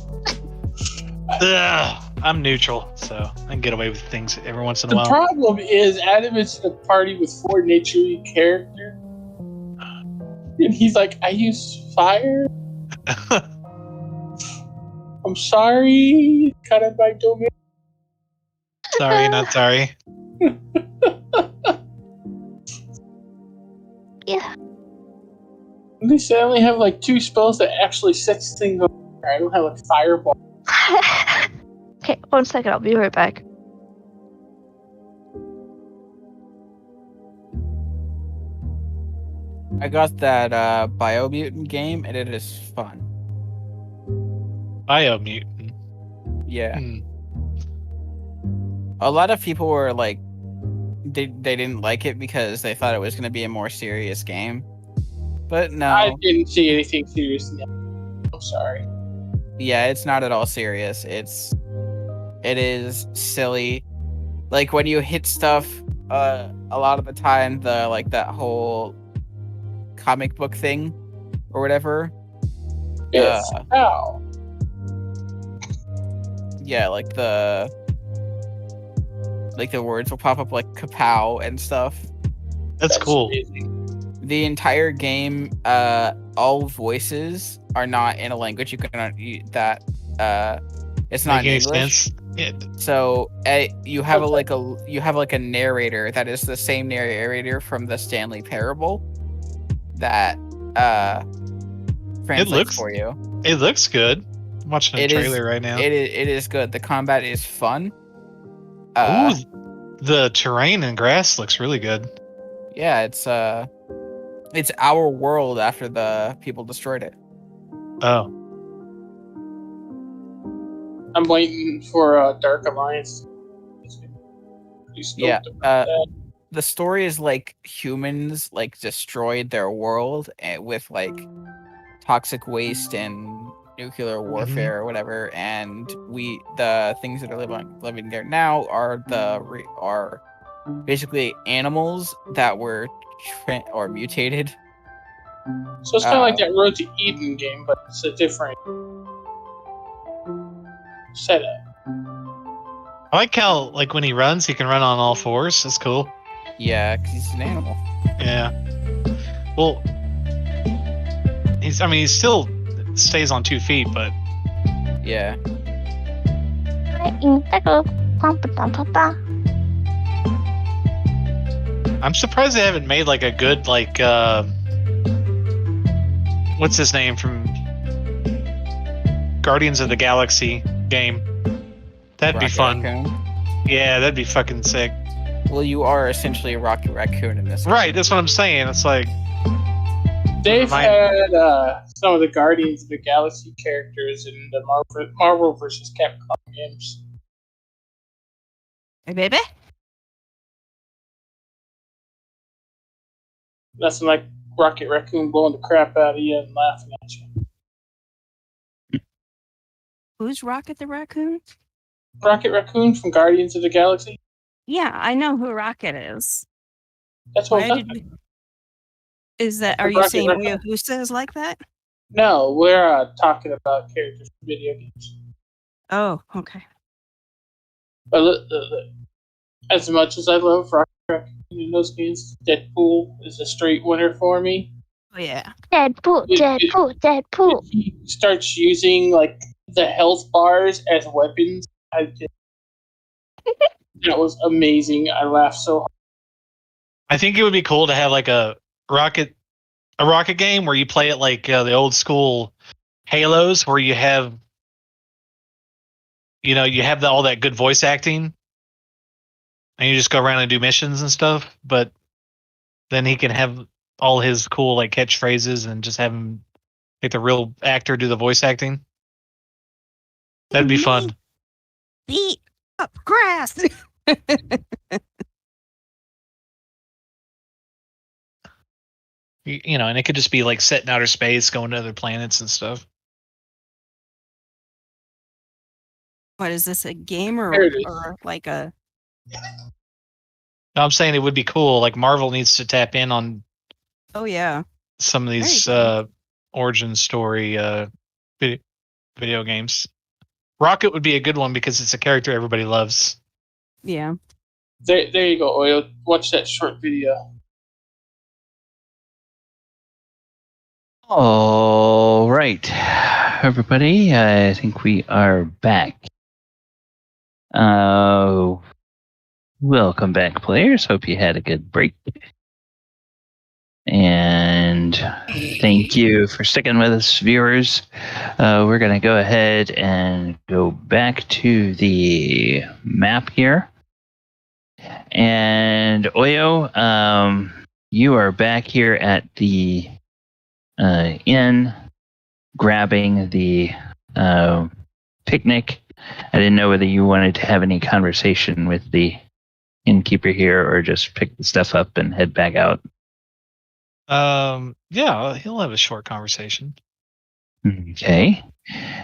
Ugh, I'm neutral, so I can get away with things every once in a The while. problem is Adamant's in a party with 4 nature characters. And he's like, I use fire. I'm sorry. Cut out my domain. Sorry, not sorry. Yeah. At least I only have like 2 spells that actually sets things on fire. I don't have like fireball. Okay, 1 second. I'll be right back. I got that Biomutant game, and it is fun. Biomutant. Yeah. Hmm. A lot of people were like, they didn't like it because they thought it was going to be a more serious game. But no. I didn't see anything serious in that. I'm sorry. Yeah, it's not at all serious. It is silly. Like when you hit stuff, a lot of the time the like that whole comic book thing or whatever. Yes. Ow. Yeah, like the words will pop up like kapow and stuff. That's cool. Amazing. The entire game, all voices are not in a language it's not Make in any English. sense? Yeah. So you have a narrator that is the same narrator from the Stanley Parable that translates for you. It looks good. I'm watching a trailer right now. It is good. The combat is fun. Ooh, the terrain and grass looks really good. Yeah, it's our world after the people destroyed it. Oh, I'm waiting for Dark Alliance. Yeah. The story is like humans like destroyed their world with like toxic waste and nuclear warfare or whatever, and the things that are living there now are basically animals that were mutated. So it's kind of like that Road to Eden game, but it's a different setup. I like how like when he runs, he can run on all fours. That's cool. Yeah, because he's an animal. Yeah. Well, he still stays on 2 feet, but Yeah. I'm surprised they haven't made like a good like what's his name from Guardians of the Galaxy game. That'd be Rocket fun. Raccoon. Yeah, that'd be fucking sick. Well, you are essentially a Rocket Raccoon in this. Right, that's what I'm saying. It's like They've had some of the Guardians of the Galaxy characters in the Marvel vs. Capcom games. Hey, baby. Nothing like Rocket Raccoon blowing the crap out of you and laughing at you. Who's Rocket the Raccoon? Rocket Raccoon from Guardians of the Galaxy? Yeah, I know who Rocket is. That's what Why I'm did talking we... Is that? Are you Rocket saying Raccoon. Oyohusa is like that? No, we're talking about characters from video games. Oh, okay. But as much as I love Rocket Raccoon in those games, Deadpool is a straight winner for me. Oh yeah. Deadpool. If he starts using like the health bars as weapons, that was amazing. I laughed so hard. I think it would be cool to have like a rocket game where you play it like the old school Halos, where you have all that good voice acting, and you just go around and do missions and stuff. But then he can have all his cool like catchphrases and just have him like the real actor do the voice acting. That'd be fun. Beat up grass. And it could just be like set in outer space, going to other planets and stuff. What is this? A game or like a? No, I'm saying it would be cool. Like Marvel needs to tap in on Oh yeah. some of these origin story video games. Rocket would be a good one because it's a character everybody loves. Yeah. There you go, Oyo. Watch that short video. All right, everybody. I think we are back. Welcome back, players. Hope you had a good break. And thank you for sticking with us, viewers. We're going to go ahead and go back to the map here. And Oyo, you are back here at the inn, grabbing the picnic. I didn't know whether you wanted to have any conversation with the innkeeper here or just pick the stuff up and head back out. Yeah, he'll have a short conversation. Okay.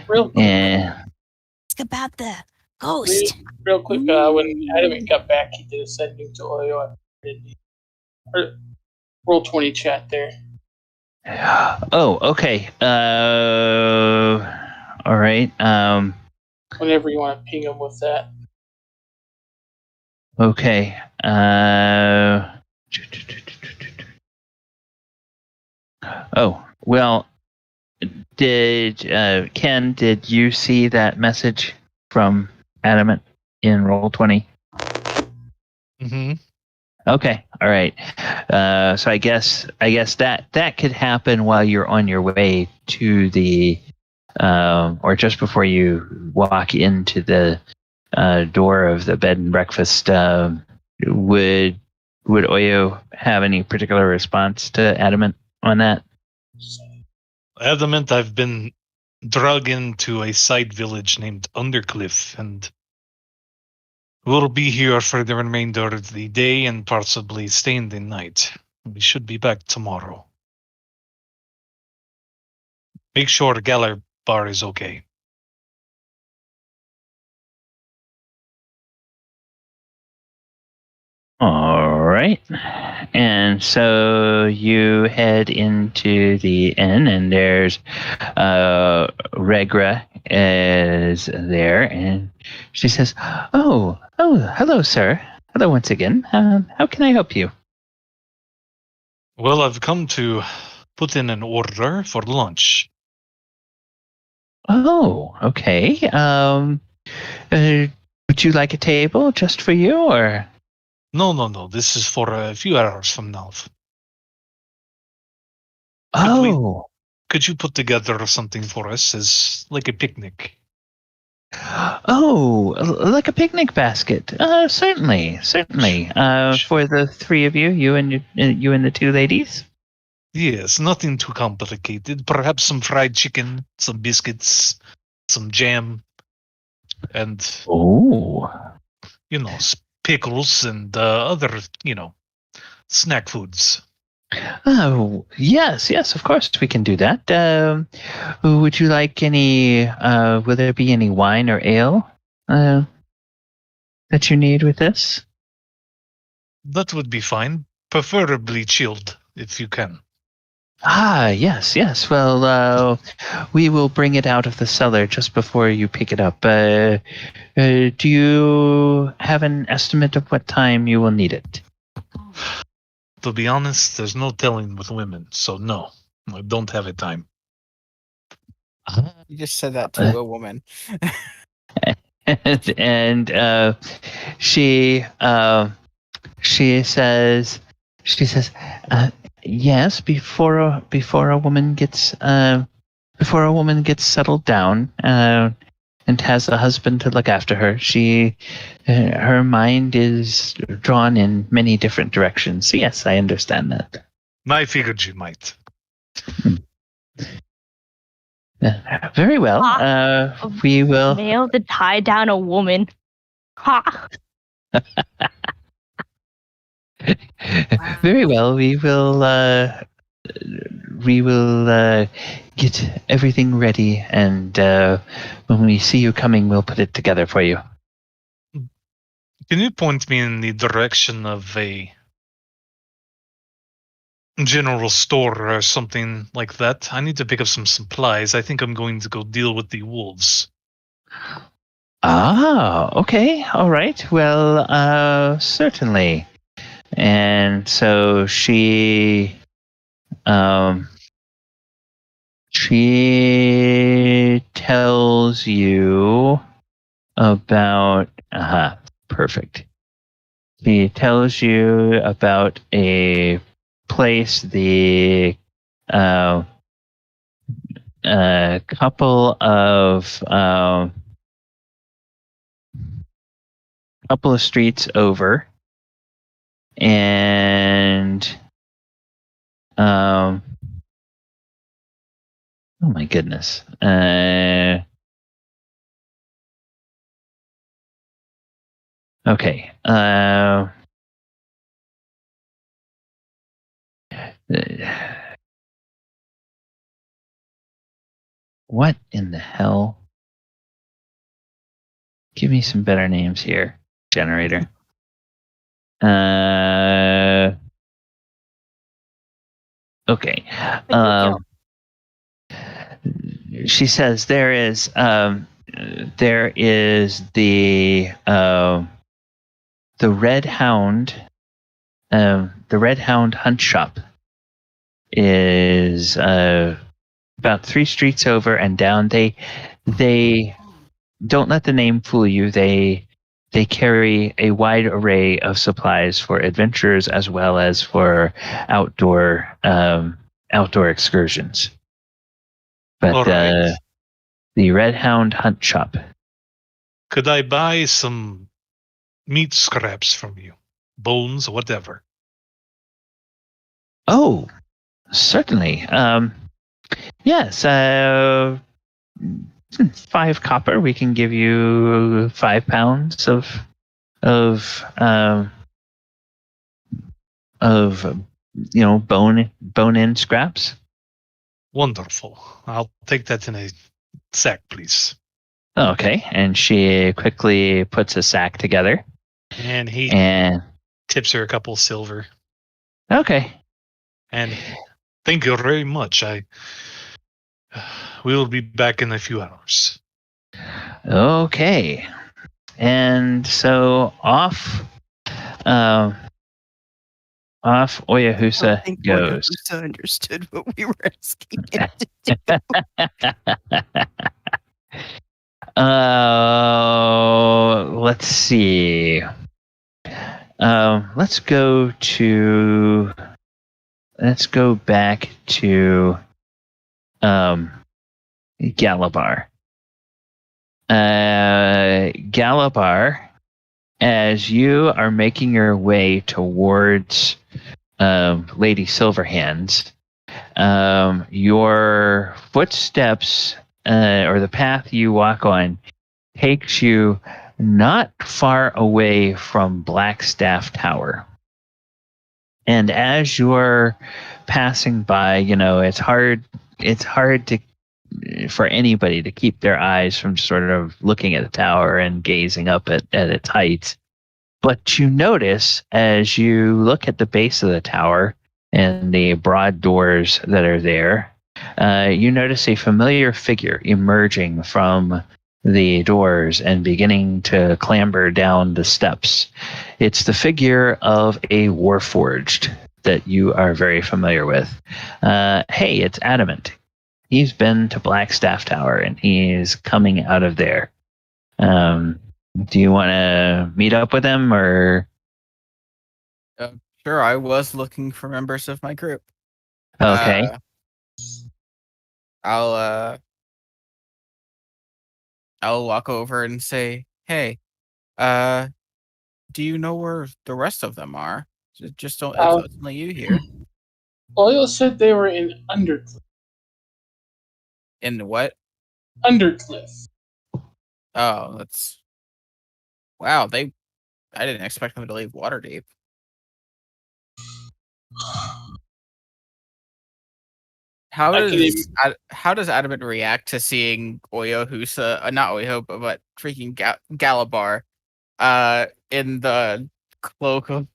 Real quick, Ask about the ghost. real quick. When Adamant got back, he did a sending to Oyo. Roll 20 chat there. Oh, okay. All right. Whenever you want to ping him with that. Okay. Oh, well, did you see that message from Adamant in Roll20? Mm-hmm. Okay, all right. So I guess that could happen while you're on your way to the, or just before you walk into the door of the bed and breakfast. Would Oyo have any particular response to Adamant on that? Adamant, I've been dragged into a side village named Undercliff, and we'll be here for the remainder of the day and possibly staying the night. We should be back tomorrow. Make sure Galibar is okay. All right. And so you head into the inn, and there's Regra is there, and she says, "Oh, hello, sir. Hello once again. How can I help you?" Well, I've come to put in an order for lunch. Oh, okay. Would you like a table just for you, or? No. This is for a few hours from now. Oh. Could you put together something for us as like a picnic? Oh, like a picnic basket. Certainly. For the three of you, you and the two ladies. Yes, nothing too complicated. Perhaps some fried chicken, some biscuits, some jam, and pickles and other, snack foods. Oh, yes, of course we can do that. Would you like any, will there be any wine or ale that you need with this? That would be fine. Preferably chilled, if you can. Ah, yes. Well, we will bring it out of the cellar just before you pick it up. Do you have an estimate of what time you will need it? To be honest, there's no telling with women, so no, I don't have a time. You just said that to a woman. and she says, yes, before a woman gets settled down and has a husband to look after her, her mind is drawn in many different directions. So yes, I understand that. I figured you might. Very well. We will. Male to tie down a woman. Ha! Very well. We will get everything ready, and when we see you coming, we'll put it together for you. Can you point me in the direction of a general store or something like that? I need to pick up some supplies. I think I'm going to go deal with the wolves. Ah, okay. All right. Well, certainly. And so she tells you about perfect. She tells you about a place, the couple of streets over, and oh my goodness. Okay. What in the hell? Give me some better names here, generator. Okay. She says there is the Red Hound. The Red Hound Hunt Shop is about 3 streets over and down. They don't let the name fool you. They carry a wide array of supplies for adventurers as well as for outdoor excursions. But All right. the Red Hound Hunt Shop. Could I buy some meat scraps from you? Bones, whatever. Oh, certainly. Yes. 5 copper. We can give you 5 pounds of bone-in scraps. Wonderful. I'll take that in a sack, please. Okay, and she quickly puts a sack together. And he tips her a couple silver. Okay. And thank you very much. We will be back in a few hours. Okay. And so off Oyohusa I think goes. Oyohusa understood what we were asking him to do. Let's see. Let's go back to Galibar. Galibar, as you are making your way towards Lady Silverhands, your footsteps or the path you walk on takes you not far away from Blackstaff Tower. And as you're passing by, it's hard for anybody to keep their eyes from sort of looking at the tower and gazing up at its heights. But you notice as you look at the base of the tower and the broad doors that are there, you notice a familiar figure emerging from the doors and beginning to clamber down the steps. It's the figure of a Warforged that you are very familiar with. Hey, it's Adamant. He's been to Blackstaff Tower and he's coming out of there. Do you want to meet up with him or? Sure, I was looking for members of my group. Okay. I'll walk over and say, "Hey, do you know where the rest of them are? Just don't. It's only you here." Oil said they were in Undercliff. In what? Undercliff. Oh, that's wow. I didn't expect them to leave Waterdeep. How does Adamant react to seeing Oyohusa, not Oyo, but freaking Galibar, in the cloak of?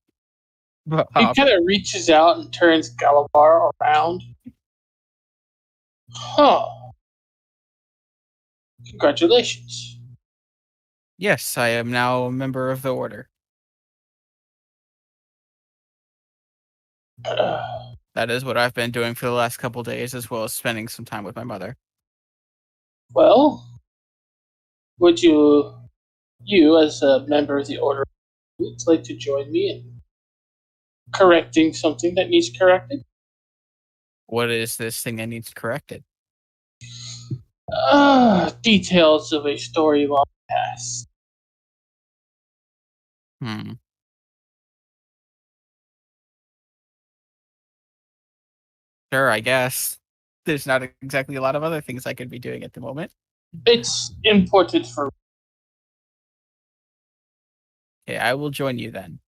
He kind of reaches out and turns Galibar around. Huh. Congratulations. Yes, I am now a member of the Order. That is what I've been doing for the last couple days, as well as spending some time with my mother. Well, would you as a member of the Order, would like to join me in correcting something that needs corrected. What is this thing that needs corrected? Details of a story long past. Sure, I guess. There's not exactly a lot of other things I could be doing at the moment. It's important for. Okay, I will join you then.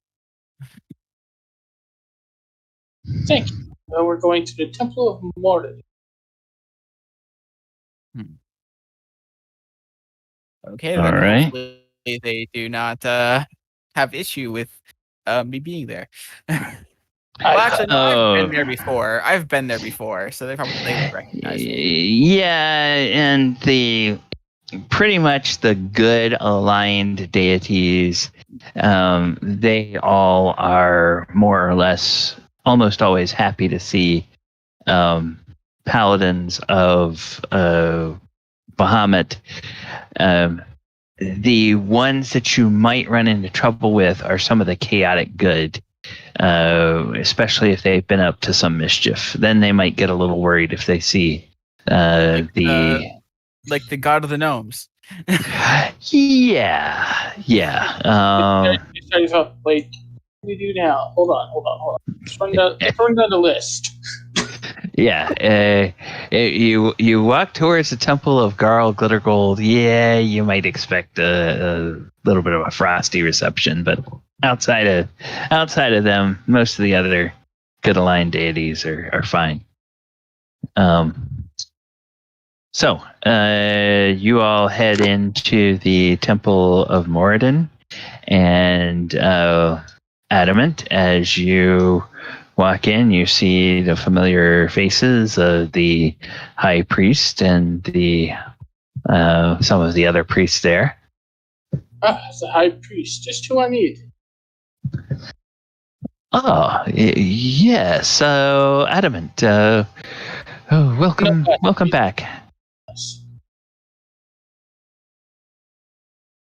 Thank you. Well, we're going to the Temple of Morden. Okay, All then right. hopefully they do not have issue with me being there. Well, actually, no, I've been there before. So they would recognize me. Yeah, and pretty much the good aligned deities, they all are more or less almost always happy to see paladins of Bahamut. The ones that you might run into trouble with are some of the chaotic good, especially if they've been up to some mischief. Then they might get a little worried if they see like the god of the gnomes. Yeah. Wait, what do we do now? Hold on. Let's run down the list. Yeah, you walk towards the Temple of Garl Glittergold. Yeah, you might expect a little bit of a frosty reception, but outside of them, most of the other good aligned deities are fine. So you all head into the Temple of Moradin, and Adamant, as you walk in, you see the familiar faces of the high priest and the some of the other priests there. It's the high priest. Just who I need. Oh, yes. So, Adamant, welcome back.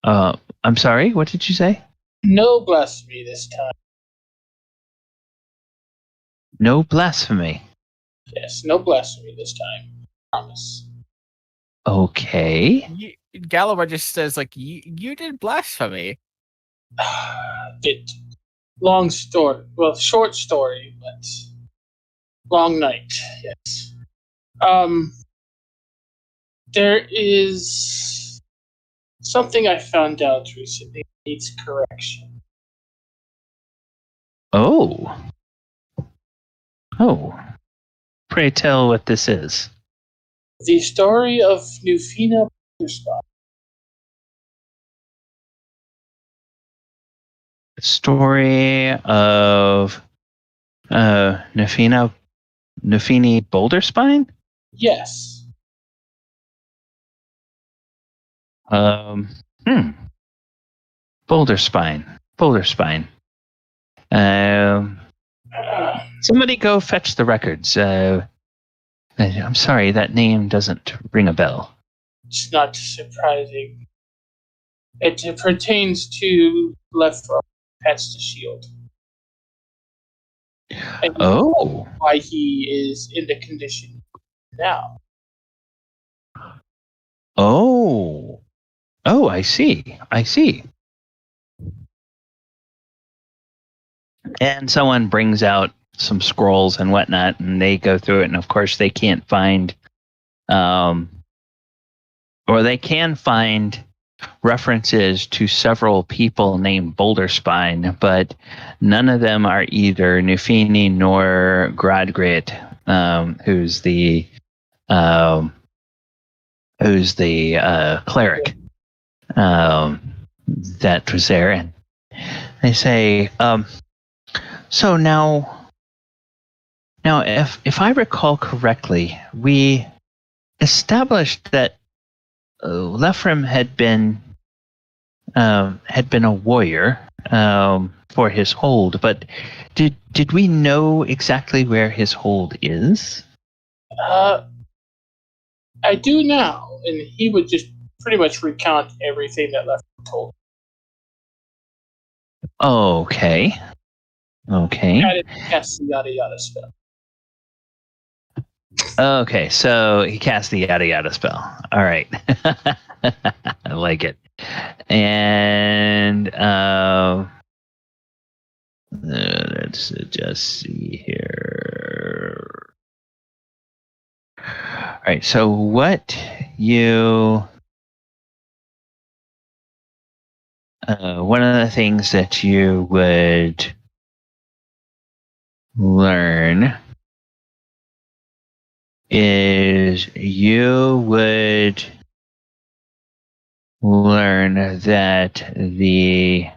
I'm sorry, what did you say? No blasphemy this time. No blasphemy. Yes, no blasphemy this time. Promise. Okay. Gallibard just says, like, you did blasphemy. Bit long story. Well, short story, but long night. Yes. There is something I found out recently that needs correction. Oh. Pray tell what this is. The story of Nufina Spot. Story of Nufini Boulder Spine? Yes. Boulder Spine. Somebody go fetch the records. I'm sorry, that name doesn't ring a bell. It's not surprising. It pertains to left past the shield. And why he is in the condition now. Oh, I see. And someone brings out some scrolls and whatnot, and they go through it, and of course they can't find, or they can find references to several people named Boulder Spine, but none of them are either Nufini nor Gradgrit, who's the cleric that was there. And they say, so now if I recall correctly, we established that Lefram had been a warrior for his hold, but did we know exactly where his hold is? I do now, and he would just pretty much recount everything that Lefram told. Okay. Okay. Added cast the yada yada spell. Okay, so he cast the yada yada spell. All right. I like it. And let's just see here. All right, so what you one of the things that you would learn is you would learn that the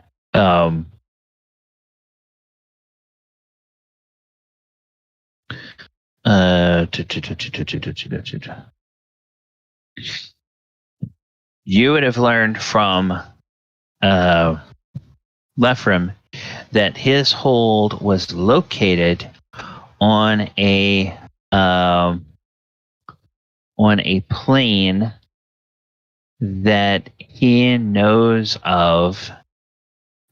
you would have learned from Lephrim that his hold was located on a plane that he knows of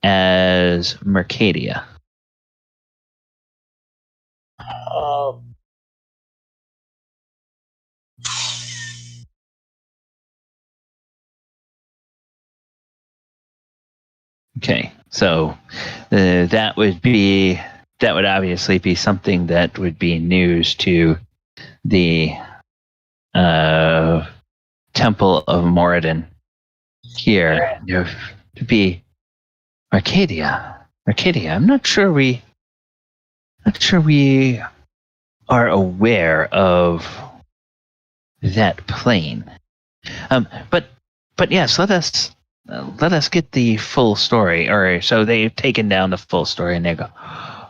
as Mercadia. Okay, so that would obviously be something that would be news to the Temple of Moradin here. To be Arcadia. I'm not sure we are aware of that plane. But yes, let us get the full story. Or so they've taken down the full story, and they go,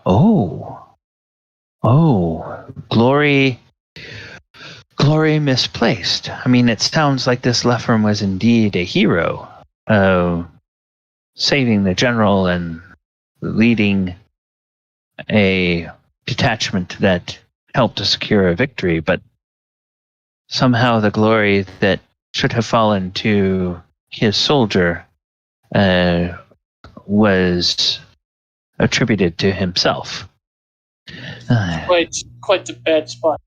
oh, glory misplaced. I mean, it sounds like this Lephrim was indeed a hero, saving the general and leading a detachment that helped to secure a victory, but somehow the glory that should have fallen to his soldier was attributed to himself. Quite a bad spot.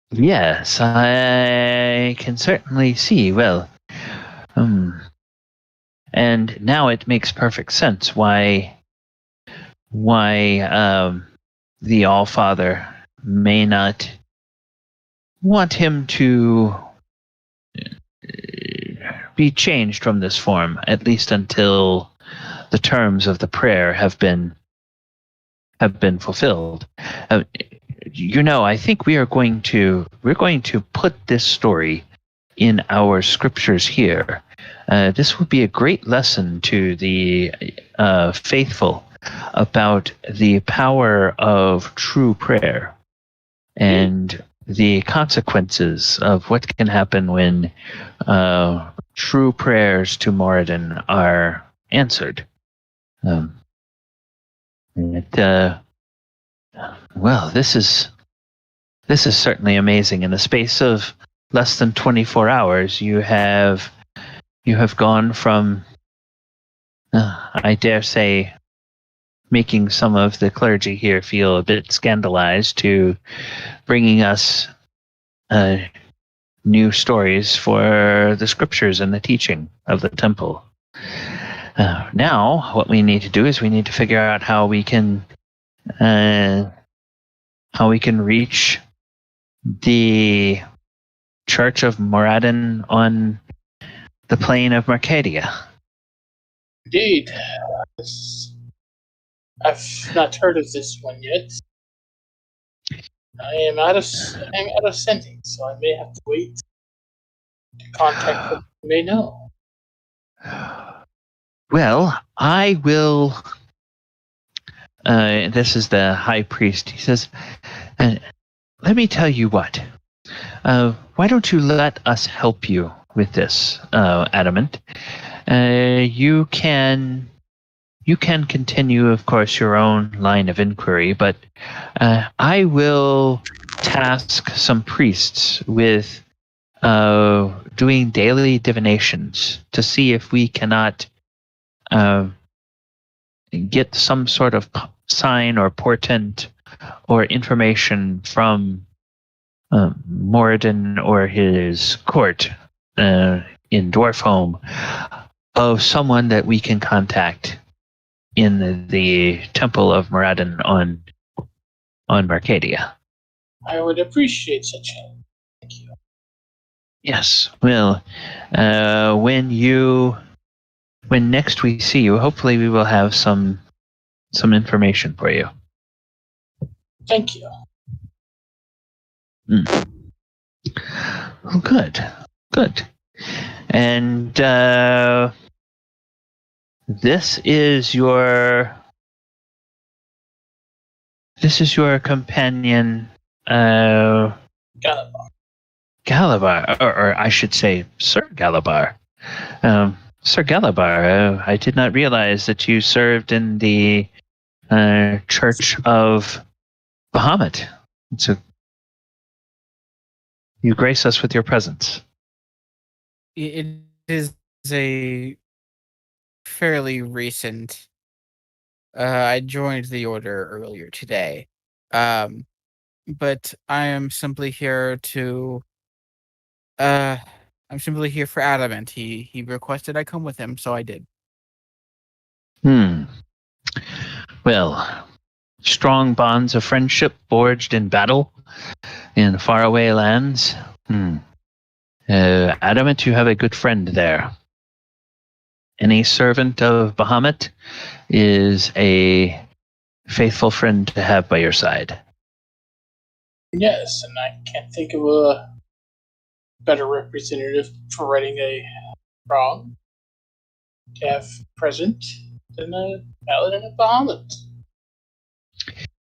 Yes, I can certainly see. Well, and now it makes perfect sense why the Allfather may not want him to be changed from this form, at least until the terms of the prayer have been fulfilled. I think we're going to put this story in our scriptures here. This would be a great lesson to the faithful about the power of true prayer and the consequences of what can happen when true prayers to Moradin are answered. Well, this is certainly amazing. In the space of less than 24 hours, you have gone from, I dare say, making some of the clergy here feel a bit scandalized, to bringing us new stories for the scriptures and the teaching of the temple. Now, what we need to do is we need to figure out how we can reach the Church of Moradin on the plane of Mercadia. Indeed. I've not heard of this one yet. I am out of sending, so I may have to wait to contact what you may know. Well, I will. This is the high priest. He says, let me tell you what. Why don't you let us help you with this, Adamant? You can continue, of course, your own line of inquiry, but I will task some priests with doing daily divinations to see if we cannot get some sort of sign or portent or information from Moradin or his court in Dwarfholm of someone that we can contact in the Temple of Moradin on Marcadia. I would appreciate such help. Thank you. Yes. Well, when next we see you, hopefully we will have some information for you. Thank you. Well, good. And this is your companion, Gallibond. Galibar, or I should say, Sir Galibar. Sir Galibar, I did not realize that you served in the Church of Bahamut. So you grace us with your presence. It is a fairly recent. I joined the order earlier today, but I am simply here to. I'm simply here for Adamant. He requested I come with him, so I did. Well, strong bonds of friendship forged in battle in faraway lands. Adamant, you have a good friend there. Any servant of Bahamut is a faithful friend to have by your side. Yes, and I can't think of a better representative for righting a wrong to have present than a paladin of Bahamut.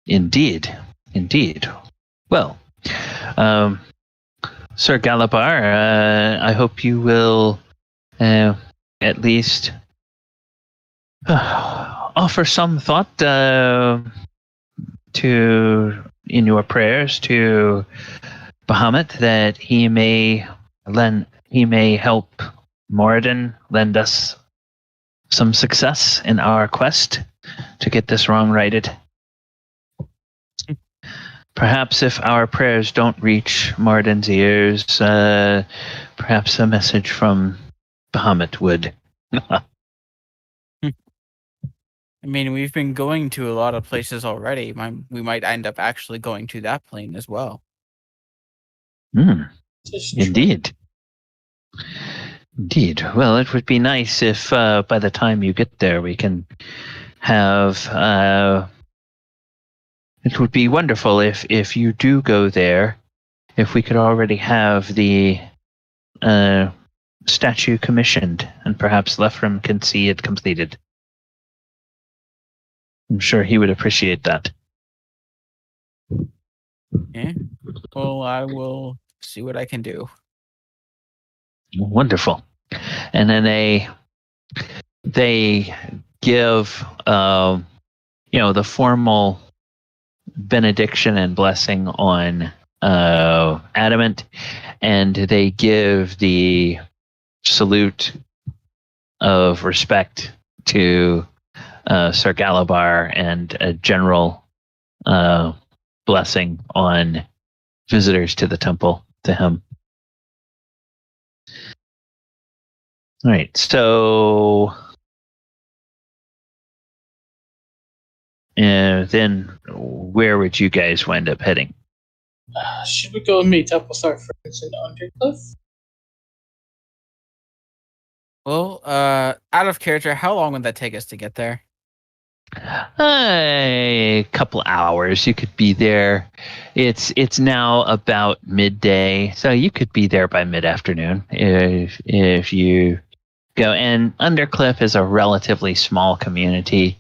Indeed. Well, Sir Galibar, I hope you will at least offer some thought in your prayers to Bahamut that he may help Moradin lend us some success in our quest to get this wrong righted. Perhaps if our prayers don't reach Moradin's ears, perhaps a message from Bahamut would. I mean, we've been going to a lot of places already. We might end up actually going to that plane as well. Indeed. Well, it would be nice if by the time you get there we can have... it would be wonderful if you do go there, if we could already have the statue commissioned, and perhaps Lefram can see it completed. I'm sure he would appreciate that. Yeah. Well, I will see what I can do. Wonderful. And then they give the formal benediction and blessing on Adamant, and they give the salute of respect to Sir Galibar and a general blessing on visitors to the temple to him. All right, so then where would you guys wind up heading? Should we go and meet up with our friends in Undercliff? Well, out of character, how long would that take us to get there? A couple hours. You could be there. It's now about midday, so you could be there by mid-afternoon if you go. And Undercliff is a relatively small community.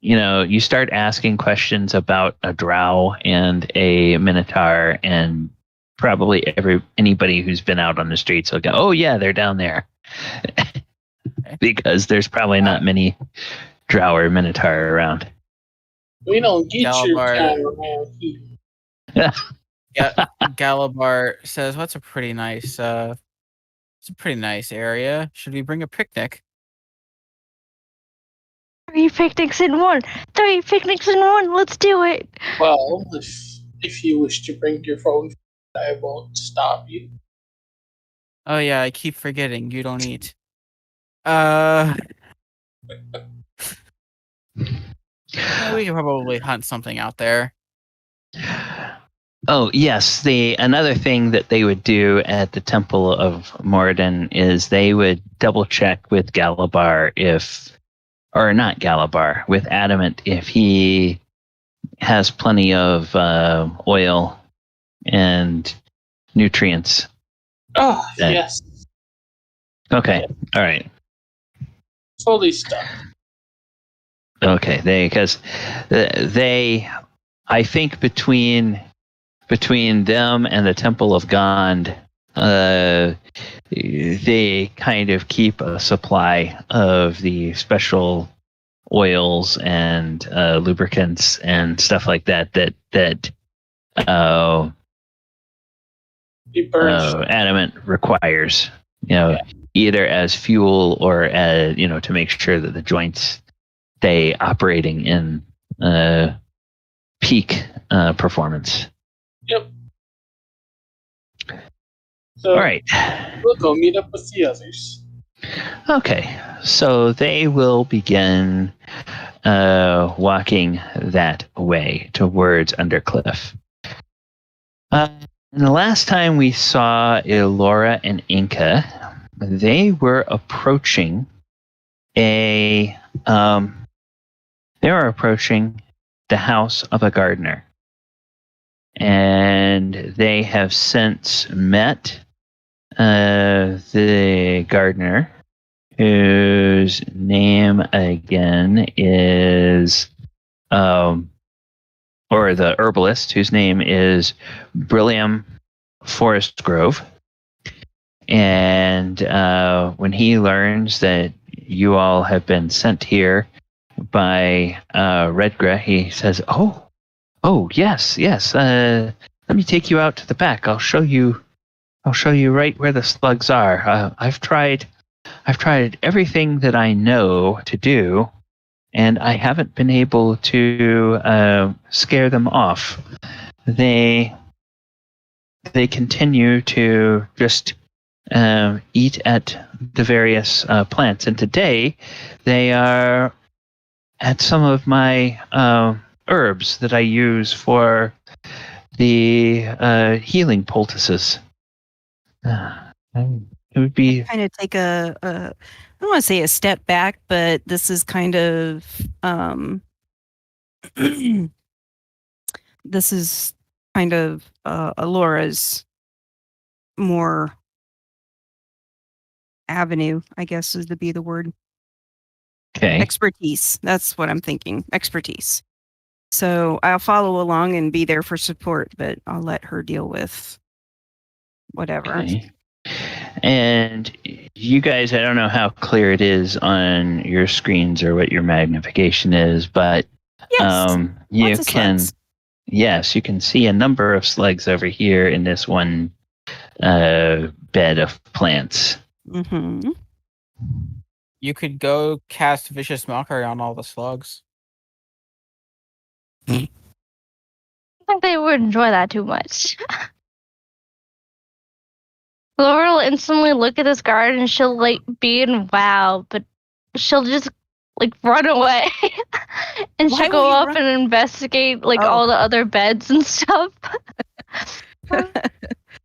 You start asking questions about a drow and a minotaur, and probably anybody who's been out on the streets will go, "Oh yeah, they're down there," because there's probably not many drow or minotaur around. We don't get your Galibar. kind around here. Yeah, Galibar says, "What's a pretty nice? It's a pretty nice area. Should we bring a picnic?" 3 picnics in one. 3 picnics in one. Let's do it. Well, if you wish to bring your phone, I won't stop you. Oh yeah, I keep forgetting you don't eat. We could probably hunt something out there. Oh yes, another thing that they would do at the Temple of Moradin is they would double check with Galibar not Galibar, with Adamant if he has plenty of oil and nutrients. Oh, yes. Okay, all right. Fully stuffed. Okay, because they, I think between them and the Temple of Gond, they kind of keep a supply of the special oils and lubricants and stuff like that Adamant requires, either as fuel or as, to make sure that the joints stay operating in peak performance. Yep. So, all right. We'll go meet up with the others. Okay, so they will begin walking that way towards Undercliff. And the last time we saw Elora and Enka, they were approaching the house of a gardener. And they have since met the gardener, whose name again is, or the herbalist, whose name is Brillium Forest Grove. And when he learns that you all have been sent here by Redgra, he says, "Oh, yes. Let me take you out to the back. I'll show you right where the slugs are. I've tried everything that I know to do, and I haven't been able to scare them off. They continue to just eat at the various plants, and today they are at some of my herbs that I use for the healing poultices." It would be kind of take I don't want to say a step back, but this is kind of this is kind of Elora's more avenue, I guess is to be the word. okay. Expertise. That's what I'm thinking. Expertise. So I'll follow along and be there for support, but I'll let her deal with whatever. Okay. And you guys, I don't know how clear it is on your screens or what your magnification is, but Yes, you can see a number of slugs over here in this one bed of plants. Mm-hmm. You could go cast Vicious Mockery on all the slugs. I think they would enjoy that too much. Laura will instantly look at this garden and she'll be in wow, but she'll just run away. And she'll go up and investigate all the other beds and stuff.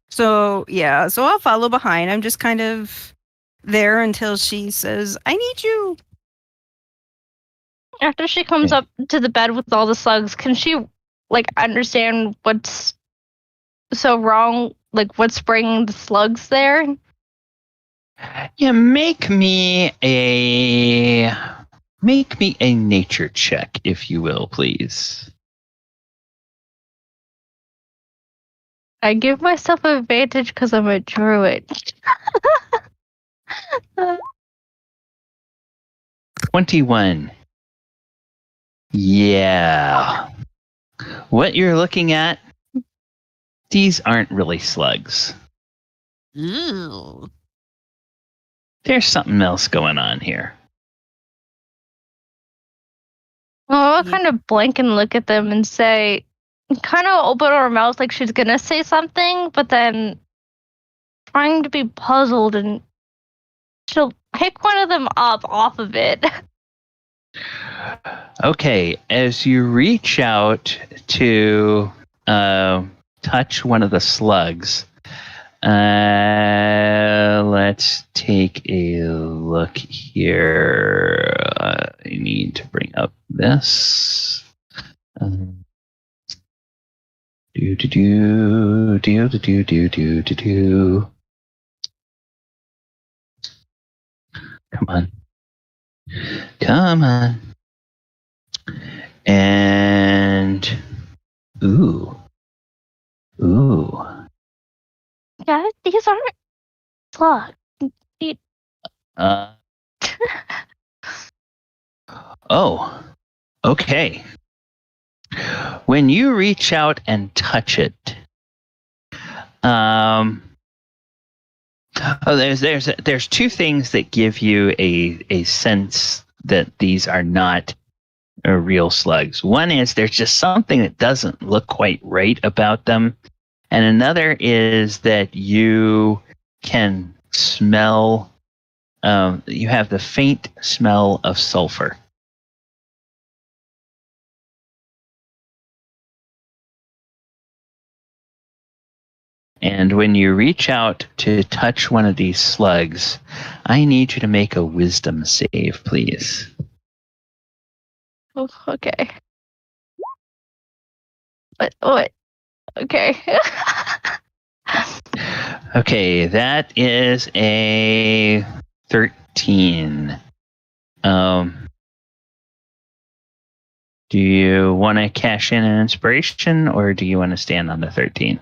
So I'll follow behind. I'm just kind of there until she says, "I need you." After she comes up to the bed with all the slugs, can she understand what's so wrong? What's bringing the slugs there? Yeah, make me a nature check, if you will, please. I give myself an advantage because I'm a druid. 21. Yeah. What you're looking at, these aren't really slugs. Ooh. There's something else going on here. Well, I'll kind of blink and look at them and say, kind of open her mouth like she's gonna say something, but then trying to be puzzled, and she'll pick one of them up off of it. Okay, as you reach out to touch one of the slugs, let's take a look here. I need to bring up this. Come on. Come on. And ooh. Yeah, these aren't slugs. Oh. Okay. When you reach out and touch it, there's two things that give you a sense that these are not real slugs. One is there's just something that doesn't look quite right about them, and another is that you can smell. You have the faint smell of sulfur. And when you reach out to touch one of these slugs, I need you to make a wisdom save, please. Oh, okay. What? Okay. Okay, that is a 13. Do you want to cash in an inspiration, or do you want to stand on the 13?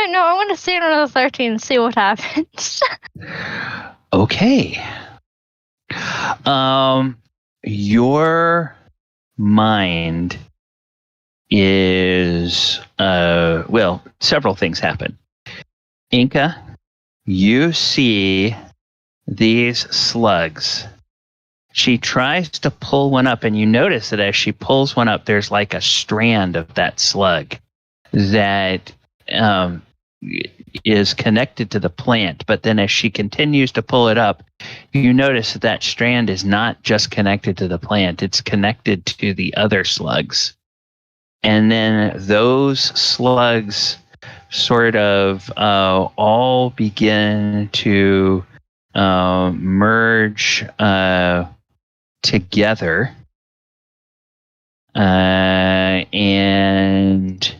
No, I want to stand on the 13 and see what happens. Okay. Your mind is several things happen. Enka, you see these slugs. She tries to pull one up, and you notice that as she pulls one up, there's like a strand of that slug that is connected to the plant. But then as she continues to pull it up, you notice that that strand is not just connected to the plant, it's connected to the other slugs. And then those slugs sort of all begin to merge together. And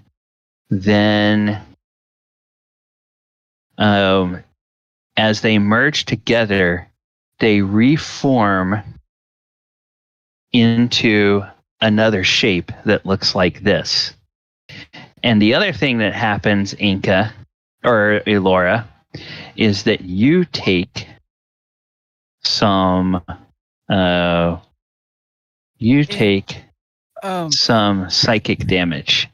then as they merge together, they reform into another shape that looks like this. And the other thing that happens, Enka, or Elora, is that you take some some psychic damage.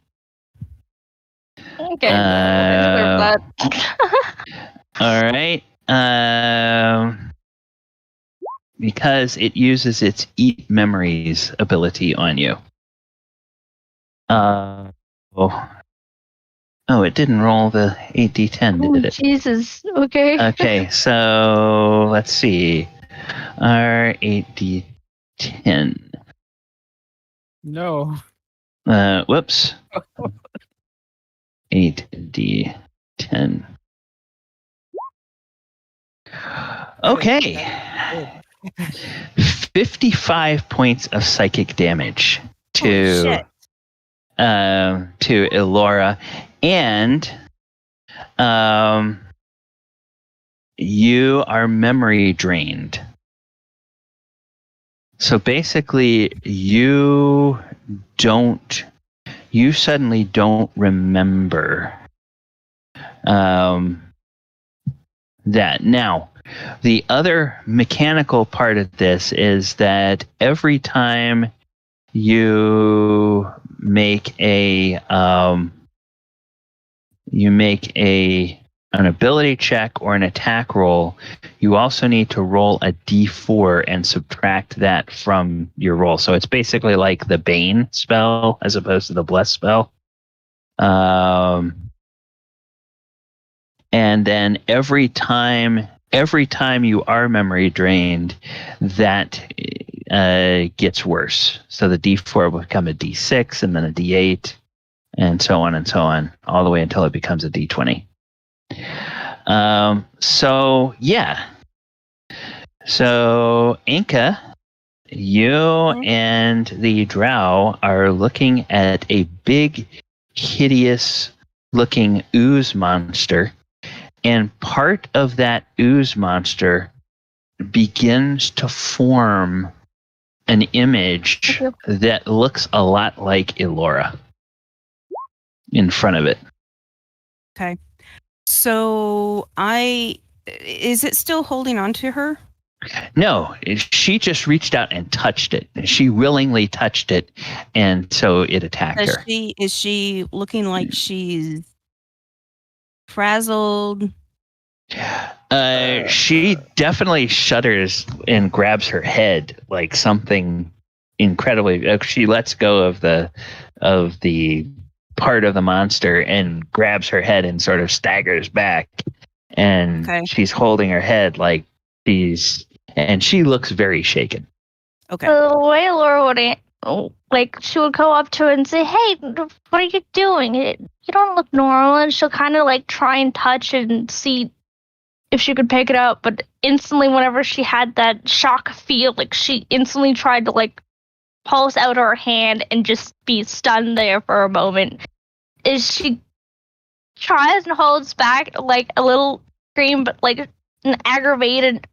Okay. I deserve that. All right. Because it uses its Eat Memories ability on you. Oh, it didn't roll the 8d10, did it? Jesus. Okay. Okay, so let's see. Our 8d10. No. Whoops. 8d10. Okay. 55 points of psychic damage to Elora, and you are memory drained. So basically, you suddenly don't remember that. Now, the other mechanical part of this is that every time you make a an ability check or an attack roll, you also need to roll a d4 and subtract that from your roll. So it's basically like the Bane spell as opposed to the Bless spell. And then every time you are memory drained, that gets worse. So the d4 will become a d6 and then a d8 and so on, all the way until it becomes a d20. So Enka, you and the drow are looking at a big, hideous looking ooze monster, and part of that ooze monster begins to form an image that looks a lot like Elora in front of it. Okay. So is it still holding on to her? No, she just reached out and touched it. She willingly touched it, and so it attacked her. Is she looking like she's frazzled? She definitely shudders and grabs her head like something incredibly. She lets go of the part of the monster and grabs her head and sort of staggers back, and she's holding her head like and she looks very shaken. Okay. The way Laura would she would go up to her and say, "Hey, what are you doing? You don't look normal." And she'll kind of try and touch it and see if she could pick it up. But instantly, whenever she had that shock feel, she instantly tried to pulse out her hand and just be stunned there for a moment. As she tries and holds back a little scream, but an aggravated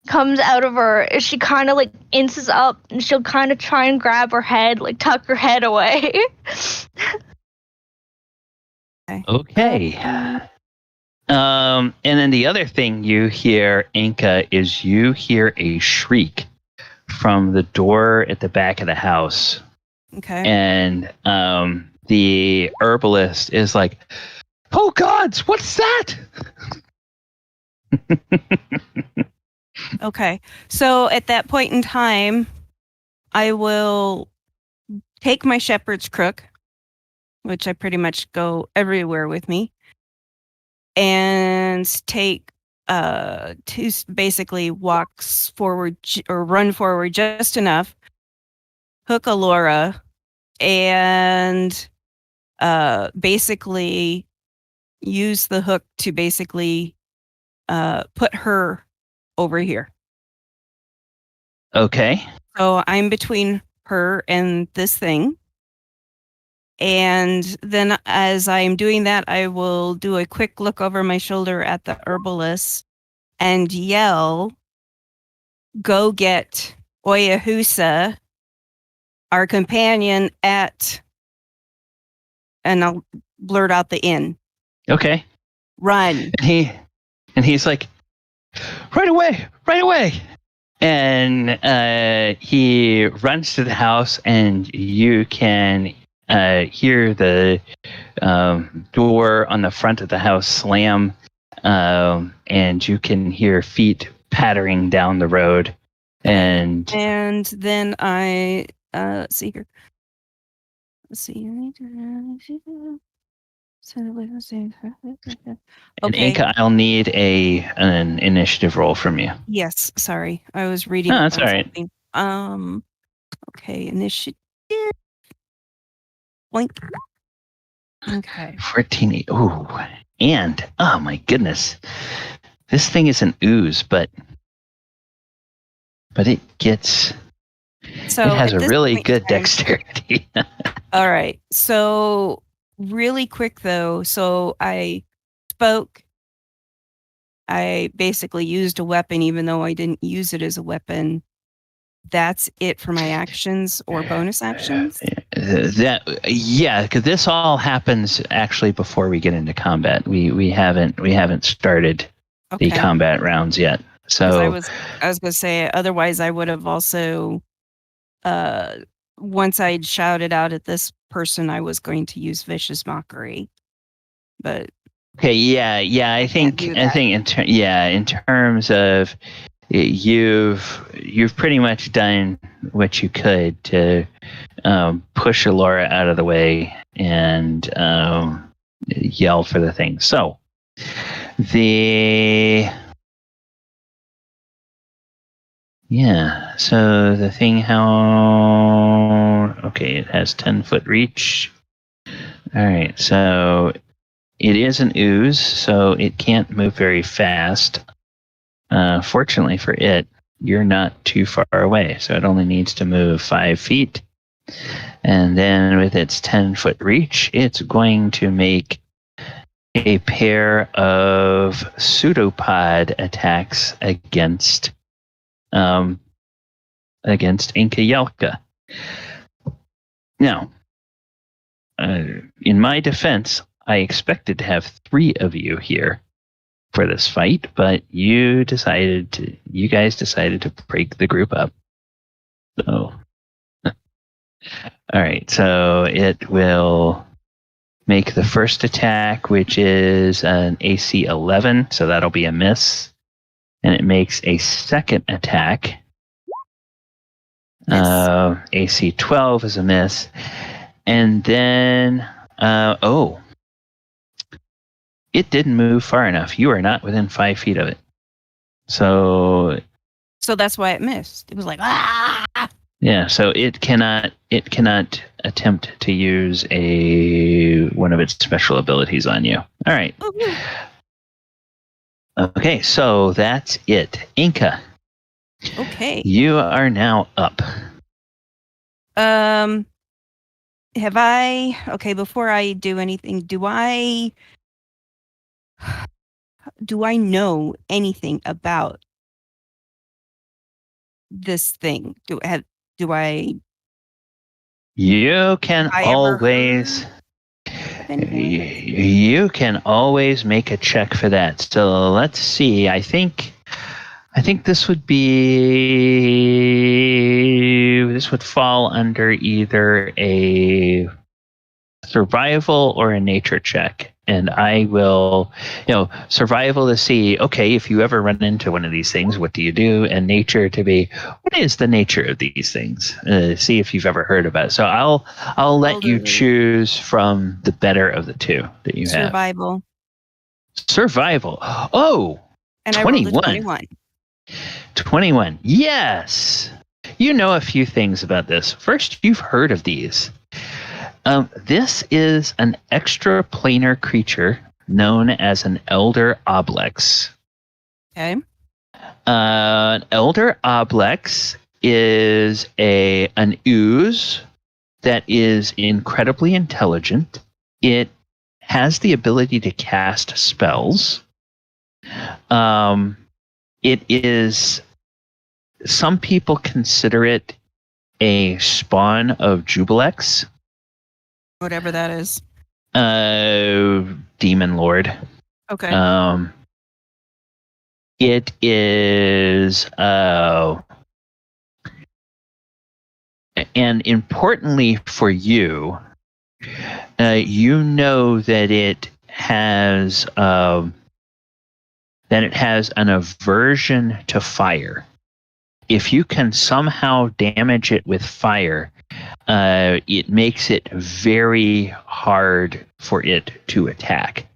comes out of her. She kind of inches up, and she'll kind of try and grab her head, tuck her head away. Okay. And then the other thing you hear, Enka, is you hear a shriek from the door at the back of the house. Okay. And the herbalist is like, "Oh gods, what's that?" Okay. So at that point in time, I will take my shepherd's crook, which I pretty much go everywhere with me, and take two basically walks forward or run forward just enough, hook Elora, and basically use the hook to basically put her over here. Okay. So I'm between her and this thing. And then as I'm doing that, I will do a quick look over my shoulder at the herbalist and yell, "Go get Oyohusa, our companion at," and I'll blurt out the inn. Okay. Run. And he's like, right away. And he runs to the house, and you can hear the door on the front of the house slam, and you can hear feet pattering down the road. And then I see here. Let's see. Okay. Enka, I'll need an initiative roll from you. Yes, sorry. I was reading. No, that's all right. Okay, initiative. Blink. Okay. 14. Ooh. And, oh my goodness. This thing is an ooze, but it gets... So it has a really good dexterity. All right. So really quick though. So I spoke. I basically used a weapon, even though I didn't use it as a weapon. That's it for my actions or bonus actions. Because this all happens actually before we get into combat. We haven't started the combat rounds yet. So I was going to say, otherwise I would have also. Once I'd shouted out at this person, I was going to use vicious mockery, but Okay, yeah. I think do I that. think in terms of you've pretty much done what you could to push Elora out of the way and yell for the thing. So so the thing it has 10-foot reach. All right, so it is an ooze, so it can't move very fast. Fortunately for it, you're not too far away, so it only needs to move 5 feet. And then with its 10-foot reach, it's going to make a pair of pseudopod attacks against Enka Yelka. Now, in my defense, I expected to have 3 of you here for this fight, but you guys decided to break the group up. So, all right. So it will make the first attack, which is an AC 11, so that'll be a miss, and it makes a second attack. AC 12 is a miss, and then it didn't move far enough. You are not within 5 feet of it. So that's why it missed. It was like, ah! Yeah, so it cannot attempt to use one of its special abilities on you. All right. Okay, so that's it. Enka. Okay. You are now up. Before I do anything, do I know anything about this thing? Do I You can ever always heard of anything? you can always make a check for that. So let's see. I think this would fall under either a survival or a nature check. And I will, survival to see, okay, if you ever run into one of these things, what do you do? And nature to be, what is the nature of these things? See if you've ever heard about it. So I'll let you choose from the better of the two that you have. Survival. Oh, and 21. I rolled a 21. 21. Yes. You know a few things about this. First, you've heard of these. This is an extraplanar creature known as an Elder Oblex. Okay. An Elder Oblex is an ooze that is incredibly intelligent. It has the ability to cast spells. It is. Some people consider it a spawn of Jubilex. Whatever that is. Demon Lord. Okay. It is and importantly for you, you know that it has an aversion to fire. If you can somehow damage it with fire, it makes it very hard for it to attack.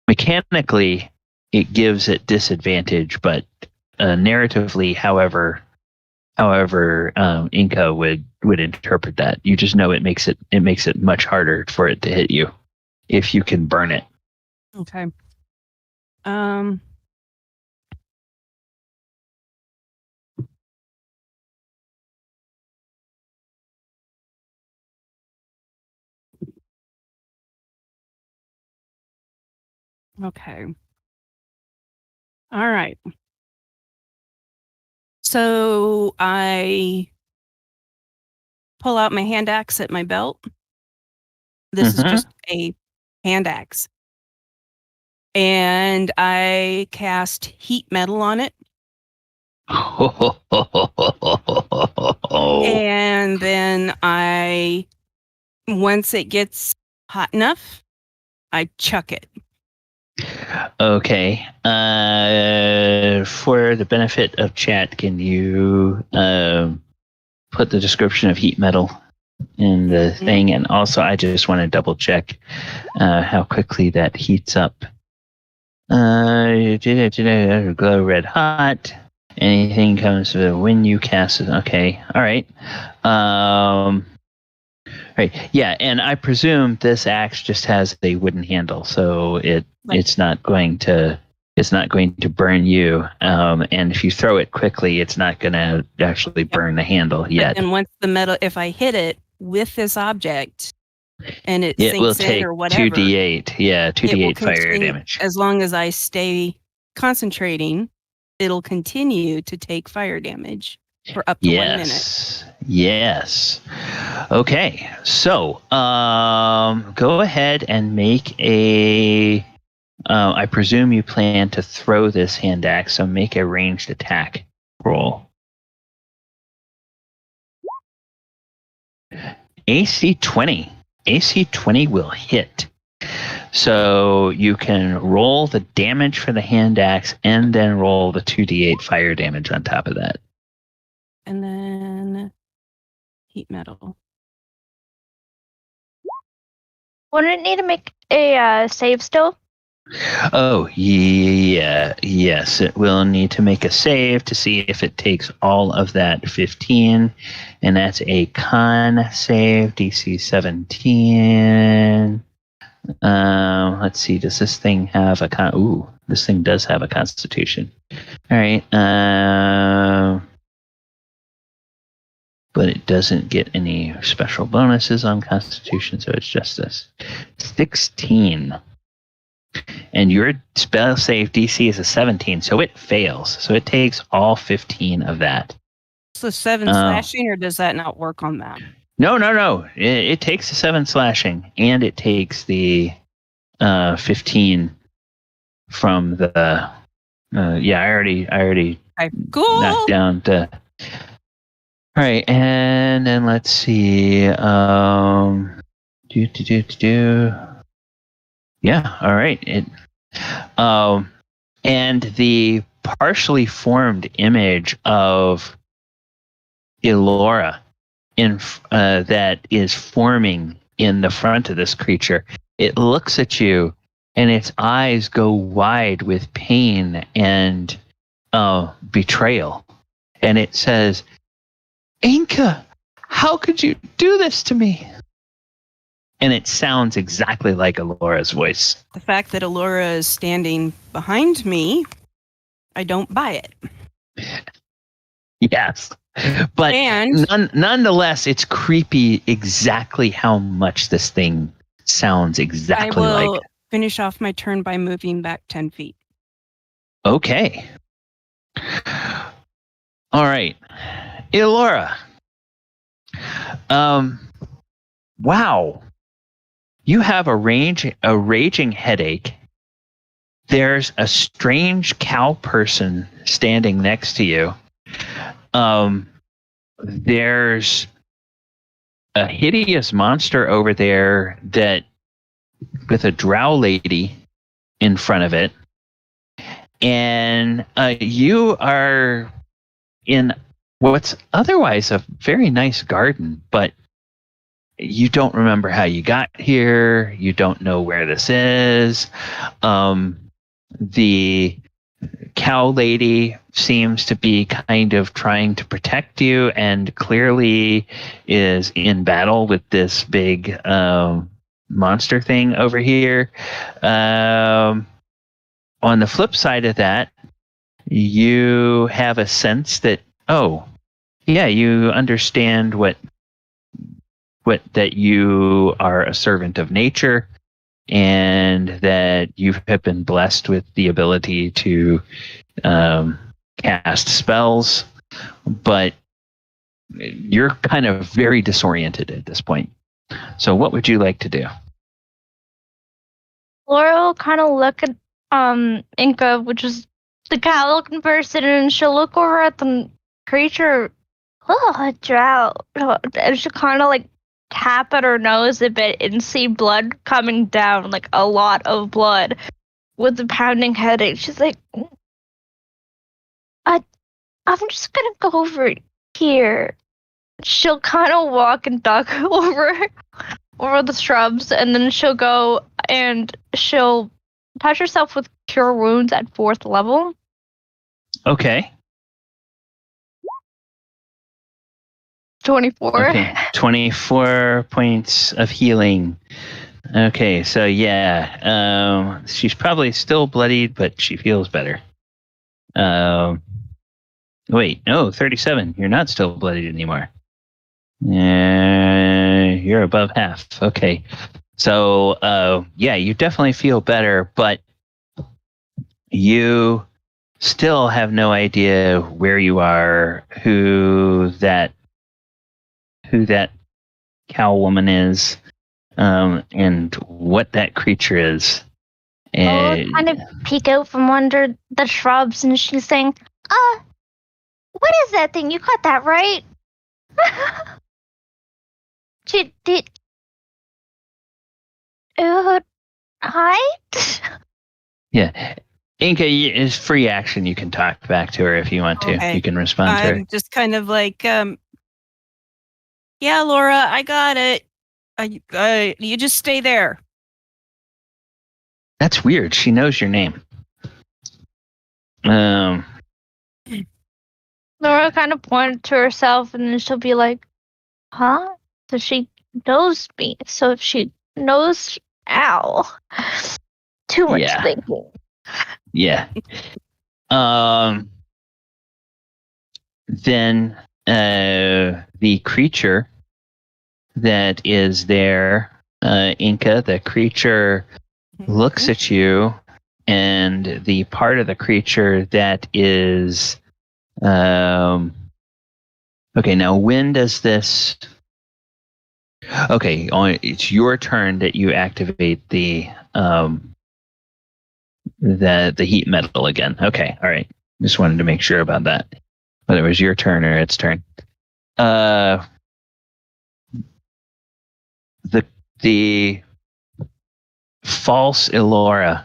Mechanically, it gives it disadvantage, but narratively, however, Enka would interpret that. You just know it makes it much harder for it to hit you if you can burn it. Okay. Okay. All right. So I pull out my hand axe at my belt. This is just a hand axe. And I cast heat metal on it. And then once it gets hot enough, I chuck it. Okay. For the benefit of chat, can you put the description of heat metal in the thing? And also, I just want to double check how quickly that heats up. Glow red hot. Anything comes when you cast it. Okay. All right. Right. Yeah, and I presume this axe just has a wooden handle, so it's not going to burn you. And if you throw it quickly, it's not going to actually burn the handle yet. And once the metal, if I hit it with this object, and it will sinks take in or whatever, 2d8. Yeah, 2d8 fire damage. As long as I stay concentrating, it'll continue to take fire damage for up to 1 minute. Yes. Okay. So, go ahead and make a. I presume you plan to throw this hand axe, so make a ranged attack roll. AC 20. AC 20 will hit. So you can roll the damage for the hand axe and then roll the 2d8 fire damage on top of that. And then heat metal. Wouldn't it need to make a save still? Oh, yeah. Yes, it will need to make a save to see if it takes all of that 15. And that's a con save, DC 17. Let's see, does this thing have a con? Ooh, this thing does have a constitution. All right. But it doesn't get any special bonuses on constitution, so it's just this. 16. And your spell save DC is a 17, so it fails. So it takes all 15 of that. So 7 slashing, or does that not work on that? No. It takes the 7 slashing, and it takes the 15 from the. I already knocked down the. All right, and then let's see. Yeah, all right. And the partially formed image of Elora that is forming in the front of this creature, it looks at you, and its eyes go wide with pain and betrayal, and it says, "Enka, how could you do this to me?" And it sounds exactly like Elora's voice. The fact that Elora is standing behind me, I don't buy it. Yes. But nonetheless, it's creepy exactly how much this thing sounds exactly like. I will finish off my turn by moving back 10 feet. Okay. All right. Elora. Wow. You have a raging headache. There's a strange cow person standing next to you. There's a hideous monster over there that with a drow lady in front of it. And you are in what's otherwise a very nice garden, but you don't remember how you got here. You don't know where this is. The cow lady seems to be kind of trying to protect you and clearly is in battle with this big monster thing over here. On the flip side of that, you have a sense that, you understand that you are a servant of nature and that you have been blessed with the ability to cast spells, but you're kind of very disoriented at this point. So what would you like to do? Laura will kind of look at Enka, which is the cow-looking person, and she'll look over at the creature. Oh, a drought. And she'll kind of tap at her nose a bit and see blood coming down, like a lot of blood, with a pounding headache. She's like, I'm just gonna go over here. She'll kind of walk and duck over the shrubs, and then she'll go and she'll touch herself with Cure Wounds at 4th level. Okay. 24. Okay. 24 points of healing. Okay, so yeah, she's probably still bloodied, but she feels better. Wait, no, 37. You're not still bloodied anymore. You're above half. Okay. So, yeah, you definitely feel better, but you still have no idea where you are, who that cow woman is, and what that creature is. I'll kind of peek out from under the shrubs, and she's saying, what is that thing? You caught that, right? Hi? Yeah. Enka is free action. You can talk back to her if you want to. Okay. You can respond to her. I'm just kind of like, yeah, Laura, I got it. You just stay there. That's weird. She knows your name. Laura kind of pointed to herself, and then she'll be like, huh? So she knows me. So if she knows Al, too much Yeah. thinking. Yeah. Then the creature that is there, Enka, the creature looks at you, and the part of the creature that is okay, now when does this okay, it's your turn that you activate the heat metal again. Okay, all right. Just wanted to make sure about that. Whether it was your turn or its turn. The false Elora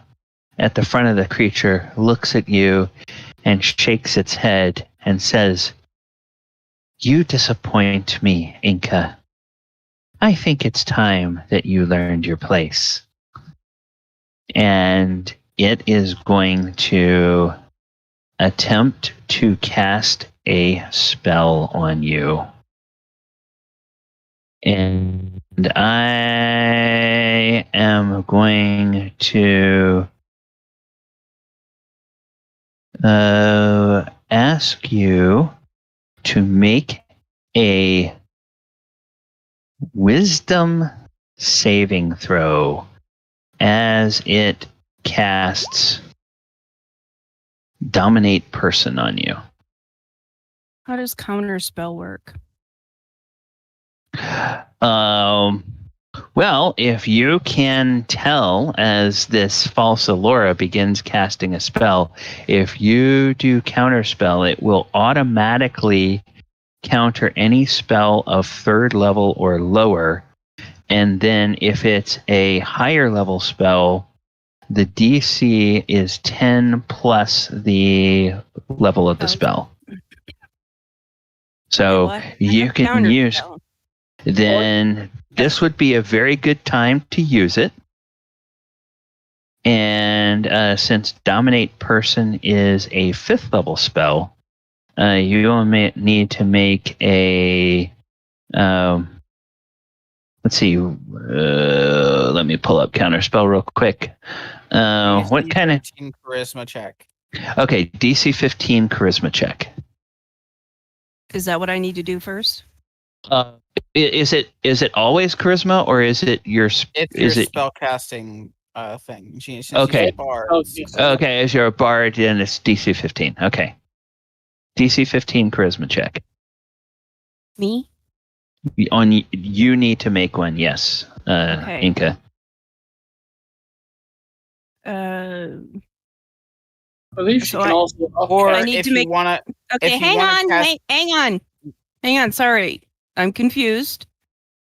at the front of the creature looks at you and shakes its head and says, "You disappoint me, Enka. I think it's time that you learned your place." And it is going to attempt to cast a spell on you. And I am going to ask you to make a wisdom saving throw as it casts Dominate Person on you. How does counter spell work? Well, if you can tell as this false Elora begins casting a spell, if you do counterspell, it will automatically counter any spell of 3rd level or lower. And then if it's a higher level spell, the DC is 10 plus the level of the spell. So you can use... Then this would be a very good time to use it. And since Dominate Person is a 5th level spell, you only need to make a... let's see. Let me pull up Counterspell real quick. What kind of... charisma check. Okay, DC 15 Charisma check. Is that what I need to do first? Is it always charisma, or is it your? It's your spell casting thing. Okay. Bard, Okay, as you're a bard, then it's DC 15. Okay. DC 15 charisma check. Me? You need to make one. Yes, Okay. Enka. I believe she So can also. Or I need if to make- you want to. Okay, If you hang wanna on, cast- hang on. Sorry, I'm confused.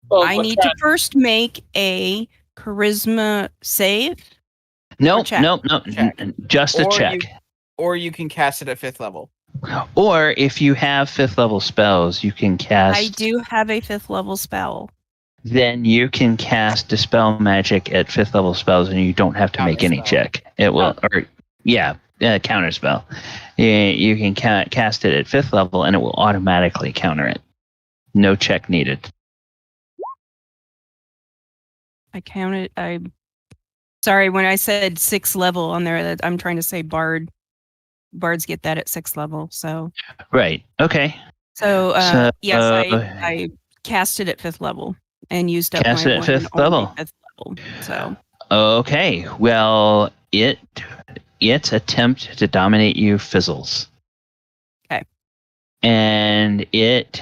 Well, I need to first make a charisma save. Nope, check? nope, Check. just a Or check. Or you can cast it at 5th level. Or if you have 5th level spells, you can cast. I do have a 5th level spell. Then you can cast Dispel Magic at 5th level spells, and you don't have to make any Counterspell. check. It will, counterspell. You can cast it at 5th level, and it will automatically counter it. No check needed. I counted. Sorry, when I said 6th level on there, I'm trying to say bard. Bards get that at 6th level. So Right. Okay. yes, I cast it at 5th level and used up Cast my it at one and 5th only level. 5th level. So Okay. Well, its attempt to dominate you fizzles. Okay. And it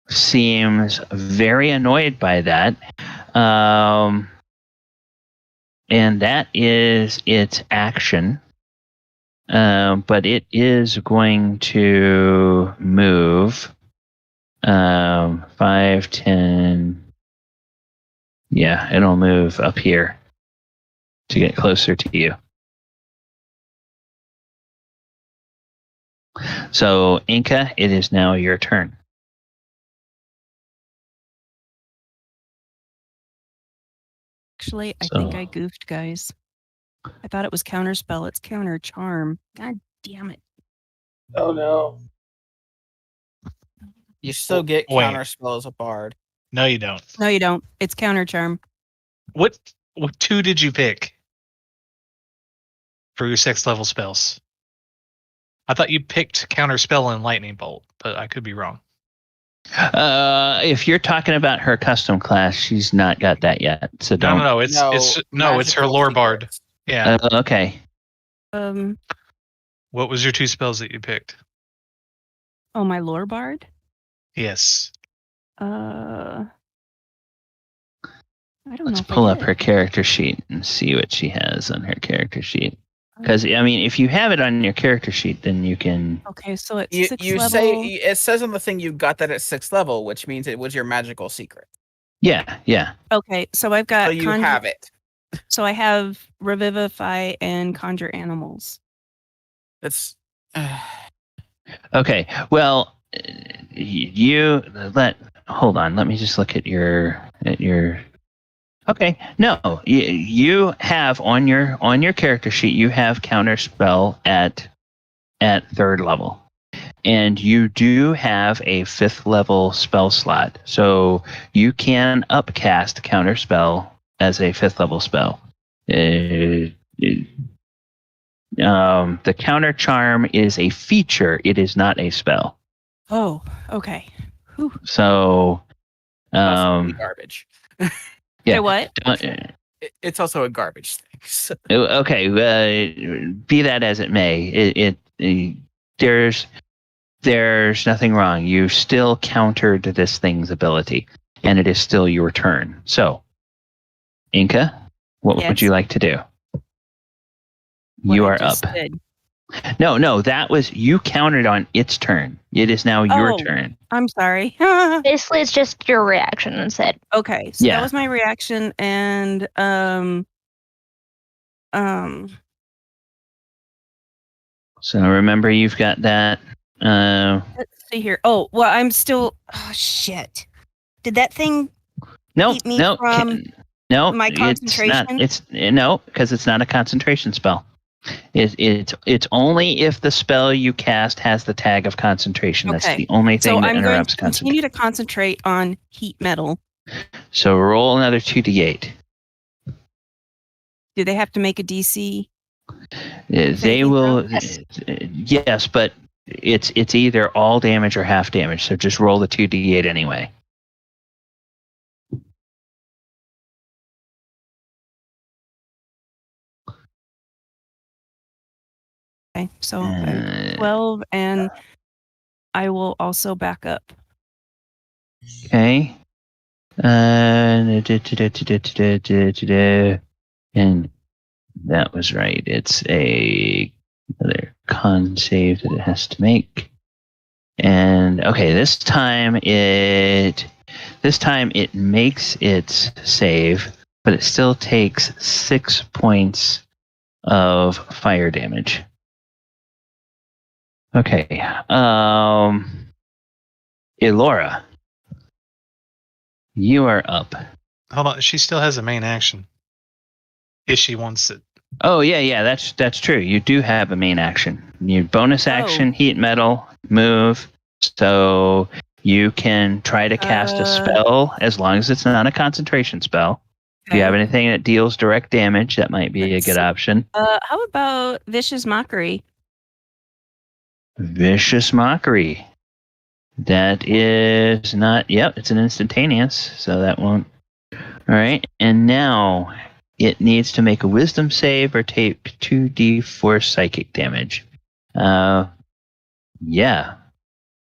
seems very annoyed by that. And that is its action. But it is going to move 5, 10. Yeah, it'll move up here to get closer to you. So, Enka, it is now your turn. actually, I think I goofed, guys. I thought it was counterspell. It's counter charm. God damn it. Oh no. You still get Wait. counterspell as a bard. No, you don't. No, you don't. It's counter charm. What 2 did you pick for your 6th level spells? I thought you picked Counterspell and Lightning Bolt, but I could be wrong. If you're talking about her custom class, she's not got that yet. So don't. No. It's her magical lore bard. secrets. Yeah. Okay. What was your 2 spells that you picked? Oh, my lore bard? Yes. I don't Let's know. pull up her character sheet and see what she has on her character sheet. Because I mean, if you have it on your character sheet, then you can. Okay, so it's You 6th level. say it says on the thing you got that at 6th level, which means it was your magical secret. Yeah. Okay, so I've got So you have it. So I have Revivify and Conjure Animals. That's Okay. Well, hold on. Let me just look at your. Okay. No, you have on your character sheet. You have counterspell at 3rd level, and you do have a 5th level spell slot, so you can upcast counterspell as a 5th level spell. The counter charm is a feature; it is not a spell. Oh, okay. Whew. So, possibly garbage. yeah. Say what? It's also a garbage thing. So. Okay, be that as it may, there's nothing wrong. You still countered this thing's ability, and it is still your turn. So, Enka, what would you like to do? You are up. Did. No, that was you countered on its turn. It is now your turn. I'm sorry. Basically, it's just your reaction instead. Okay, so that was my reaction, and So remember, you've got that. Let's see here. Oh, well, I'm still. Oh shit! Did that thing keep me from my concentration? It's because it's not a concentration spell. It's only if the spell you cast has the tag of concentration. That's the only thing that interrupts concentration. So I'm going to continue to concentrate on heat metal. So roll another 2d8. Do they have to make a DC? They will. Yes, but it's either all damage or half damage. So just roll the 2d8 anyway. Okay, so 12, and I will also back up. Okay. And that was right. It's another con save that it has to make. And okay, this time This time it makes its save, but it still takes 6 points of fire damage. Okay. Elora, you are up. Hold on, she still has a main action. If she wants it. Oh yeah, that's true. You do have a main action. You bonus action, heat metal, move. So you can try to cast a spell as long as it's not a concentration spell. If you have anything that deals direct damage, that might be a good option. How about Vicious Mockery? Vicious Mockery. That is not. Yep, it's an instantaneous, so that won't. All right, and now it needs to make a Wisdom save or take 2d4 psychic damage. Yeah.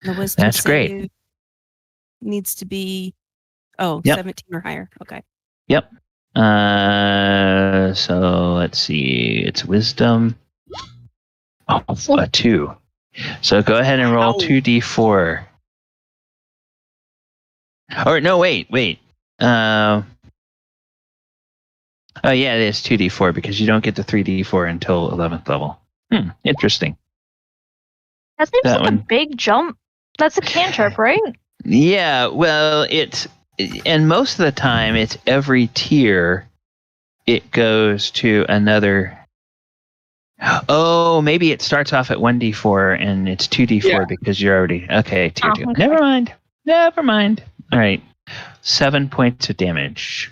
The Wisdom That's great. save needs to be 17 or higher. Okay. Yep. So let's see. It's Wisdom. Oh, a 2. So go ahead and roll 2d4. Or no, wait. Oh yeah, it is 2d4 because you don't get the 3d4 until 11th level. Interesting. That seems like a big jump. That's a cantrip, right? Yeah, well, and most of the time it's every tier it goes to another. Oh, maybe it starts off at 1d4 and it's 2d4 because you're already tier 2. Okay. Never mind. All right. 7 points of damage.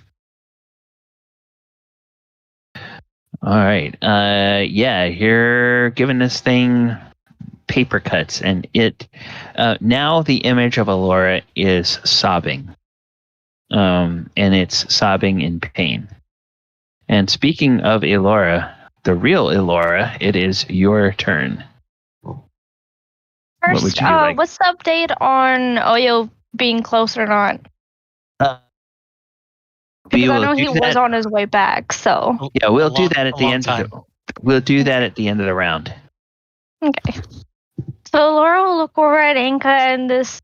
All right. You're giving this thing paper cuts, and it now the image of Elora is sobbing, and it's sobbing in pain. And speaking of Elora, the real Elora, it is your turn. First, what would you like? What's the update on Oyo being close or not? Because I know he was on his way back, so. Yeah, we'll do that at the end of the round. Okay. So Laura will look over at Enka and this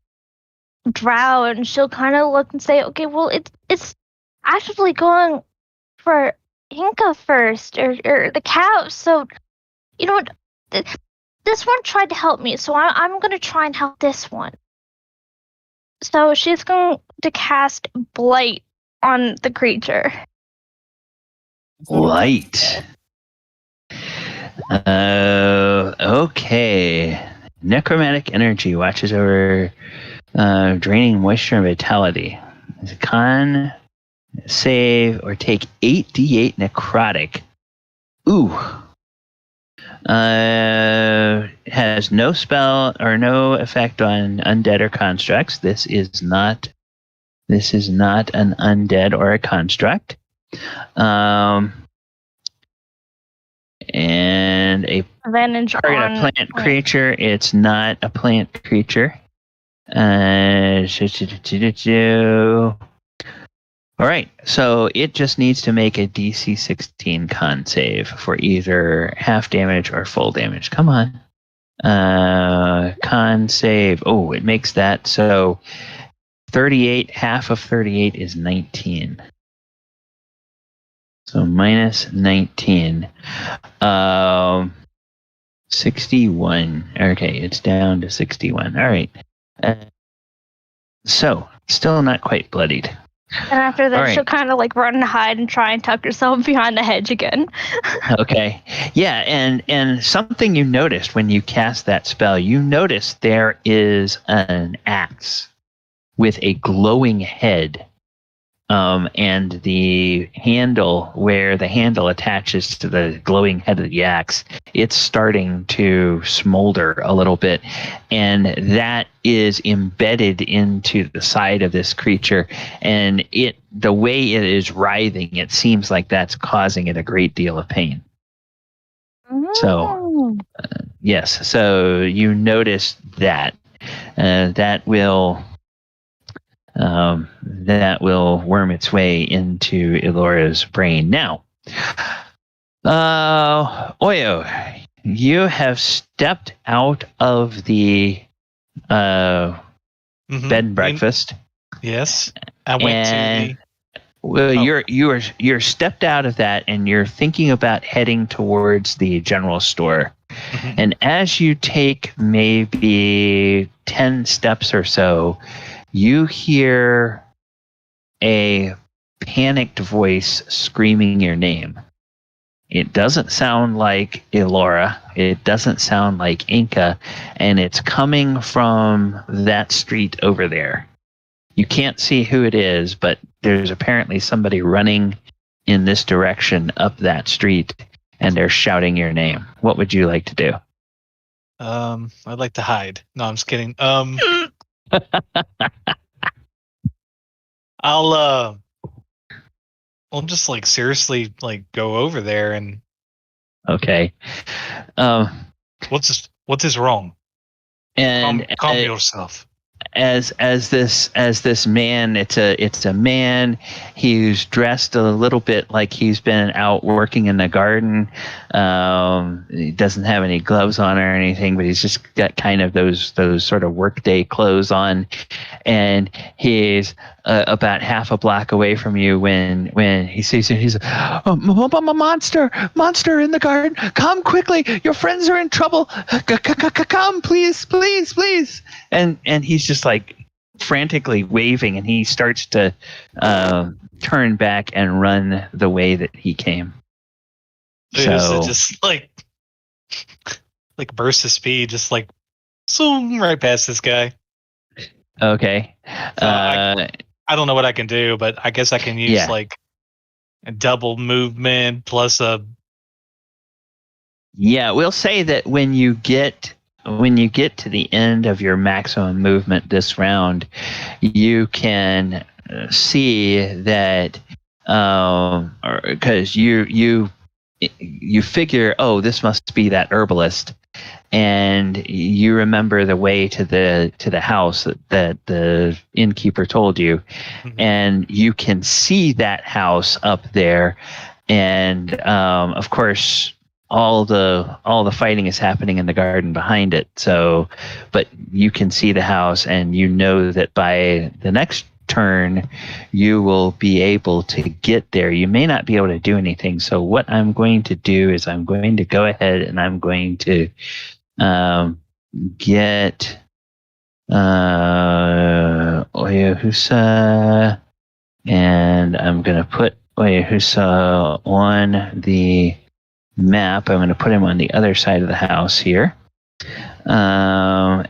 drow, and she'll kind of look and say, okay, well, it's actually going for Enka first, or the cows, so, you know what, this one tried to help me, so I'm going to try and help this one. So she's going to cast Blight on the creature. Light. Okay. Necromantic energy watches over draining moisture and vitality. It's a con save or take 8d8 necrotic. Ooh. Has no spell or no effect on undead or constructs. This is not an undead or a construct. And a advantage target on a plant creature. It's not a plant creature. All right, so it just needs to make a DC 16 con save for either half damage or full damage. Come on. Con save. Oh, it makes that. So 38, half of 38 is 19. So minus 19. 61. Okay, it's down to 61. All right. So, still not quite bloodied. And after that, she'll kind of like run and hide and try and tuck herself behind the hedge again. Okay. Yeah, and something you noticed when you cast that spell, you noticed there is an axe with a glowing head. And the handle, where the handle attaches to the glowing head of the axe, it's starting to smolder a little bit. And that is embedded into the side of this creature. And the way it is writhing, it seems like that's causing it a great deal of pain. So, yes. So you notice that. That will worm its way into Elora's brain. Now, Oyo, you have stepped out of the bed and breakfast. Yes. I went And to well, Oh. you're stepped out of that, and you're thinking about heading towards the general store. the. And as you take maybe 10 steps or so, you hear a panicked voice screaming your name. It doesn't sound like Elora. It doesn't sound like Enka, and it's coming from that street over there. You can't see who it is, but there's apparently somebody running in this direction up that street, and they're shouting your name. What would you like to do? I'd like to hide. No, I'm just kidding. I'll just like seriously like go over there and Okay. what's this wrong? And Calm yourself. as this man, it's a man. He's dressed a little bit like he's been out working in the garden. He doesn't have any gloves on or anything, but he's just got kind of those sort of workday clothes on, and he's about half a block away from you when he sees you. He's monster in the garden, come quickly, your friends are in trouble, come please. And he's just like frantically waving, and he starts to turn back and run the way that he came. So just like burst of speed, just like zoom right past this guy. Okay. I don't know what I can do, but I guess I can use like a double movement plus a. Yeah, we'll say that when you get to the end of your maximum movement this round, you can see that because you figure, oh, this must be that herbalist, and you remember the way to the house that the innkeeper told you, and you can see that house up there, and of course all the fighting is happening in the garden behind it. So, but you can see the house, and you know that by the next turn you will be able to get there. You may not be able to do anything. So what I'm going to do is I'm going to go ahead and I'm going to get Oyohusa, and I'm going to put Oyohusa on the map. I'm going to put him on the other side of the house here. And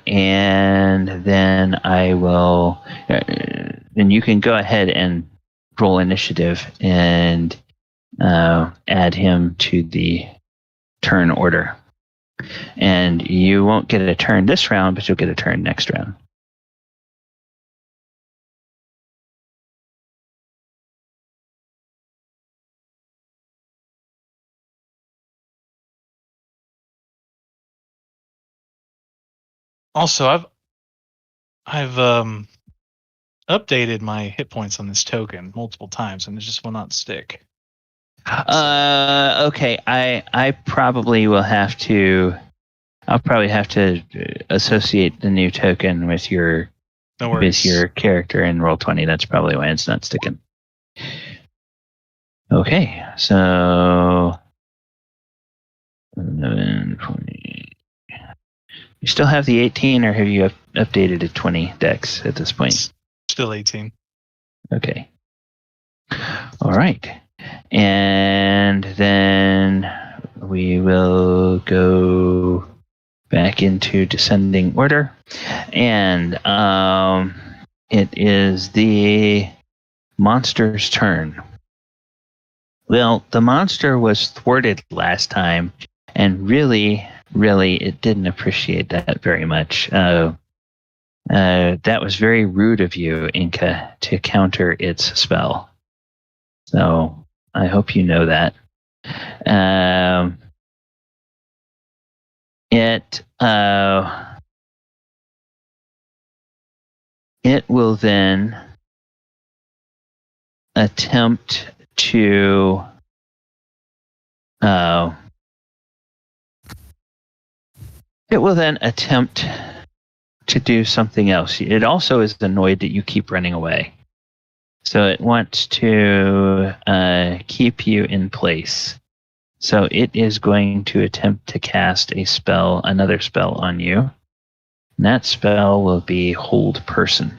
then I will, then you can go ahead and roll initiative and add him to the turn order. And you won't get a turn this round, but you'll get a turn next round. Also, I've updated my hit points on this token multiple times, and it just will not stick. Okay, I probably will have to. I'll probably have to associate the new token with your character in Roll20. That's probably why it's not sticking. Okay, so 11, 20. You still have the 18, or have you updated to 20 decks at this point? Still 18. Okay. All right. And then we will go back into descending order. And it is the monster's turn. Well, the monster was thwarted last time, and really it didn't appreciate that very much. That was very rude of you, Enka, to counter its spell. So I hope you know that. It will then attempt to to do something else. It also is annoyed that you keep running away. So it wants to keep you in place. So it is going to attempt to cast another spell on you. And that spell will be Hold Person.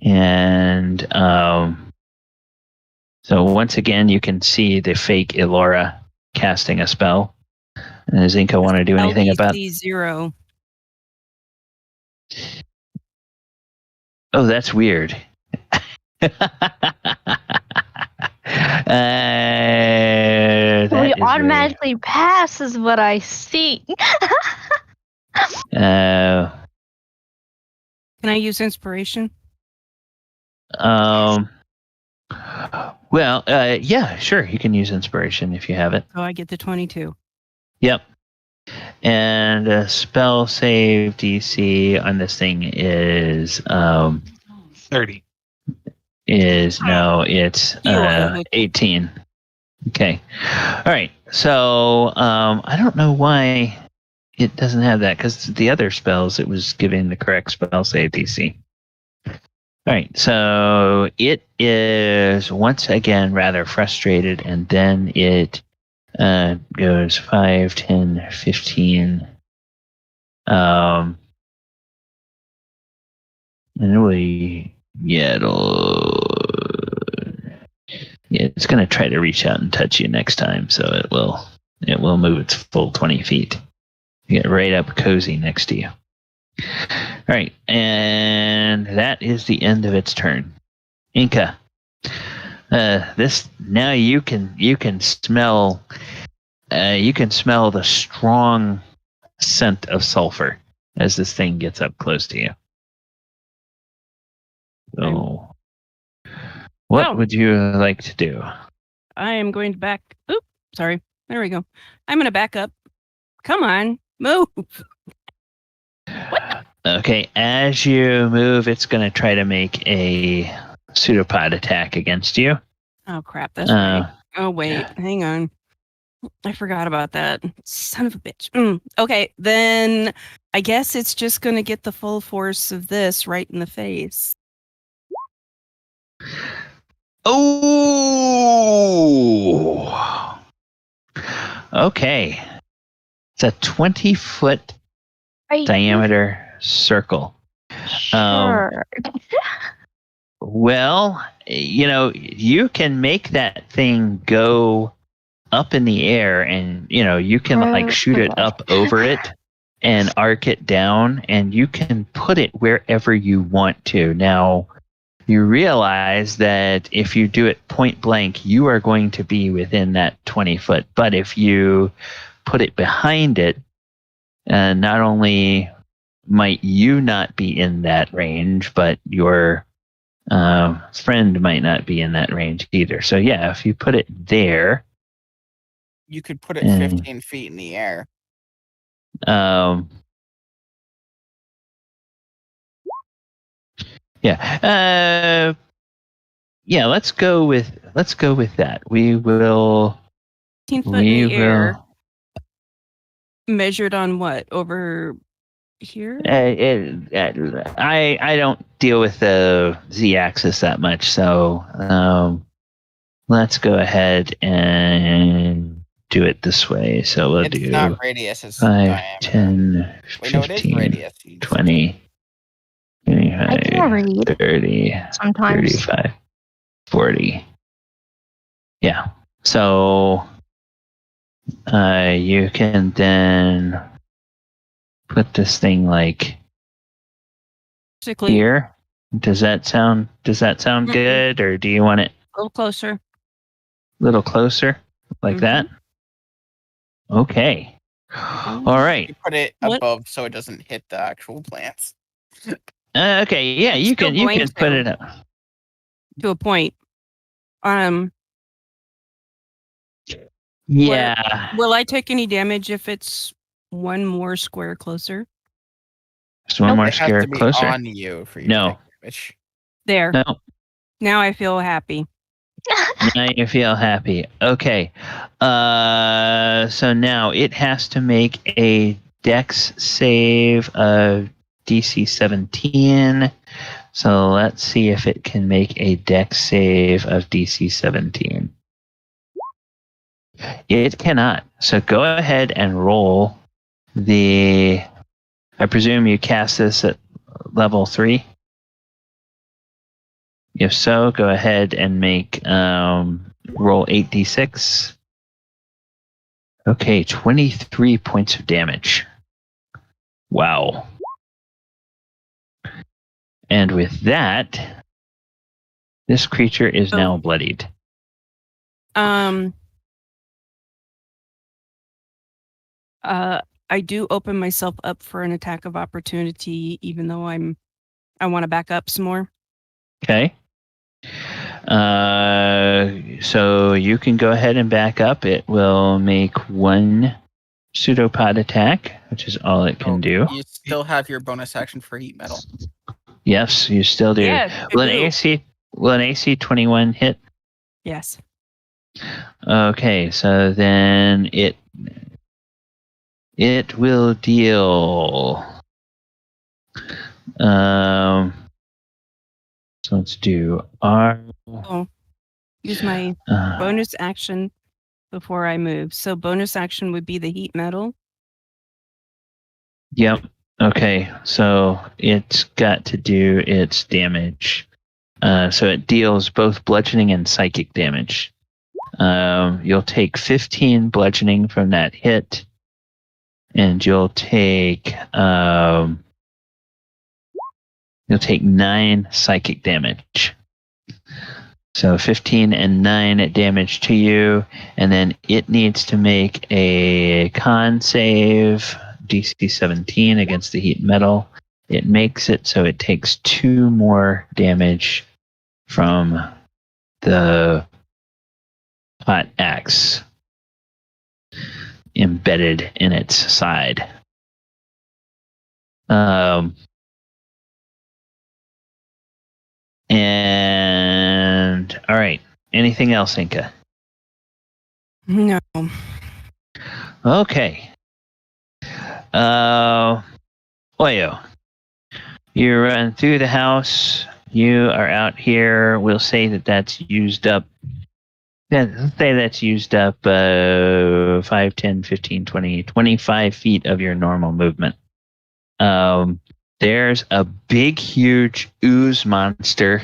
And so once again, you can see the fake Elora casting a spell. And does Enka want to do anything about LDC 0. Oh, that's weird. We automatically pass is what I see. Can I use inspiration? Well, yeah, sure. You can use inspiration if you have it. So I get the 22. Yep. And spell save DC on this thing is 30. It's 18. Okay. All right. So I don't know why it doesn't have that, because the other spells it was giving the correct spell save DC. All right. So it is once again rather frustrated, and then it goes 5, 10, 15. And it's going to try to reach out and touch you next time, so it will move its full 20 feet. Get right up cozy next to you. All right, and that is the end of its turn. Enka, this now you can smell the strong scent of sulfur as this thing gets up close to you. So, what would you like to do? I am going to back. Oops, sorry. There we go. I'm going to back up. Come on, move. What? Okay, as you move, it's going to try to make a pseudopod attack against you. Oh, crap. That's right. Oh, wait. Hang on. I forgot about that. Son of a bitch. Okay, then I guess it's just going to get the full force of this right in the face. Oh! Okay. It's a 20-foot diameter circle. Sure. Well, you can make that thing go up in the air, and you can shoot it up over it and arc it down, and you can put it wherever you want to. Now, you realize that if you do it point blank, you are going to be within that 20 foot. But if you put it behind it, not only might you not be in that range, but your friend might not be in that range either. So yeah, if you put it there, you could put it 15 feet in the air. Yeah. Let's go with that. We will 15 foot in the air. Measured on what? Over here? I don't deal with the z-axis that much, so let's go ahead and do it this way. So we'll do not radius, it's 5, diameter. 10, 15, it is radius. 20, 25, 30, sometimes 35, 40. Yeah. So you can then put this thing here. Does that sound good, or do you want it a little closer? Little closer, like that? Okay. All right. You put it above so it doesn't hit the actual plants. Okay, yeah, you can put it up to a point. Yeah. Will I take any damage if it's one more square closer? Just one more square closer. On you for you no. damage. There. No. Now I feel happy. Now you feel happy. Okay. So now it has to make a Dex save of DC 17. So let's see if it can make a Dex save of DC 17. It cannot. So go ahead and roll the. I presume you cast this at level 3? If so, go ahead and make roll 8d6. Okay, 23 points of damage. Wow. And with that, this creature is now bloodied. I do open myself up for an attack of opportunity, even though I want to back up some more. Okay. So you can go ahead and back up. It will make one pseudopod attack, which is all it can do. You still have your bonus action for heat metal. Yes, you still do. Yeah, will an AC 21 hit? Yes. Okay, so then it will deal. So let's do R. Use my bonus action before I move. So bonus action would be the heat metal. Yep. Okay, so it's got to do its damage. So it deals both bludgeoning and psychic damage. You'll take 15 bludgeoning from that hit, and you'll take 9 psychic damage. So 15 and 9 damage to you, and then it needs to make a con save, DC 17 against the heat metal. It makes it, so it takes 2 more damage from the hot axe embedded in its side. And all right, anything else, Enka? No. Okay. Oyo, you run through the house. You are out here. We'll say that's used up. Let's say that's used up 5, 10, 15, 20, 25 feet of your normal movement. There's a big, huge ooze monster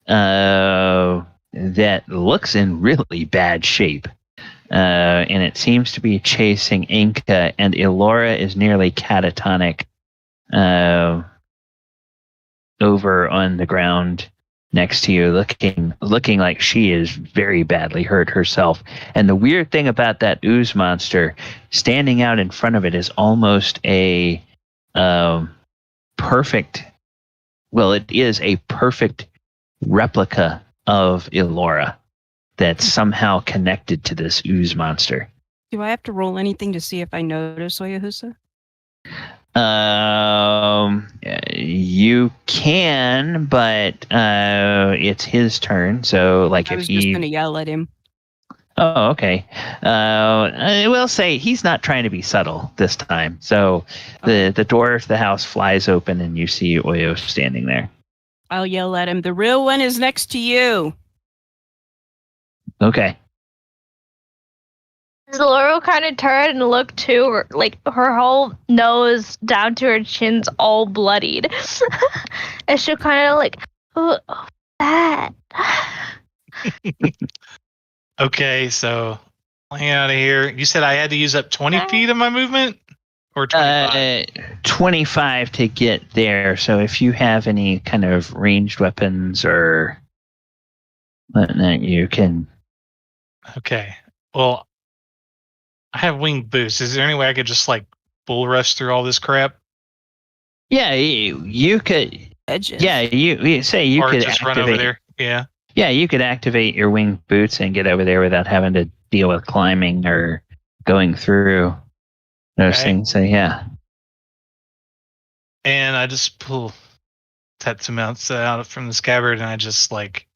that looks in really bad shape. And it seems to be chasing Enka, and Elora is nearly catatonic over on the ground next to you, looking like she is very badly hurt herself. And the weird thing about that ooze monster, standing out in front of it is almost a perfect, well, it is a perfect replica of Elora that's somehow connected to this ooze monster. Do I have to roll anything to see if I notice Oyohusa? You can, but it's his turn. So, like, I was just going to yell at him. Oh, okay. I will say he's not trying to be subtle this time. So the door of the house flies open and you see Oyo standing there. I'll yell at him. The real one is next to you. Okay. Elora kind of turn and look too, like her whole nose down to her chin's all bloodied. And she'll kind of like, oh, that. Okay, so hang out of here. You said I had to use up 20 feet of my movement? Or 25? 25 to get there. So if you have any kind of ranged weapons or whatnot, you can... Okay. Well, I have winged boots. Is there any way I could just, like, bull rush through all this crap? Yeah, you could... Edges. Yeah, you say you or could just activate... run over there. Yeah. Yeah, you could activate your winged boots and get over there without having to deal with climbing or going through those things. So, yeah. And I just pull Tetsumatsu out from the scabbard and I just, like,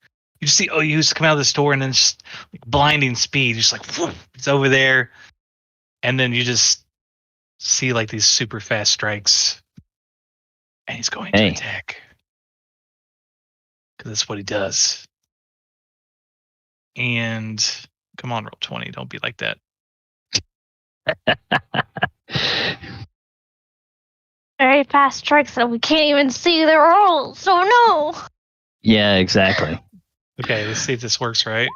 You just see Oyohusa come out of the store and then just like blinding speed, just like whoop, it's over there, and then you just see like these super fast strikes, and he's going to attack because that's what he does. And come on, roll 20. Don't be like that. Very fast strikes that we can't even see their rolls. So no. Yeah, exactly. Okay, let's see if this works right.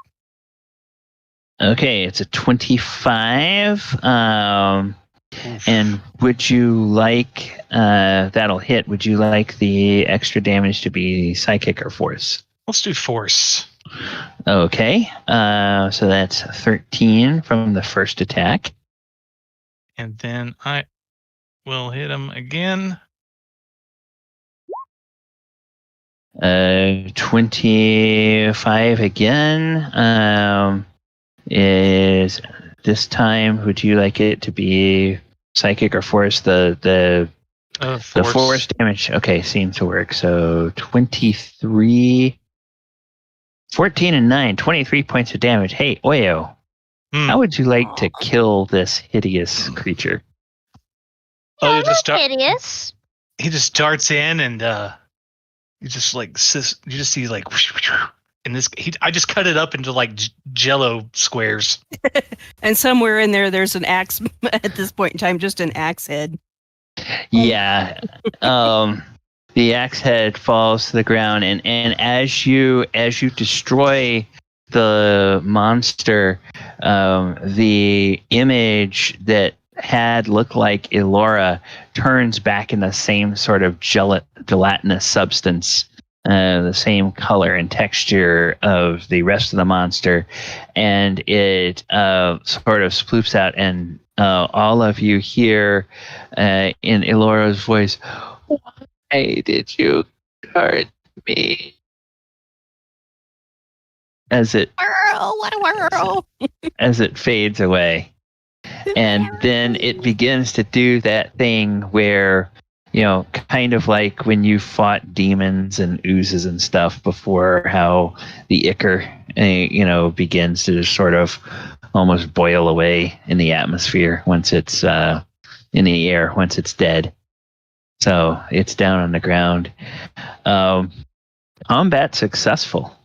Okay, it's a 25. And would you like that'll hit? Would you like the extra damage to be psychic or force? Let's do force. Okay, so that's 13 from the first attack. And then I will hit him again. 25 again. Is this time? Would you like it to be psychic or force? The force damage. Okay, seems to work. So 23, 14 and 9, 23 points of damage. Hey, Oyo, how would you like to kill this hideous creature? Oh, Hideous. He just darts in and you just like you just see like in this. I just cut it up into like Jello squares. And somewhere in there's an axe at this point in time, just an axe head. Yeah. The axe head falls to the ground, and as you destroy the monster, the image that had looked like Elora turns back in the same sort of gelatinous substance, the same color and texture of the rest of the monster, and it sort of sploops out, and all of you hear in Elora's voice, "Why did you hurt me?" As it as it fades away. And then it begins to do that thing where, kind of like when you fought demons and oozes and stuff before, how the ichor, begins to just sort of almost boil away in the atmosphere once it's in the air, once it's dead. So it's down on the ground. Combat successful.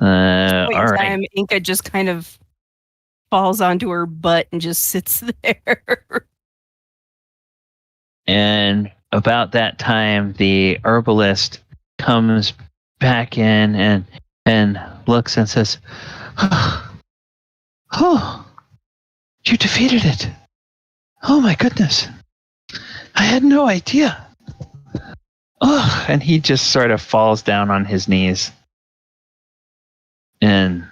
All right. Enka just kind of falls onto her butt and just sits there. And about that time, the herbalist comes back in and looks and says, "Oh, you defeated it. Oh my goodness. I had no idea." Oh, and he just sort of falls down on his knees. And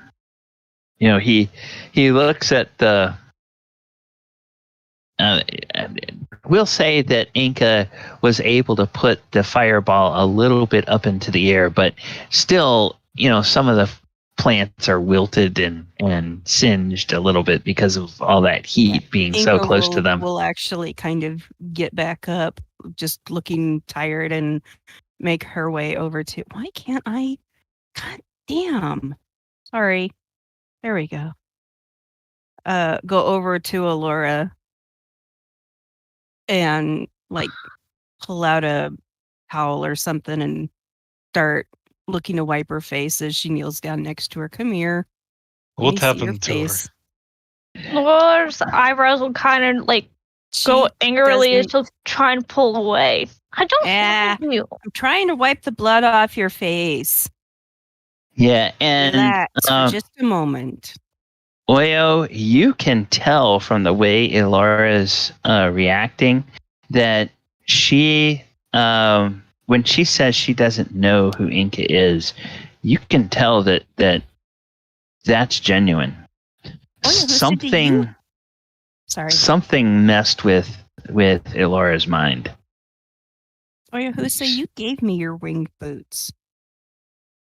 he looks at the. We'll say that Enka was able to put the fireball a little bit up into the air, but still, some of the plants are wilted and singed a little bit because of all that heat being so close to them. Will actually kind of get back up, just looking tired, and make her way over to. Why can't I? God damn. Sorry. There we go. Go over to Elora and like pull out a towel or something and start looking to wipe her face as she kneels down next to her. Come here. What happened to her? Elora's eyebrows will kind of like go angrily as she'll try and pull away. I don't know you. I'm trying to wipe the blood off your face. Yeah, and relax for just a moment. Oyo, you can tell from the way Elora's reacting that she, when she says she doesn't know who Enka is, you can tell that's genuine. Something messed with Elora's mind. Oyohusa, you gave me your winged boots.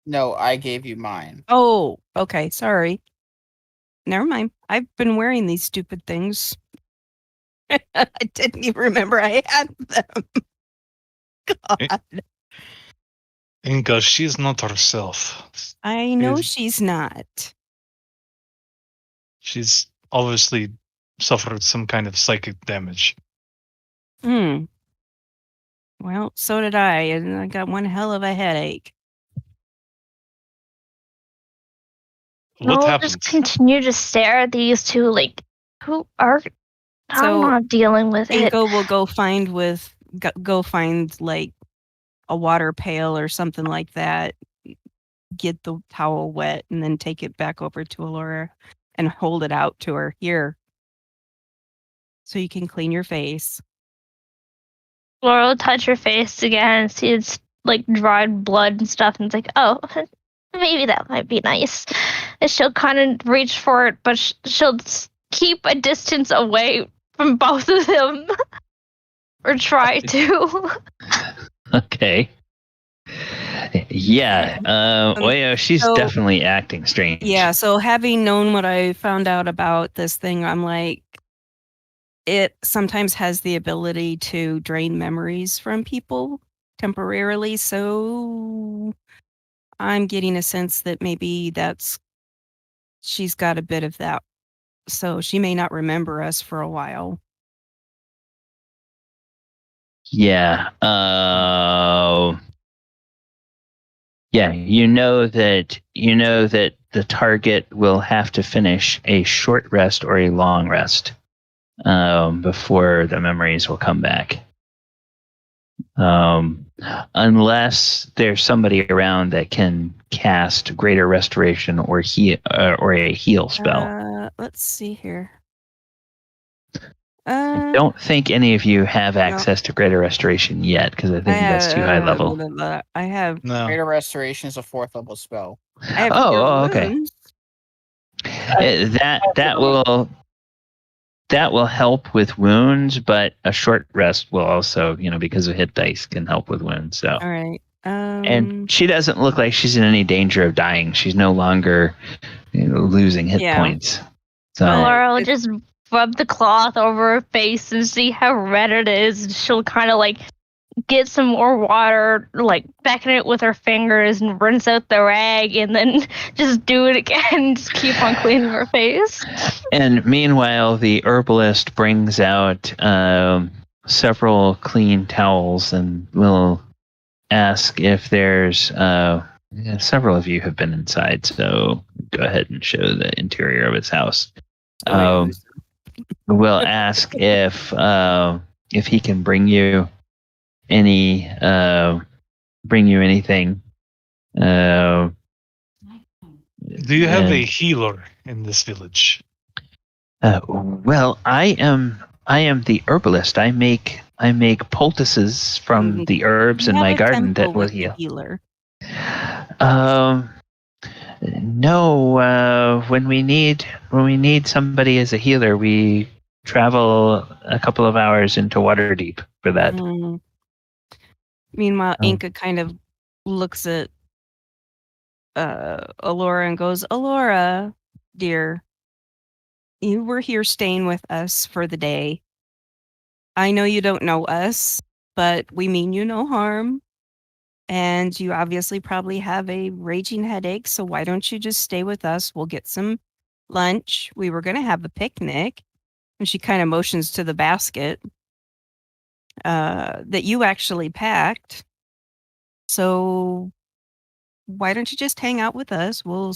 No, I gave you mine. Oh, okay. Sorry. Never mind. I've been wearing these stupid things. I didn't even remember I had them. God. Enka, she's not herself. I know Is- she's not. She's obviously suffered some kind of psychic damage. Hmm. Well, so did I, and I got one hell of a headache. What We'll happened? just continue to stare at these two, like, who are. I'm So, not dealing with it. Inko will go find like a water pail or something like that, get the towel wet, and then take it back over to Elora and hold it out to her. Here, so you can clean your face. Laura will touch her face again and see it's like dried blood and stuff, and it's like, oh, maybe that might be nice. And she'll kind of reach for it, but she'll keep a distance away from both of them. Or try to. Okay. Yeah. Oyo, she's so- definitely acting strange. Yeah, so having known what I found out about this thing, I'm like, it sometimes has the ability to drain memories from people temporarily. So I'm getting a sense that maybe she's got a bit of that. So she may not remember us for a while. Yeah. Yeah, you know that the target will have to finish a short rest or a long rest before the memories will come back. Unless there's somebody around that can cast Greater Restoration or a heal spell. Let's see here. I don't think any of you have access to Greater Restoration yet, because I think that's too high level. I have No. Greater Restoration is a 4th level spell. I have okay. wounds. That will help with wounds, but a short rest will also, because of hit dice, can help with wounds. So, All right. and she doesn't look like she's in any danger of dying. She's no longer losing hit points. So Laura will just rub the cloth over her face and see how red it is. And she'll kind of like get some more water, like beckon it with her fingers and rinse out the rag, and then just do it again. Just keep on cleaning her face. And meanwhile, the herbalist brings out several clean towels and will ask if there's. Several of you have been inside, so go ahead and show the interior of his house. We'll ask if he can bring you anything. Do you have a healer in this village? Well, I am the herbalist. I make poultices from the herbs in my garden that will heal. Healer. No. When we need somebody as a healer, we travel a couple of hours into Waterdeep for that. Meanwhile, Enka kind of looks at Elora and goes, "Elora, dear, you were here staying with us for the day. I know you don't know us, but we mean you no harm. And you obviously probably have a raging headache, so why don't you just stay with us? We'll get some lunch. We were going to have a picnic." And she kind of motions to the basket that you actually packed. So why don't you just hang out with us? We'll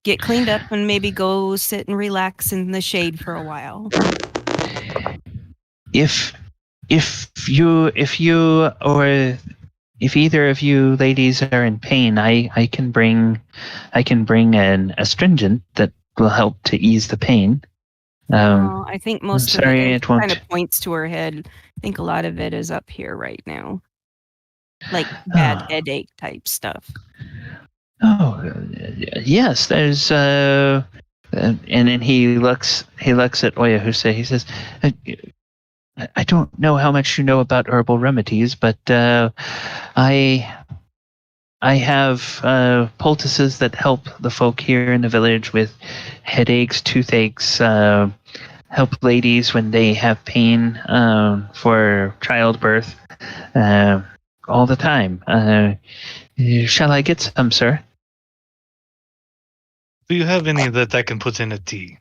get cleaned up and maybe go sit and relax in the shade for a while. If either of you ladies are in pain, I can bring an astringent that will help to ease the pain. I think most of it won't. Kind of points to her head. I think a lot of it is up here right now, like bad headache type stuff. Yes. There's and then he looks at Oyohusa. He says, I don't know how much you know about herbal remedies, but I have poultices that help the folk here in the village with headaches, toothaches, help ladies when they have pain for childbirth. all the time. Shall I get some, sir? Do you have any that I can put in a tea?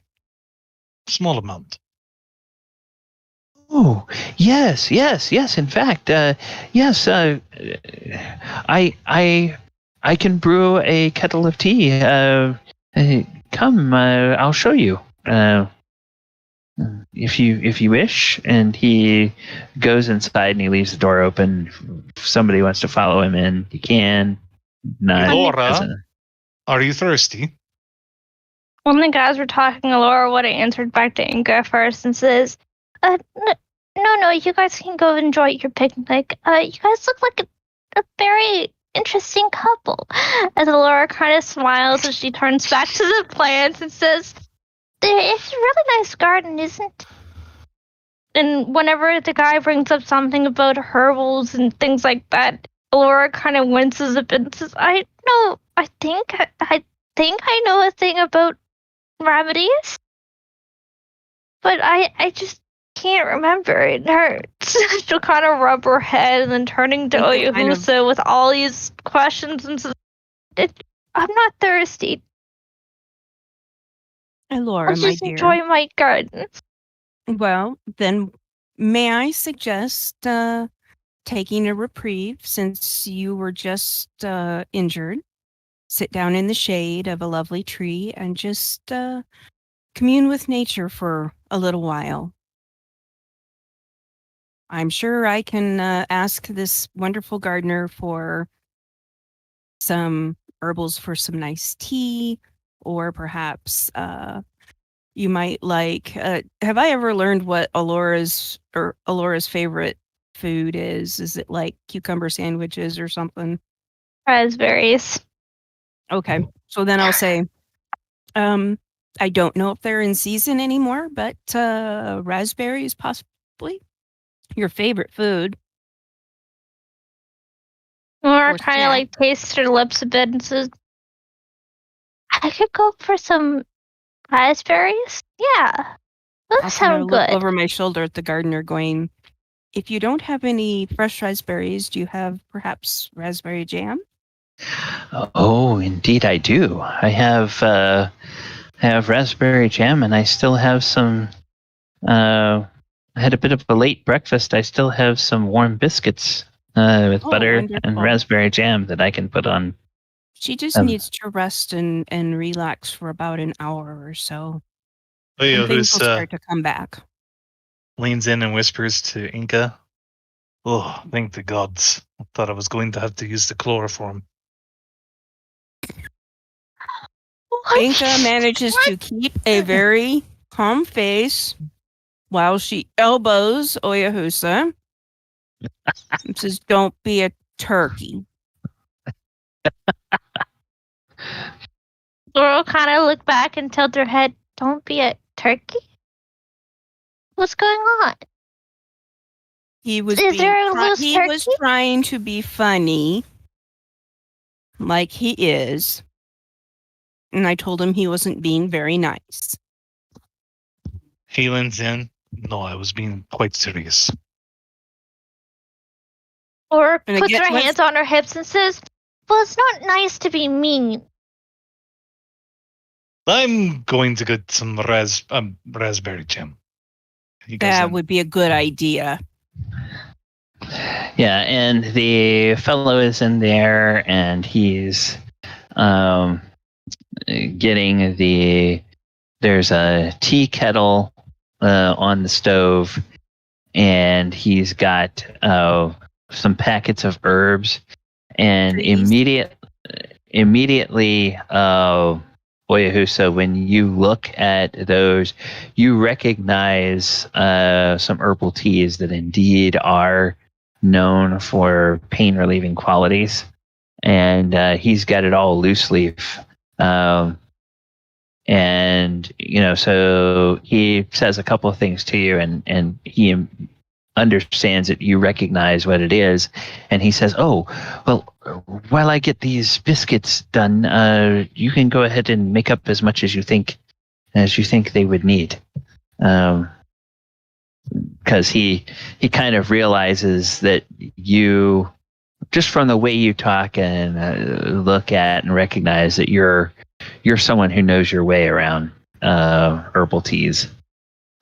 Small amount. Oh, yes. In fact, yes. I can brew a kettle of tea. Come, I'll show you. If you wish. And he goes inside and he leaves the door open. If somebody wants to follow him in, he can. Not. Elora, are you thirsty? When the guys were talking, Elora would have answered back to Enka first and says, no, you guys can go enjoy your picnic. You guys look like a very interesting couple. As Elora kind of smiles as she turns back to the plants and says, it's a really nice garden, isn't it? And whenever the guy brings up something about herbals and things like that, Elora kind of winces a bit and says, I think I know a thing about remedies, but I just can't remember. It hurts. She'll kind of rub her head and then turning to Oyohusa with all these questions and says, I'm not thirsty. Elora, I'll just enjoy my garden. Well, then may I suggest taking a reprieve since you were just injured? Sit down in the shade of a lovely tree and just commune with nature for a little while. I'm sure I can ask this wonderful gardener for some herbals for some nice tea, or perhaps you might like. Have I ever learned what Elora's favorite food is? Is it like cucumber sandwiches or something? Raspberries. Okay, so then I'll say, I don't know if they're in season anymore, but raspberries possibly your favorite food. Or kind of like tastes her lips a bit and says, I could go for some raspberries? Yeah, those sound good. Look over my shoulder at the gardener going, if you don't have any fresh raspberries, do you have perhaps raspberry jam? Oh, indeed I do. I have raspberry jam, and I still have some. I had a bit of a late breakfast. I still have some warm biscuits with butter wonderful. and raspberry jam that I can put on. She just needs to rest and relax for about an hour or so. And things will start to come back. Leans in and whispers to Enka, "Oh, thank the gods. I thought I was going to have to use the chloroform." Enka manages to keep a very calm face while she elbows Oyohusa and says, don't be a turkey. Laurel kind of look back and tilt her head, don't be a turkey? What's going on? He was was trying to be funny, like he is. And I told him he wasn't being very nice. He leans in. No, I was being quite serious. Or puts her hands on her hips and says, well, it's not nice to be mean. I'm going to get some raspberry jam. That would be a good idea. Yeah, and the fellow is in there, and he's getting there's a tea kettle on the stove, and he's got some packets of herbs, and immediately Oyohusa, when you look at those, you recognize some herbal teas that indeed are known for pain relieving qualities, and he's got it all loose leaf. And so he says a couple of things to you, and he understands that you recognize what it is, and he says, oh, well, while I get these biscuits done, you can go ahead and make up as much as you think they would need, because he kind of realizes that you just from the way you talk and look at and recognize that you're someone who knows your way around herbal teas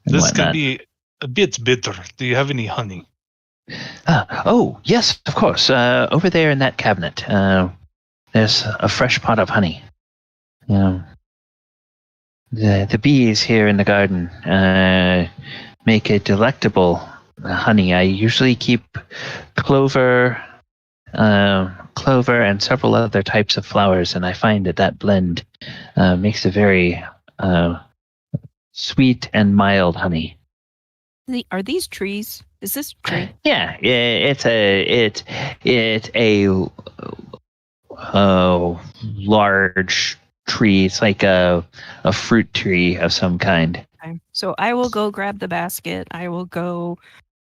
and This whatnot. can be a bit bitter. Do you have any honey? Oh, yes, of course. Over there in that cabinet, there's a fresh pot of honey. The bees here in the garden make a delectable honey. I usually keep clover and several other types of flowers, and I find that blend makes a very sweet and mild honey. Are these trees? Is this a tree? Yeah, it's a large tree. It's like a fruit tree of some kind. Okay. So I will go grab the basket. I will go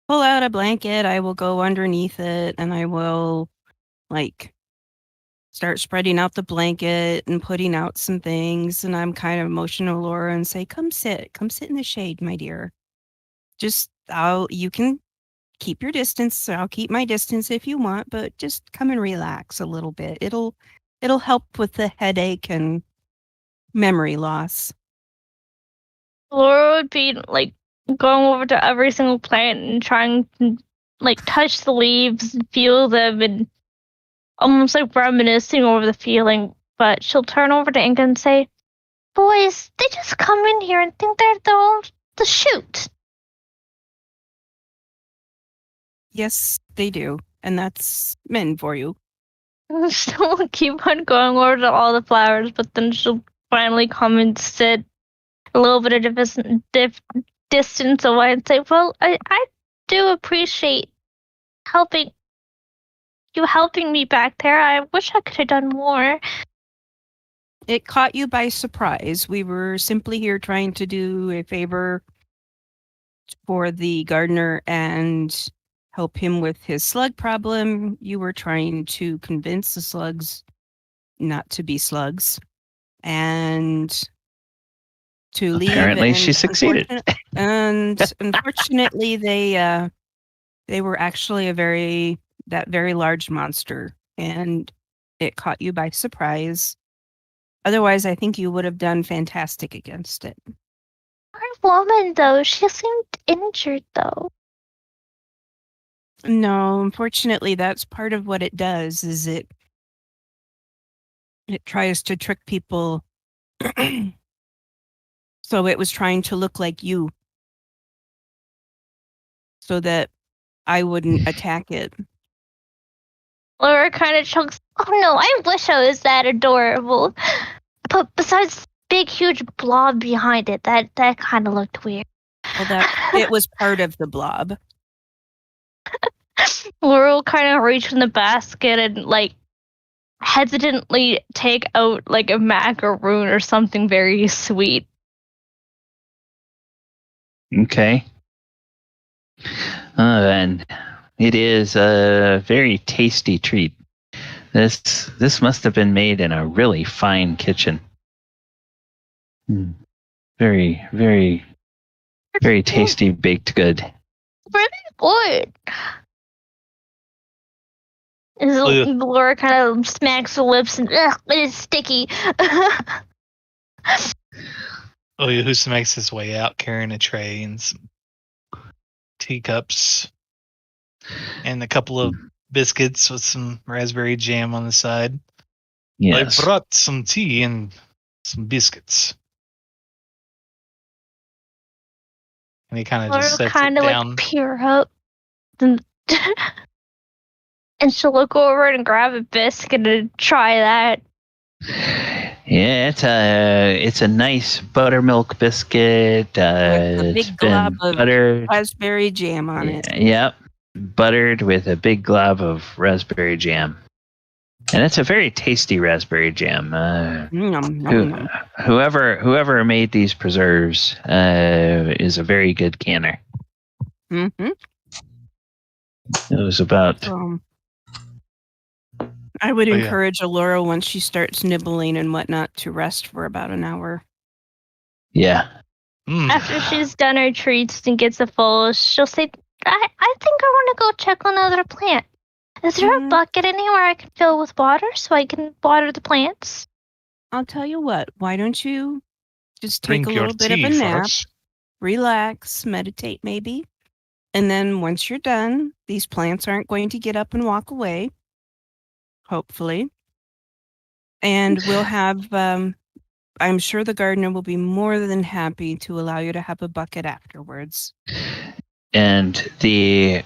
pull out a blanket. I will go underneath it, and I will start spreading out the blanket and putting out some things. And I'm kind of motion to Elora and say, come sit in the shade, my dear. You can keep your distance. I'll keep my distance if you want, but just come and relax a little bit. It'll help with the headache and memory loss. Laura would be going over to every single plant and trying to touch the leaves and feel them and almost reminiscing over the feeling. But she'll turn over to Enka and say, "Boys, they just come in here and think they're the shoot." Yes, they do. And that's men for you. She'll keep on going over to all the flowers, but then she'll finally come and sit a little bit of distance away and say, "Well, I do appreciate helping me back there. I wish I could have done more." It caught you by surprise. We were simply here trying to do a favor for the gardener and help him with his slug problem. You were trying to convince the slugs not to be slugs and to leave. Apparently, she succeeded. And unfortunately, they were actually that very large monster, and it caught you by surprise. Otherwise, I think you would have done fantastic against it. Poor woman, though. She seemed injured, though. No, unfortunately, that's part of what it does. Is it tries to trick people. So it was trying to look like you, so that I wouldn't attack it. Laura kind of chunks. "Oh no, I wish I was that adorable. But besides big, huge blob behind it, that kind of looked weird." Well, it was part of the blob. Laura will kind of reach in the basket and hesitantly take out a macaroon or something very sweet. Okay. And it is a very tasty treat. This must have been made in a really fine kitchen. Very, very, very tasty baked good. Pretty good. Laura kind of smacks the lips and it is sticky. Oyohusa makes his way out carrying a tray and some teacups and a couple of biscuits with some raspberry jam on the side. Yes. I brought some tea and some biscuits. And he kind of just sets it down. Peer up. And she'll look over and grab a biscuit and try that. Yeah, it's a nice buttermilk biscuit. With a It's big been glob of buttered. raspberry jam on it. Yep, buttered with a big glob of raspberry jam, and it's a very tasty raspberry jam. Whoever made these preserves is a very good canner. Mm-hmm. It was about. I would encourage Elora once she starts nibbling and whatnot to rest for about an hour. Yeah. After she's done her treats and gets a full, she'll say, I think I want to go check on another plant. Is there a bucket anywhere I can fill with water so I can water the plants? I'll tell you what. Why don't you just take Drink a your little bit of tea a nap, first. relax, meditate maybe, and then once you're done, these plants aren't going to get up and walk away. Hopefully, and we'll have. I'm sure the gardener will be more than happy to allow you to have a bucket afterwards. And the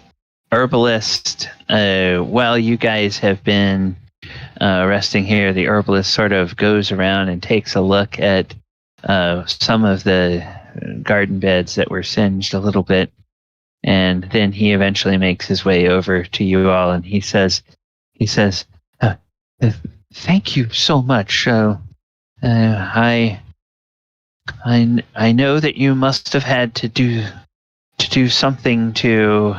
herbalist, while you guys have been resting here, the herbalist sort of goes around and takes a look at some of the garden beds that were singed a little bit. And then he eventually makes his way over to you all, and he says, "Thank you so much. I know that you must have had to do something to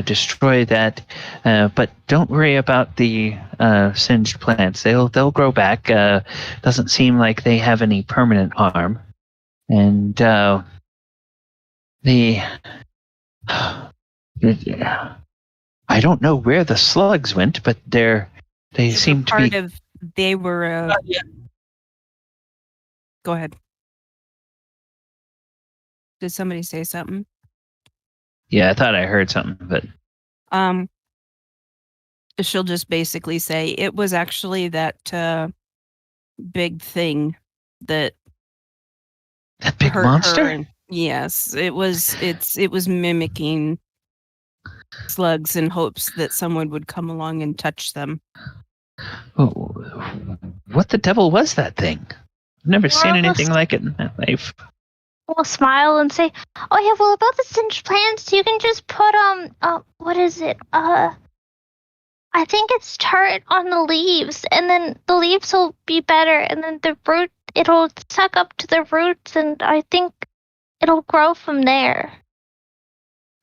destroy that, but don't worry about the singed plants. They'll grow back. Doesn't seem like they have any permanent harm, and I don't know where the slugs went, but they seem to be. They were. Yeah. Go ahead. Did somebody say something? Yeah, I thought I heard something, but she'll just basically say it was actually that big thing that big hurt monster. her. Yes, it was mimicking slugs in hopes that someone would come along and touch them. Oh, what the devil was that thing? I've never seen anything like it in my life. We'll smile and say, "Oh yeah, well about the singed plants, you can just put what is it? I think it's tart on the leaves, and then the leaves will be better, and then the root it'll suck up to the roots, and I think it'll grow from there."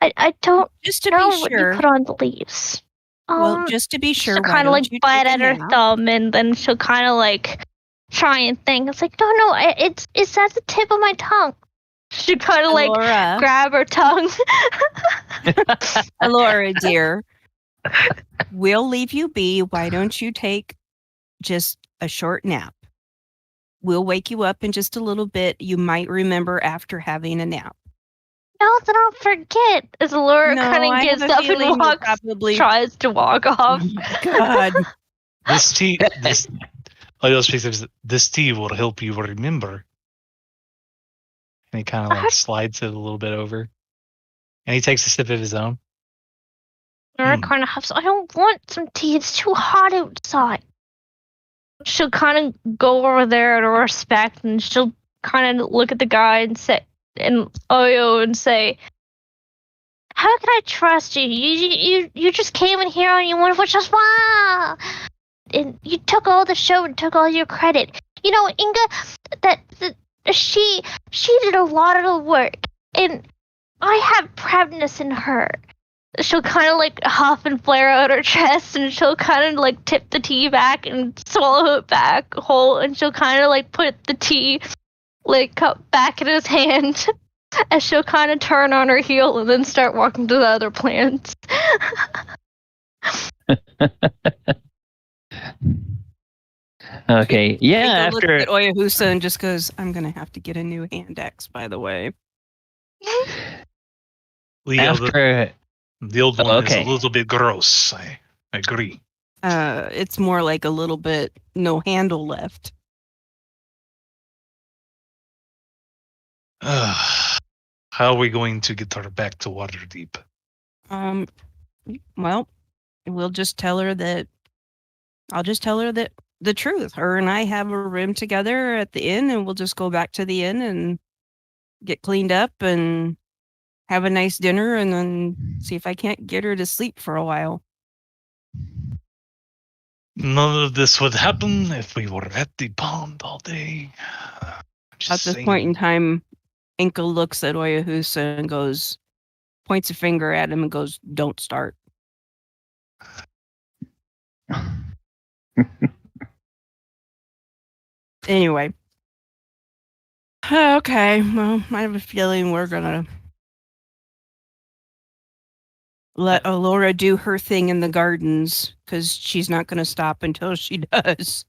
I don't just to know be what sure. you put on the leaves. Well, just to be sure, she'll kind of like bite at her thumb, and then she'll kind of like try and think. It's like, no, it's at the tip of my tongue. She kind of like grab her tongue. Elora, dear, we'll leave you be. Why don't you take just a short nap? We'll wake you up in just a little bit. You might remember after having a nap. No, then I'll forget. As Elora kind of gives up and walks, tries to walk off. Oh God. This tea will help you remember. And he kind of like slides it a little bit over. And he takes a sip of his own. Elora kind of huffs, "I don't want some tea. It's too hot outside." She'll kind of go over there out of respect, and she'll kind of look at the guy and say, and Oyo, and say, "How can I trust you? You just came in here and you wanted to just wow, and you took all the show and took all your credit. You know, Enka, she did a lot of the work, and I have proudness in her." She'll kind of like huff and flare out her chest, and she'll kind of like tip the tea back and swallow it back whole, and she'll kind of like put the tea like cup back in his hand, and she'll kind of turn on her heel and then start walking to the other plants. Okay, yeah. After look at Oyohusa and just goes, "I'm gonna have to get a new hand axe, by the way." Leo, the old one is a little bit gross. I agree. It's more like a little bit no handle left. How are we going to get her back to Waterdeep? Well, we'll just tell her that. I'll just tell her that the truth. Her and I have a room together at the inn, and we'll just go back to the inn and get cleaned up and have a nice dinner, and then see if I can't get her to sleep for a while. None of this would happen if we were at the pond all day. At this point in time, Enka looks at Oyohusa and goes, points a finger at him and goes, "Don't start." Anyway. Okay, well, I have a feeling we're gonna Let Elora do her thing in the gardens because she's not going to stop until she does.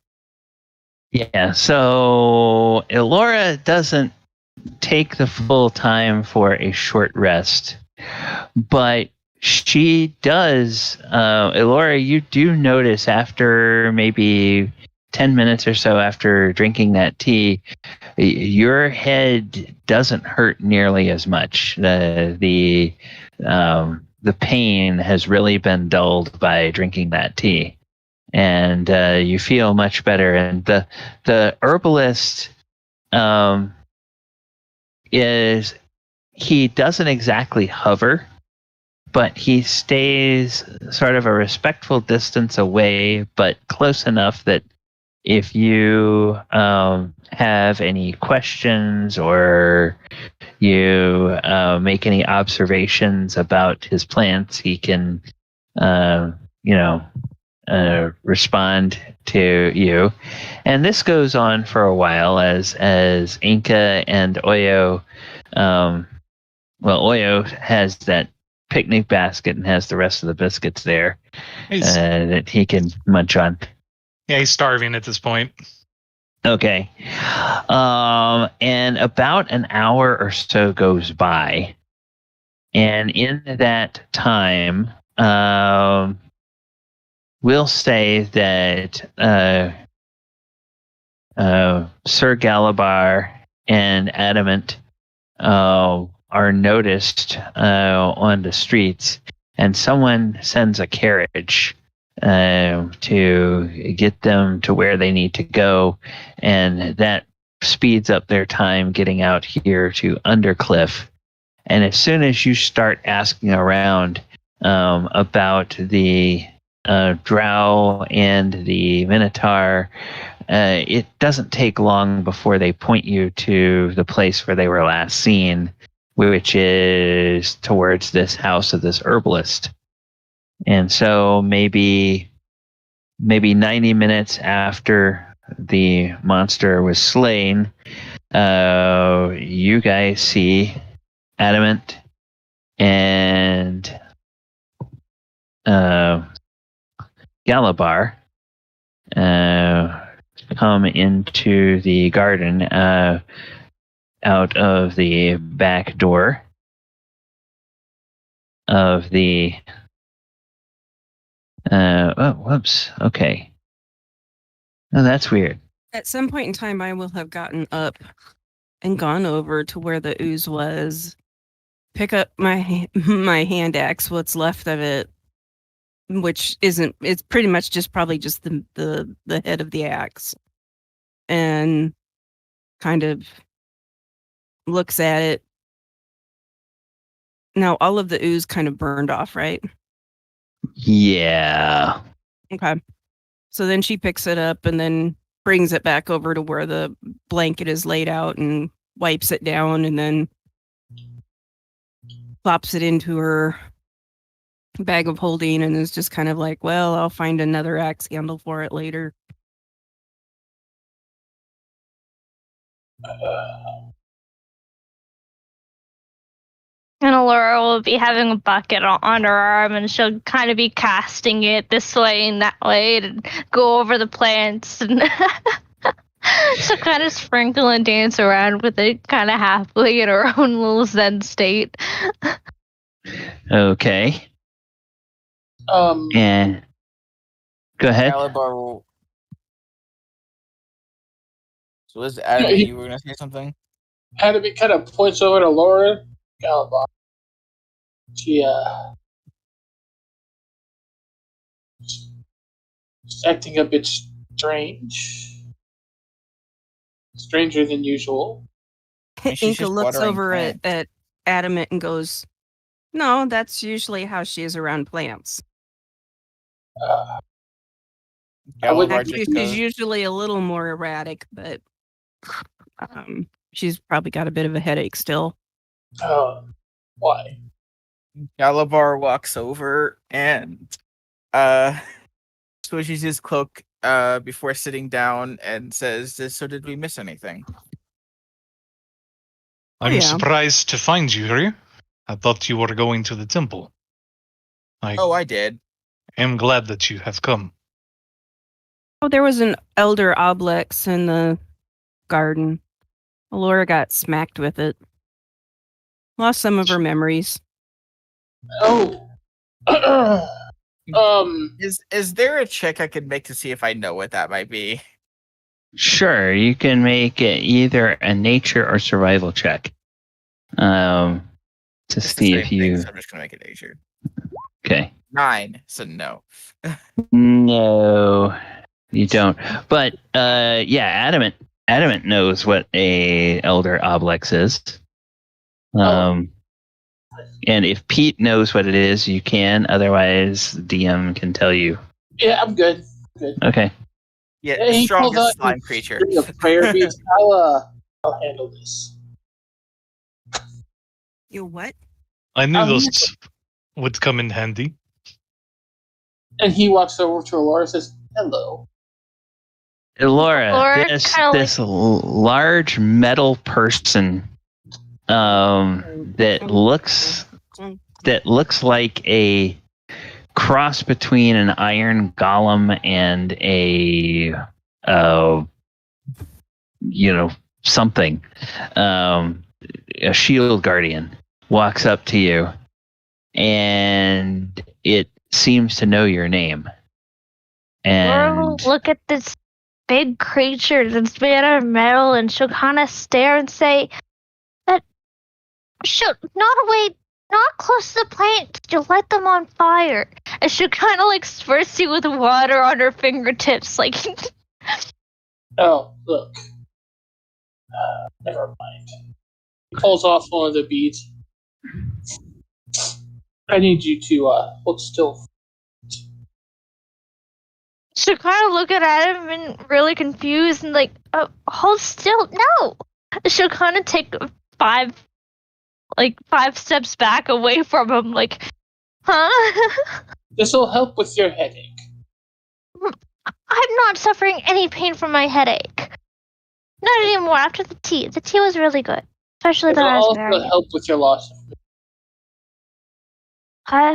Yeah, so Elora doesn't take the full time for a short rest, but she does. Elora, you do notice after maybe 10 minutes or so after drinking that tea, your head doesn't hurt nearly as much. The pain has really been dulled by drinking that tea, and you feel much better. And the herbalist is, he doesn't exactly hover, but he stays sort of a respectful distance away, but close enough that if you have any questions or you make any observations about his plants, he can, respond to you. And this goes on for a while as Enka and Oyo, Oyo has that picnic basket and has the rest of the biscuits there that he can munch on. Yeah, he's starving at this point. Okay. And about an hour or so goes by. And in that time, we'll say that Sir Galibar and Adamant are noticed on the streets, and someone sends a carriage to get them to where they need to go, and that speeds up their time getting out here to Undercliff. And as soon as you start asking around about the Drow and the Minotaur, it doesn't take long before they point you to the place where they were last seen, which is towards this house of this herbalist. And so maybe 90 minutes after the monster was slain, you guys see Adamant and Galibar come into the garden out of the back door of the whoops. Okay. Oh, that's weird. At some point in time, I will have gotten up and gone over to where the ooze was, pick up my hand axe, what's left of it, which isn't, it's pretty much just probably just the head of the axe, and kind of looks at it. Now, all of the ooze kind of burned off, right? Yeah. Okay. So then she picks it up and then brings it back over to where the blanket is laid out and wipes it down, and then plops it into her bag of holding, and is just kind of like, well, I'll find another axe handle for it later. And Elora will be having a bucket on her arm, and she'll kind of be casting it this way and that way to go over the plants, and she'll kind of sprinkle and dance around with it kind of happily in her own little zen state. Okay. And go ahead. Galibar will... So was Adam, you were going to say something? Adamant kind of points over to Laura Gallibond. She's acting a bit strange. Stranger than usual. Enka looks over at Adamant and goes, no, that's usually how she is around plants. She's usually a little more erratic, but she's probably got a bit of a headache still. Why? Galibar walks over and swishes his cloak before sitting down and says, so did we miss anything? I'm surprised to find you here. I thought you were going to the temple. I did. am glad that you have come. Oh, there was an elder oblex in the garden. Elora got smacked with it. Lost some of her memories. Oh. Is there a check I could make to see if I know what that might be? Sure, you can make it either a nature or survival check. To It's see the if same you. thing, so I'm just gonna make it nature. Okay. 9. So no. No, you don't. But yeah, Adamant knows what a elder oblex is. And if Pete knows what it is, you can. Otherwise, DM can tell you. Yeah, I'm good. Okay. Yeah, Hey, he pulls strongest out slime creature. the prayer beads. I'll handle this. You what? I knew Um, those would come in handy. And he walks over to Elora and says, "Hello." Elora, Elora this large metal person that looks like a cross between an iron golem and a something, a shield guardian, walks up to you, and it seems to know your name. And Look at this big creature that's made out of metal, and she'll kind of stare and say, not close to the plant. You'll light them on fire." And she'll kind of like spritz you with water on her fingertips, like. Oh, look. Never mind. He pulls off one of the beads. I need you to hold still. She'll kind of look at Adam and really confused and like, hold still. No. She'll kind of take 5 steps back away from him, like, huh? This will help with your headache. I'm not suffering any pain from my headache. Not anymore. After the tea. The tea was really good, especially It the will also raspberry. help with your loss of memory.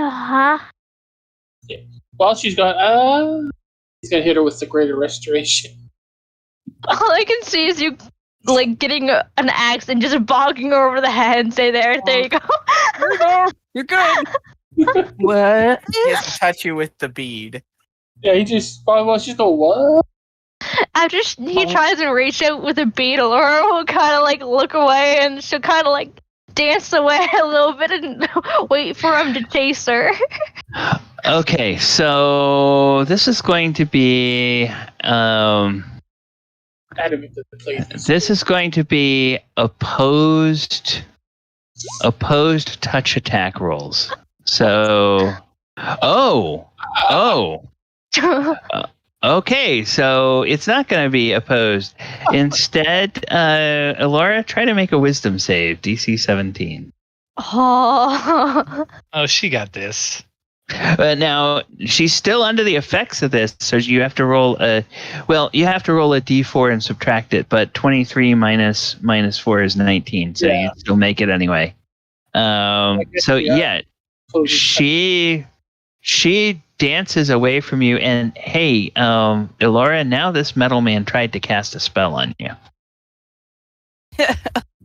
Huh? While she's gone, he's gonna hit her with the greater restoration. All I can see is you, like, getting an axe and just bogging her over the head and say, there you go. You're good. What? He has to touch you with the bead. Yeah, he just, while she's going, what? After he tries to reach out with a bead, Elora will kind of, like, look away, and she'll kind of, like, dance away a little bit and wait for him to chase her. okay, so this is going to be Adamant to the place. this is going to be opposed touch attack rolls. So okay, so it's not going to be opposed. Instead, Elora, try to make a wisdom save, DC 17. Oh. Oh, she got this. Now she's still under the effects of this, so you have to roll a d4 and subtract it. But 23 minus 4 is 19, so you still make it anyway. She dances away from you, and hey, Elora, now this metal man tried to cast a spell on you.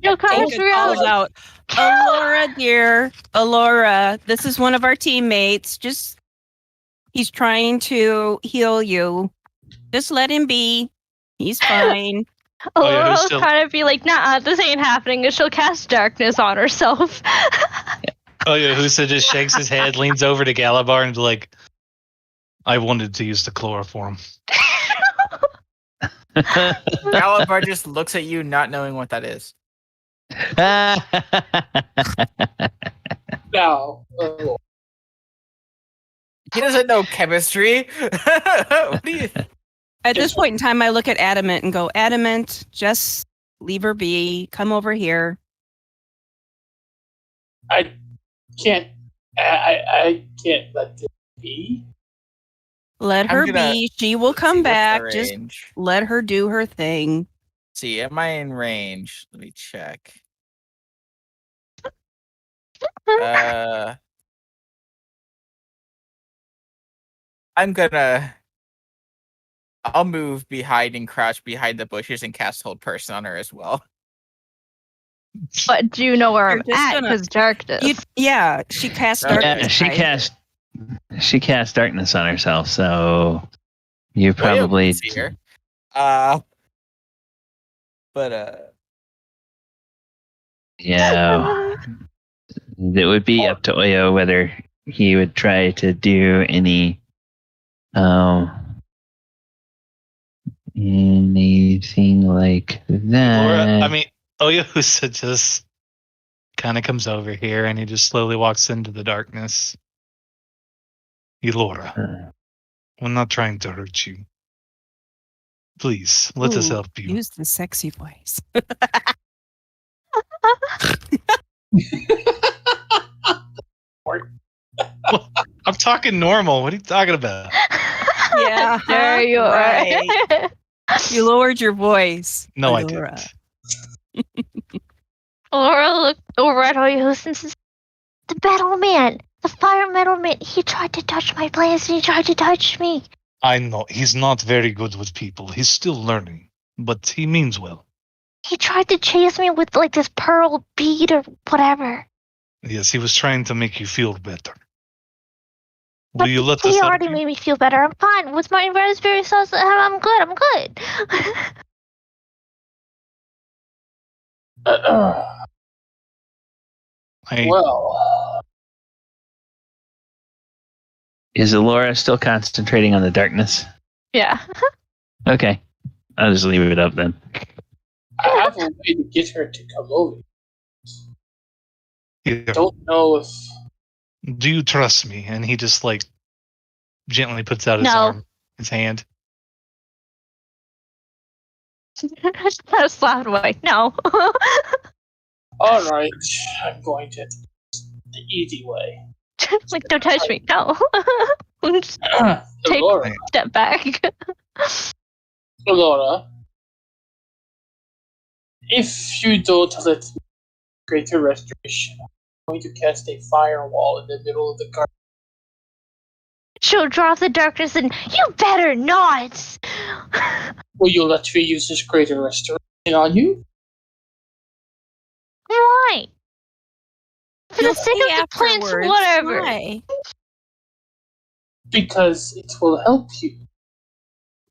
You'll kind of out. Elora, dear. Elora, this is one of our teammates. He's trying to heal you. Just let him be. He's fine. Elora will kind of be like, nah, this ain't happening, and she'll cast darkness on herself. Oyohusa just shakes his head, leans over to Galibar, and is like, I wanted to use the chloroform. Galibar just looks at you, not knowing what that is. Now, he doesn't know chemistry. What do you? At this point in time, I look at Adamant and go, Adamant, just leave her be. Come over here. I can't let this be. Let her be. She will come back. Just let her do her thing. See, am I in range? Let me check. I'll move behind and crouch behind the bushes and cast Hold Person on her as well. But do you know where You're I'm just at? gonna- Because darkness. Yeah, she cast Okay. darkness. Yeah, she cast darkness on herself, so you probably see her. yeah. It would be up to Oyo whether he would try to do anything like that. I mean, Oyohusa just kind of comes over here and he just slowly walks into the darkness. Elora, we're not trying to hurt you. Please, let us Ooh, help you. Use the sexy voice. I'm talking normal. What are you talking about? Yeah, There you are. right. You lowered your voice. No, I Elora. didn't. Laura looked over at Oyohusa and says, "The battle man, the fire metal man, he tried to touch my plants and he tried to touch me." I know he's not very good with people. He's still learning, but he means well. He tried to chase me with like this pearl bead or whatever. Yes, he was trying to make you feel better. But Will you let us he help already you? made me feel better. I'm fine. With my raspberry sauce, I'm good. I'm good. Well, Is Elora still concentrating on the darkness? Yeah. Okay. I'll just leave it up then. I have a way to get her to come over. Here, Don't know if do you trust me? And he just like gently puts out his No. arm, his hand. I slapped away. No. all right, I'm going to the easy way. Like, don't touch me. No. Just Take- Elora, step back. Elora, if you don't let me greater restoration, I'm going to cast a firewall in the middle of the garden. She'll drop the darkness and you better not. Will you let me use this greater restoration on you? Why? For You'll the sake see of the plants, afterwards. whatever. Why? Because it will help you.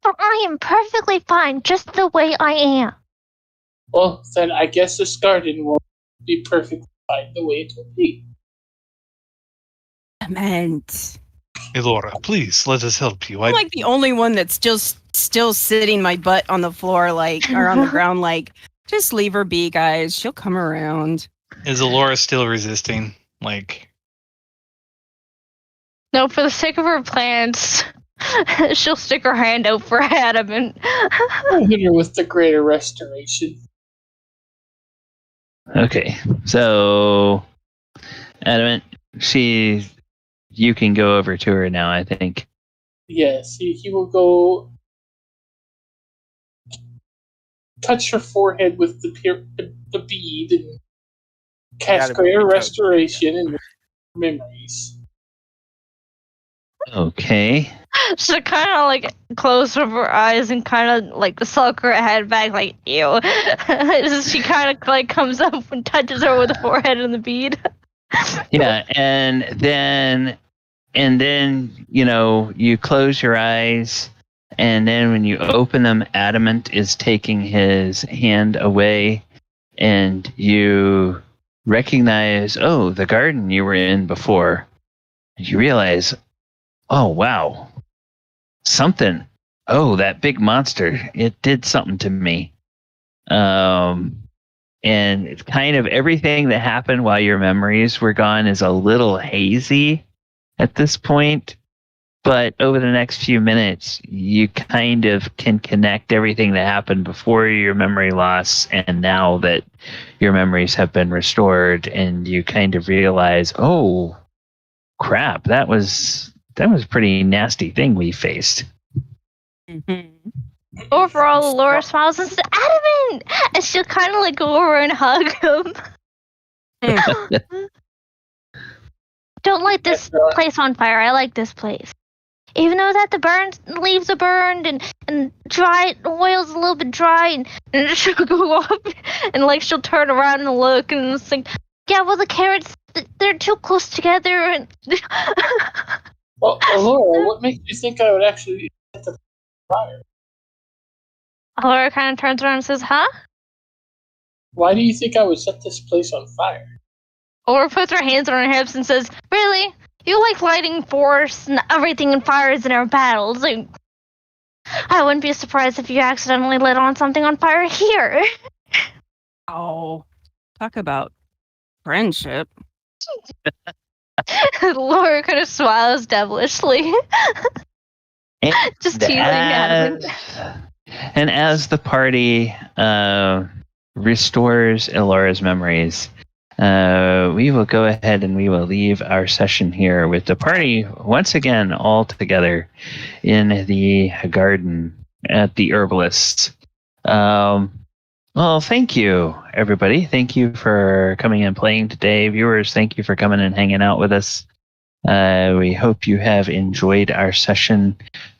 But I am perfectly fine just the way I am. Well, then I guess this garden will be perfectly fine the way it will be. Adamant. Elora, please let us help you. I'm like the only one that's just still sitting my butt on the floor, like, or on the ground, like, just leave her be, guys. She'll come around. Is Elora still resisting? Like, No, for the sake of her plants, she'll stick her hand out for Adamant. I'll hit her with the greater restoration. Okay. So, Adamant, you can go over to her now, I think. Yes, he will go touch her forehead with the bead and cast Gotta greater be restoration and memories. Okay. She'll kind of like close her eyes and kind of like sulk her head back, like ew. She kind of like comes up and touches her with the forehead and the bead. Yeah, and then you close your eyes, and then when you open them, Adamant is taking his hand away, and you recognize, oh, the garden you were in before. You realize, oh wow, something. Oh, that big monster! It did something to me. And it's kind of everything that happened while your memories were gone is a little hazy at this point. But over the next few minutes, you kind of can connect everything that happened before your memory loss and now that your memories have been restored, and you kind of realize, oh, crap, that was a pretty nasty thing we faced. Mm-hmm. Overall, Elora smiles and says, "Adamant!" And she'll kind of like go over and hug him. Don't light this place on fire. I like this place. even though that the burned leaves are burned and dry oil's a little bit dry, and she'll go up and like she'll turn around and look, and it's like, yeah, well the carrots they're too close together, and Well, Elora, what makes you think I would actually set the fire? Laura kind of turns around and says, "Huh?" Why do you think I would set this place on fire? Laura puts her hands on her hips and says, "Really? You like lighting force and everything and fires in our battles? Like, I wouldn't be surprised if you accidentally lit on something on fire here." Oh, talk about friendship. Laura kind of smiles devilishly. Just teasing Adamant. And as the party restores Elora's memories, we will go ahead and we will leave our session here with the party once again all together in the garden at the Herbalist's. Well, thank you, everybody. Thank you for coming and playing today. Viewers, thank you for coming and hanging out with us. We hope you have enjoyed our session.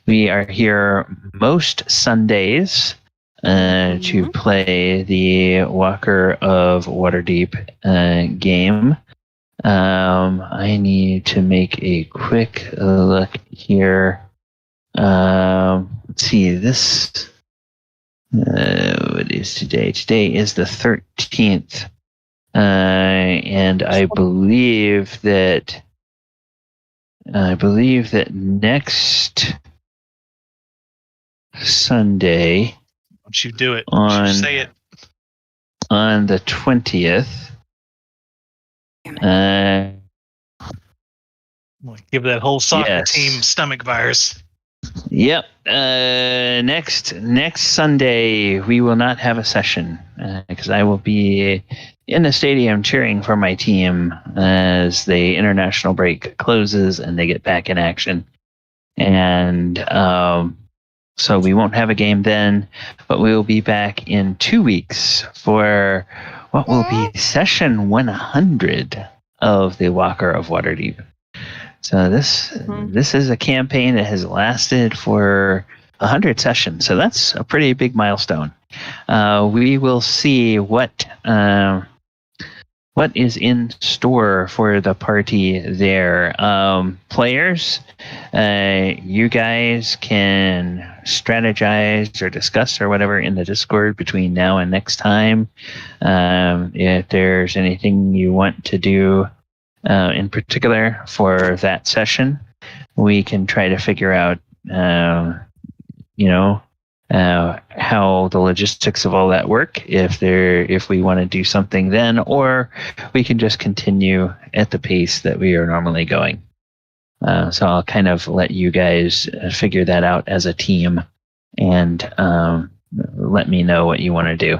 We are here most Sundays to play the Walker of Waterdeep game. I need to make a quick look here. Let's see, this... what is today? Today is the 13th. And I believe that next Sunday, Don't you do it. Don't you say it. on the 20th. Give that whole soccer Yes. team stomach virus. Yep. Next Sunday we will not have a session because I will be in the stadium cheering for my team as the international break closes and they get back in action. And so we won't have a game then, but we will be back in 2 weeks for what will be session 100 of the Walker of Waterdeep. So this is a campaign that has lasted for 100 sessions. So that's a pretty big milestone. We will see what is in store for the party there. Players, you guys can strategize or discuss or whatever in the Discord between now and next time. If there's anything you want to do in particular for that session, we can try to figure out, how the logistics of all that work. If we want to do something then, or we can just continue at the pace that we are normally going. So I'll kind of let you guys figure that out as a team, and let me know what you want to do.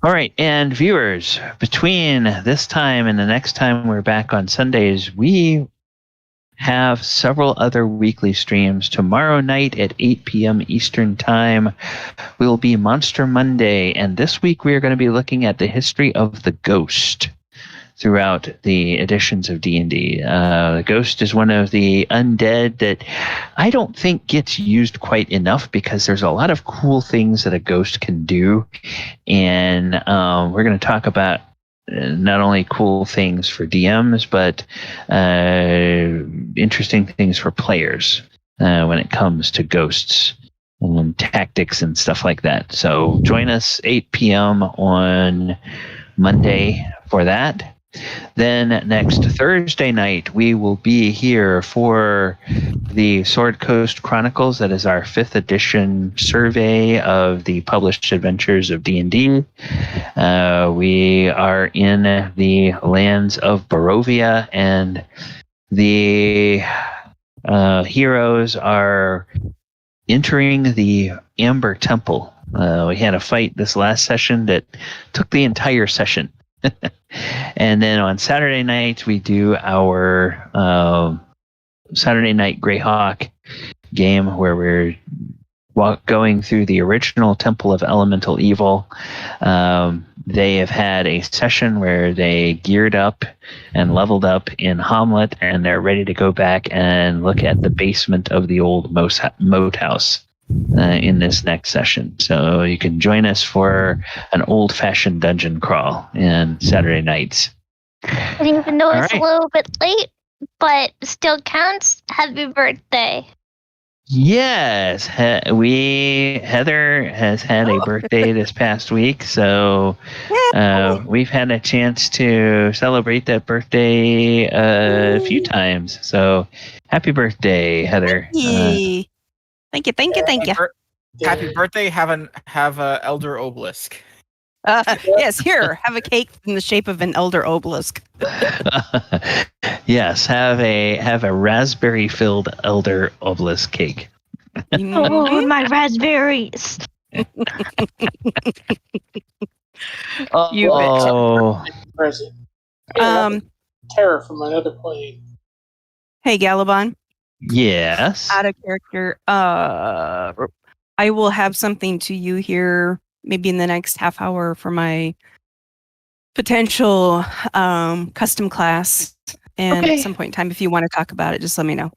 All right, and viewers, between this time and the next time we're back on Sundays, we have several other weekly streams. Tomorrow night at 8 p.m. Eastern Time will be Monster Monday, and this week we are going to be looking at the history of the ghost throughout the editions of D&D. The ghost is one of the undead that I don't think gets used quite enough because there's a lot of cool things that a ghost can do. And we're going to talk about not only cool things for DMs, but interesting things for players when it comes to ghosts and tactics and stuff like that. So join us 8 p.m. on Monday for that. Then next Thursday night, we will be here for the Sword Coast Chronicles. That is our 5th edition survey of the published adventures of D&D. We are in the lands of Barovia, and the heroes are entering the Amber Temple. We had a fight this last session that took the entire session. And then on Saturday night, we do our Saturday night Greyhawk game where we're going through the original Temple of Elemental Evil. They have had a session where they geared up and leveled up in Hamlet, and they're ready to go back and look at the basement of the old moat house in this next session. So you can join us for an old-fashioned dungeon crawl on Saturday nights. And even though it's a little bit late, but still counts, happy birthday. Yes, Heather has had a birthday this past week, so we've had a chance to celebrate that birthday a few times. So happy birthday, Heather! Thank you. Happy birthday! Have a elder obelisk. Yes, here, have a cake in the shape of an elder obelisk. Yes, have a raspberry-filled elder obelisk cake. Oh, my raspberries! You Present. Terror from another plane. Hey, Gallibond. Yes. Out of character. I will have something to you here, maybe in the next half hour for my potential custom class. And at some point in time, if you want to talk about it, just let me know.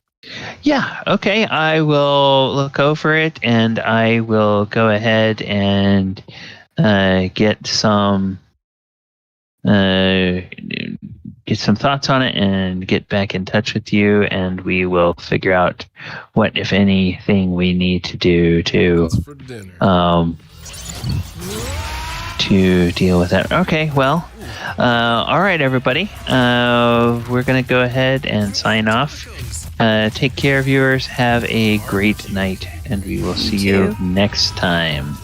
Yeah, okay. I will look over it, and I will go ahead and get some thoughts on it and get back in touch with you, and we will figure out what, if anything, we need to do to deal with that. Okay, well, all right, everybody. We're going to go ahead and sign off. Take care, viewers. Have a great night, and we will see you next time.